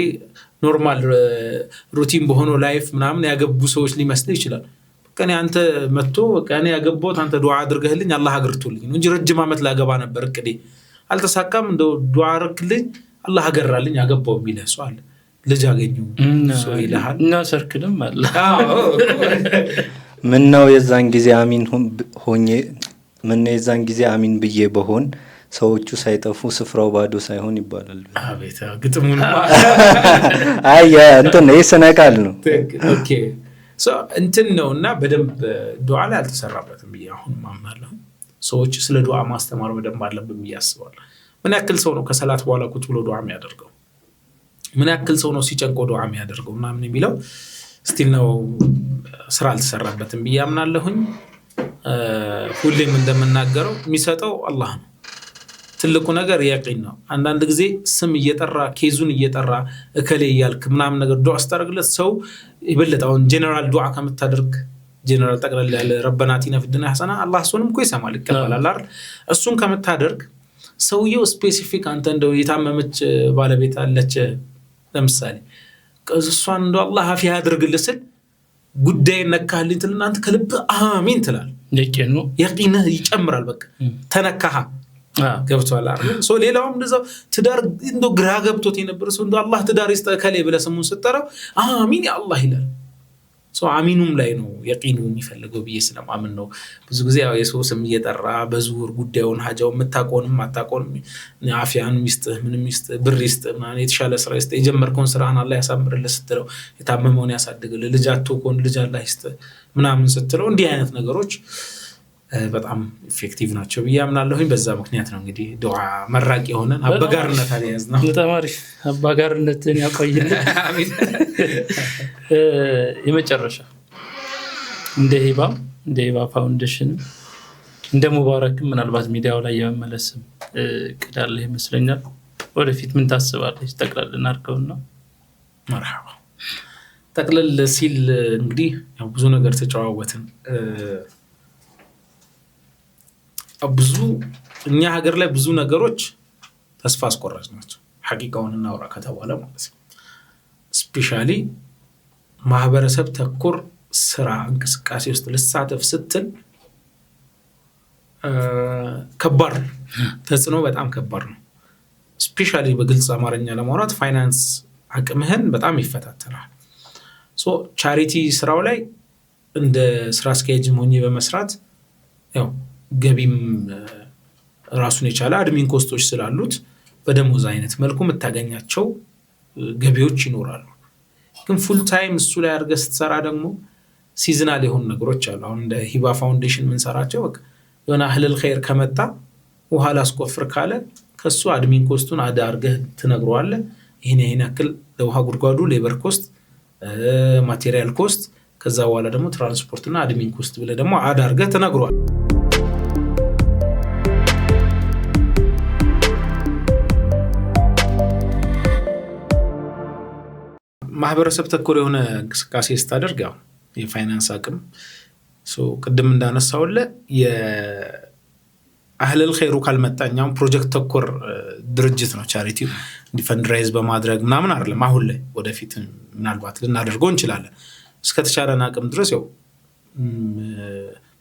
ኖርማል ሩቲን በሆነው ላይፍ ምናምን ያገቡ ሰዎች ሊመስል ይችላል። ከኔ አንተ መጥቶ ከኔ ያገባሁት አንተ ዱዓ አድርገህልኝ አላህ አገርቶልኝ እንጂ ረጅም ዓመት ላገባ ነበር እቅዴ አልተሳካም፣ እንደው ዱዓ አድርግልኝ አላህ አገራልኝ ያገባው የሚል ሰው አለ። ልጅ አገኙ ሰው ይልሃል እና ሰርክልም አለ። ምን ነው የዛን ጊዜ አሚን ሆኜ ምን ነው የዛን ጊዜ አሚን ብዬ በሆን ሰዎቹ ሳይጠፉ ስፍራው ባዶ ሳይሆን ይባላል። አቤት ግጥሙን አይ እንትን ይስነቃል ነው። ኦኬ እንትን ነውና በደንብ ዱዓ ላይ አልተሰራበትም ብዬ አሁን ማምናለሁ። ሰዎች ስለ ዱዓ ማስተማር በደንብ አለብን ብዬ አስባለሁ። ምን ያክል ሰው ነው ከሰላት በኋላ ቁጭ ብሎ ዱዓ የሚያደርገው? ምን ያክል ሰው ነው ሲጨንቆ ዱዓ የሚያደርገው? ምናምን የሚለው ስቲል ነው ስራ አልተሰራበትም ብዬ አምናለሁኝ። ሁሌም እንደምናገረው የሚሰጠው አላህ ነው። ትልቁ ነገር ያቂን ነው። አንዳንድ ጊዜ ስም እየጠራ ኬዙን እየጠራ እከሌ እያልክ ምናምን ነገር ዱዓ አስተርግለት ሰው ይበልጣውን ጀነራል ዱዓ ከምታደርግ ጀነራል ጠቅላላ ያለ ረበና አቲና ፊ ዱንያ ሐሰና አላህ እሱንም እኮ ይሰማል ይቀበላል አይደል? እሱን ከምታደርግ ሰውየው ስፔሲፊክ አንተ እንደው የታመመች ባለቤት አለች ለምሳሌ እሷን እንደው አላህ አፊያ ያድርግልህ ስል ጉዳይ ነካህልኝ ትልና አንተ ከልብ አሚን ትላለህ። የቂንህ ይጨምራል። በቃ ተነካህ ገብቷል አይደል? ሶ ሌላውም እንደዛው ትዳር እንደው ግራ ገብቶት የነበረ ሰው እንደው አላህ ትዳር ይስጠህ ከሌ ብለህ ስሙን ስትጠራው አሚን ያ አላህ ይላል። ሶ አሚኑም ላይ ነው የቂኑ የሚፈልገው ብዬ ስለማምን ነው። ብዙ ጊዜ ያው የሰው ስም እየጠራ በዙር ጉዳዩን ሀጃው የምታቆንም አታቆንም አፊያን ይስጥህ ምንም ይስጥህ ብር ይስጥህ ማለት የተሻለ ስራ ይስጥህ የጀመርከውን ስራህን አላህ ያሳምርልህ ስትለው የታመመውን ያሳድግልህ ልጅ አትኮን ልጅ አላህ ይስጥህ ምናምን ስትለው እንዲህ አይነት ነገሮች በጣም ኢፌክቲቭ ናቸው ብዬ አምናለሁኝ። በዛ ምክንያት ነው እንግዲህ ዱዓ መራቂ የሆነን አበጋርነት አልያዝ ነው። በጣም አሪፍ አበጋርነትን ያቆይልን። አሜን። የመጨረሻ እንደ ሂባ ፋውንዴሽን እንደ ሙባረክ ምናልባት ሚዲያው ላይ የመመለስም ቅዳለ ይመስለኛል። ወደፊት ምን ታስባለች? ጠቅለል እናድርገውና መርሐባ። ጠቅለል ሲል እንግዲህ ያው ብዙ ነገር ተጨዋወትን። ብዙ እኛ ሀገር ላይ ብዙ ነገሮች ተስፋ አስቆራጭ ናቸው። ሐቂቃውን እናውራ ከተባለ ማለት ነው። ስፔሻሊ ማህበረሰብ ተኮር ስራ እንቅስቃሴ ውስጥ ልሳተፍ ስትል ከባድ ተጽዕኖ በጣም ከባድ ነው። ስፔሻሊ በግልጽ አማርኛ ለማውራት ፋይናንስ አቅምህን በጣም ይፈታተናል። ሶ ቻሪቲ ስራው ላይ እንደ ስራ አስኪያጅ ሆኜ በመስራት ያው ገቢም ራሱን የቻለ አድሚን ኮስቶች ስላሉት በደሞዝ አይነት መልኩ የምታገኛቸው ገቢዎች ይኖራሉ። ግን ፉል ታይም እሱ ላይ አድርገህ ስትሰራ ደግሞ ሲዝናል የሆኑ ነገሮች አሉ። አሁን እንደ ሂባ ፋውንዴሽን የምንሰራቸው በቃ የሆነ አህለል ኸይር ከመጣ ውሃ ላስቆፍር ካለ ከሱ አድሚን ኮስቱን አዳ አድርገህ ትነግረዋለህ። ይሄን ያክል ለውሃ ጉድጓዱ ሌበር ኮስት፣ ማቴሪያል ኮስት፣ ከዛ በኋላ ደግሞ ትራንስፖርትና አድሚን ኮስት ብለህ ደግሞ አዳ አድርገህ ትነግረዋለህ። ማህበረሰብ ተኮር የሆነ እንቅስቃሴ ስታደርግ ያው የፋይናንስ አቅም ቅድም እንዳነሳውለ የአህለል ኸይሩ ካልመጣኛው ፕሮጀክት ተኮር ድርጅት ነው። ቻሪቲው ፈንድራይዝ በማድረግ ምናምን አይደለም። አሁን ላይ ወደፊት ምናልባት ልናደርገው እንችላለን። እስከተቻለን አቅም ድረስ ያው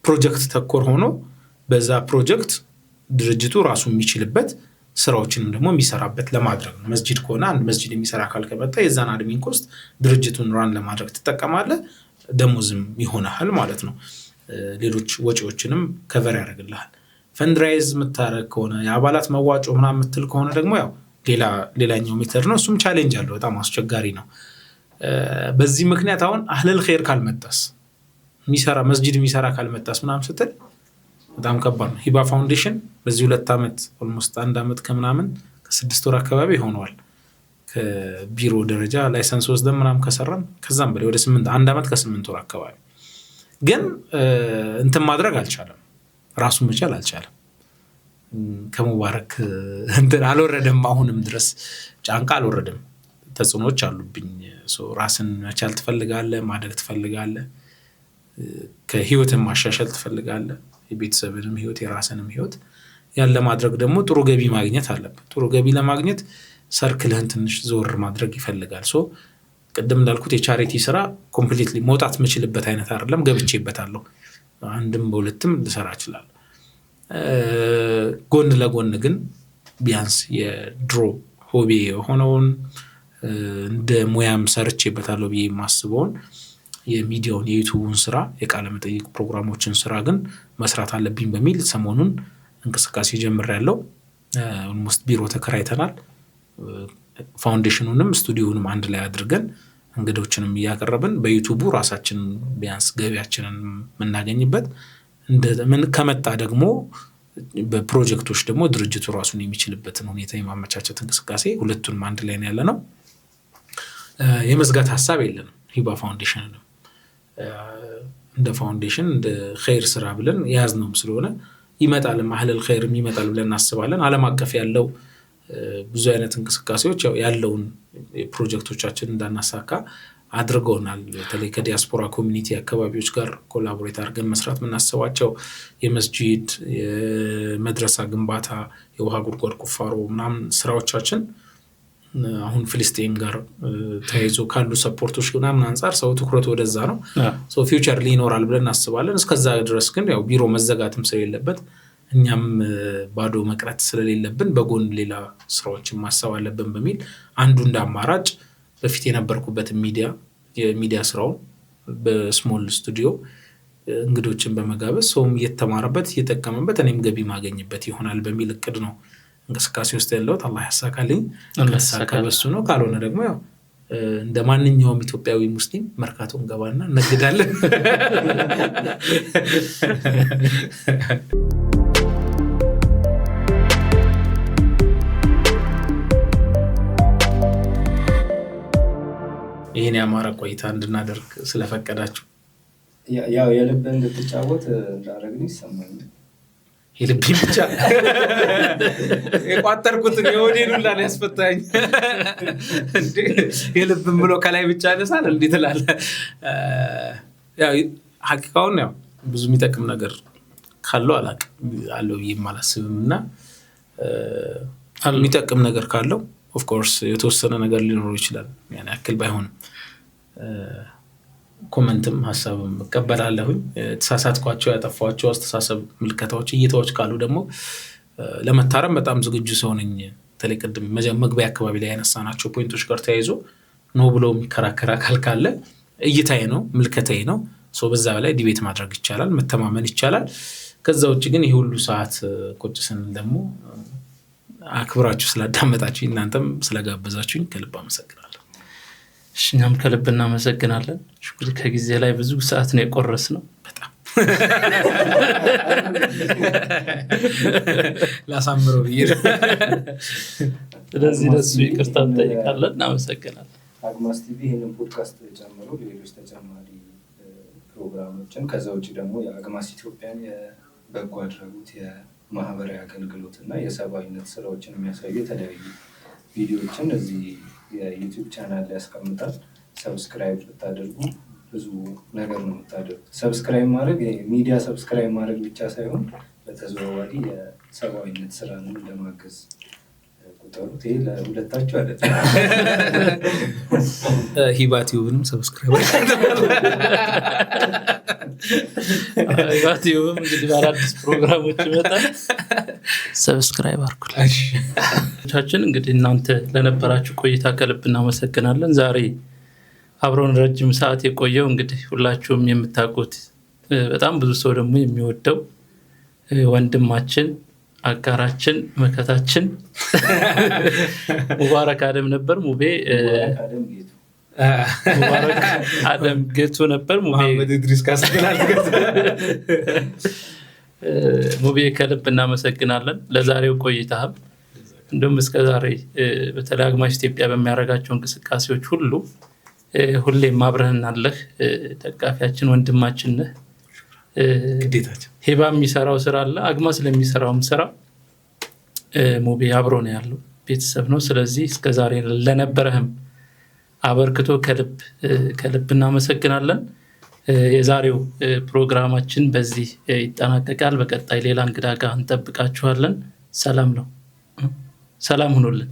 ፕሮጀክት ተኮር ሆኖ በዛ ፕሮጀክት ድርጅቱ ራሱ የሚችልበት ስራዎችንም ደግሞ የሚሰራበት ለማድረግ ነው። መስጂድ ከሆነ አንድ መስጂድ የሚሰራ አካል ከመጣ የዛን አድሚን ኮስት ድርጅቱን ራን ለማድረግ ትጠቀማለህ። ደሞዝም ይሆናል ማለት ነው። ሌሎች ወጪዎችንም ከቨር ያደርግልሃል። ፈንድራይዝ የምታደርግ ከሆነ የአባላት መዋጮ ምናምን የምትል ከሆነ ደግሞ ያው ሌላኛው ሜተድ ነው። እሱም ቻሌንጅ አለው፣ በጣም አስቸጋሪ ነው። በዚህ ምክንያት አሁን አህለል ኸይር ካልመጣስ የሚሰራ መስጂድ የሚሰራ ካልመጣስ ምናምን ስትል በጣም ከባድ ነው። ሂባ ፋውንዴሽን በዚህ 2 ዓመት ኦልሞስት 1 ዓመት ከምናምን ከ6 ወር አካባቢ ሆነዋል። ከቢሮ ደረጃ ላይሰንስ ወስደን ምናምን ከሰራን ከዛም በላይ ወደ 1 ዓመት ከ8 ወር አካባቢ ግን እንትን ማድረግ አልቻለም። ራሱን መቻል አልቻለም። ከሙባረክ እንትን አልወረደም። አሁንም ድረስ ጫንቃ አልወረደም። ተጽዕኖዎች አሉብኝ። ራስን መቻል ትፈልጋለህ፣ ማደግ ትፈልጋለህ፣ ከህይወትን ማሻሻል ትፈልጋለህ፣ የቤተሰብንም ህይወት የራስንም ህይወት ያለ ማድረግ ደግሞ ጥሩ ገቢ ማግኘት አለበት። ጥሩ ገቢ ለማግኘት ሰርክልህን ትንሽ ዞር ማድረግ ይፈልጋል። ቅድም እንዳልኩት የቻሪቲ ስራ ኮምፕሊትሊ መውጣት የምችልበት አይነት አይደለም። ገብቼበታለሁ። አንድም በሁለትም ልሰራ እችላለሁ። ጎን ለጎን ግን ቢያንስ የድሮ ሆቢ የሆነውን እንደ ሙያም ሰርቼበታለሁ ብዬ የማስበውን የሚዲያውን የዩቲዩብን ስራ የቃለ መጠይቅ ፕሮግራሞችን ስራ ግን መስራት አለብኝ በሚል ሰሞኑን እንቅስቃሴ ጀምሬያለሁ። ኦልሞስት ቢሮ ተከራይተናል። ፋውንዴሽኑንም ስቱዲዮንም አንድ ላይ አድርገን እንግዶችንም እያቀረብን በዩቲዩቡ ራሳችንን ቢያንስ ገቢያችንን የምናገኝበት ምን ከመጣ ደግሞ በፕሮጀክቶች ደግሞ ድርጅቱ ራሱን የሚችልበትን ሁኔታ የማመቻቸት እንቅስቃሴ ሁለቱንም አንድ ላይ ነው ያለነው። የመዝጋት ሀሳብ የለንም። ሂባ ፋውንዴሽን ነው እንደ ፋውንዴሽን እንደ ኸይር ስራ ብለን የያዝነው ስለሆነ ይመጣል ማህለል ኸይርም ይመጣል ብለን እናስባለን። ዓለም አቀፍ ያለው ብዙ አይነት እንቅስቃሴዎች ያለውን ፕሮጀክቶቻችን እንዳናሳካ አድርገውናል። በተለይ ከዲያስፖራ ኮሚኒቲ አካባቢዎች ጋር ኮላቦሬት አድርገን መስራት የምናስባቸው የመስጂድ፣ የመድረሳ ግንባታ፣ የውሃ ጉድጓድ ቁፋሮ ምናምን ስራዎቻችን አሁን ፍልስጤም ጋር ተያይዞ ካሉ ሰፖርቶች ምናምን አንጻር ሰው ትኩረት ወደዛ ነው። ፊውቸር ሊኖራል ብለን እናስባለን። እስከዛ ድረስ ግን ያው ቢሮ መዘጋትም ስለሌለበት እኛም ባዶ መቅረት ስለሌለብን በጎን ሌላ ስራዎችን ማሰብ አለብን በሚል አንዱ እንደ አማራጭ በፊት የነበርኩበት የሚዲያ ስራውን በስሞል ስቱዲዮ እንግዶችን በመጋበዝ ሰውም እየተማረበት እየጠቀመበት እኔም ገቢ ማገኝበት ይሆናል በሚል እቅድ ነው እንቅስቃሴ ውስጥ ያለሁት። አላህ ያሳካልኝ። ከሳካ በሱ ነው። ካልሆነ ደግሞ ያው እንደ ማንኛውም ኢትዮጵያዊ ሙስሊም መርካቶን ገባና እነግዳለን። ይህን ያማረ ቆይታ እንድናደርግ ስለፈቀዳችሁ ያው የልብ እንድትጫወት እንዳደረግን ይሰማኛል። የልቤን ብቻ የቋጠርኩትን የወዴን ሁላ ነው ያስፈታኝ። የልብን ብሎ ከላይ ብቻ ያነሳል እንዴ ትላለህ? ያው ሐቂቃውን ያው ብዙ የሚጠቅም ነገር ካለው አላውቅም አለው ብዬም አላስብም እና የሚጠቅም ነገር ካለው ኦፍኮርስ የተወሰነ ነገር ሊኖረው ይችላል። ያን ያክል ባይሆንም ኮመንትም ሀሳብም እቀበላለሁኝ። ተሳሳትኳቸው ያጠፋቸው አስተሳሰብ ምልከታዎች እይታዎች ካሉ ደግሞ ለመታረም በጣም ዝግጁ ሰው ነኝ። በተለይ ቅድም መግቢያ አካባቢ ላይ ያነሳናቸው ፖይንቶች ጋር ተያይዞ ነው ብሎ የሚከራከር አካል ካለ እይታዬ ነው ምልከታዬ ነው። በዛ ላይ ዲቤት ማድረግ ይቻላል፣ መተማመን ይቻላል። ከዛ ውጭ ግን ይህ ሁሉ ሰዓት ቁጭ ስንል ደግሞ አክብራችሁ ስላዳመጣችሁኝ እናንተም ስለጋበዛችሁኝ ከልብ አመሰግናለሁ። እኛም ከልብ እናመሰግናለን። ሽኩሪ ከጊዜ ላይ ብዙ ሰዓት ነው የቆረስ ነው። በጣም ላሳምረው ብዬ ነው። ስለዚህ ለሱ ይቅርታ እንጠይቃለን። እናመሰግናለን። አግማስ ቲቪ ይህንን ፖድካስት ጨምሮ ሌሎች ተጨማሪ ፕሮግራሞችን ከዛ ውጭ ደግሞ የአግማስ ኢትዮጵያን የበጎ አድራጎት የማህበራዊ አገልግሎት እና የሰብአዊነት ስራዎችን የሚያሳዩ የተለያዩ ቪዲዮዎችን እዚህ የዩቲዩብ ቻናል ላይ ያስቀምጣል። ሰብስክራይብ ብታደርጉ ብዙ ነገር ነው የምታደርጉት። ሰብስክራይብ ማድረግ ሚዲያ ሰብስክራይብ ማድረግ ብቻ ሳይሆን በተዘዋዋሪ የሰብአዊነት ስራን ለማገዝ ቁጠሩት። ይሄ ለሁለታችሁ አይደለም። ሂባ ቲዩብንም ሰብስክራይብ ሂባ ቲዩብም እንግዲህ በአዳዲስ ፕሮግራሞች ይመጣል። ሰብስክራይብ አድርጉላችሁ። እንግዲህ እናንተ ለነበራችሁ ቆይታ ከልብ እናመሰግናለን። ዛሬ አብሮን ረጅም ሰዓት የቆየው እንግዲህ ሁላችሁም የምታውቁት በጣም ብዙ ሰው ደግሞ የሚወደው ወንድማችን አጋራችን መከታችን ሙባረክ አደም ነበር። ሙባረክ አደም ጌቱ ነበር። መሐመድ ኢድሪስ ካስገላል ሙቤ ከልብ እናመሰግናለን ለዛሬው ቆይታህ። እንደውም እስከዛሬ በተለይ አግማስ ኢትዮጵያ በሚያደርጋቸው እንቅስቃሴዎች ሁሉ ሁሌም አብረን አለህ። ደጋፊያችን ወንድማችን ነህ። ግዴታችን ሂባ የሚሰራው ስራ አለ፣ አግማስ ለሚሰራውም ስራ ሙቤ አብሮ ነው ያለው፣ ቤተሰብ ነው። ስለዚህ እስከዛሬ ለነበረህም አበርክቶ ከልብ እናመሰግናለን። የዛሬው ፕሮግራማችን በዚህ ይጠናቀቃል። በቀጣይ ሌላ እንግዳ ጋር እንጠብቃችኋለን። ሰላም ነው። ሰላም ሁኑልን።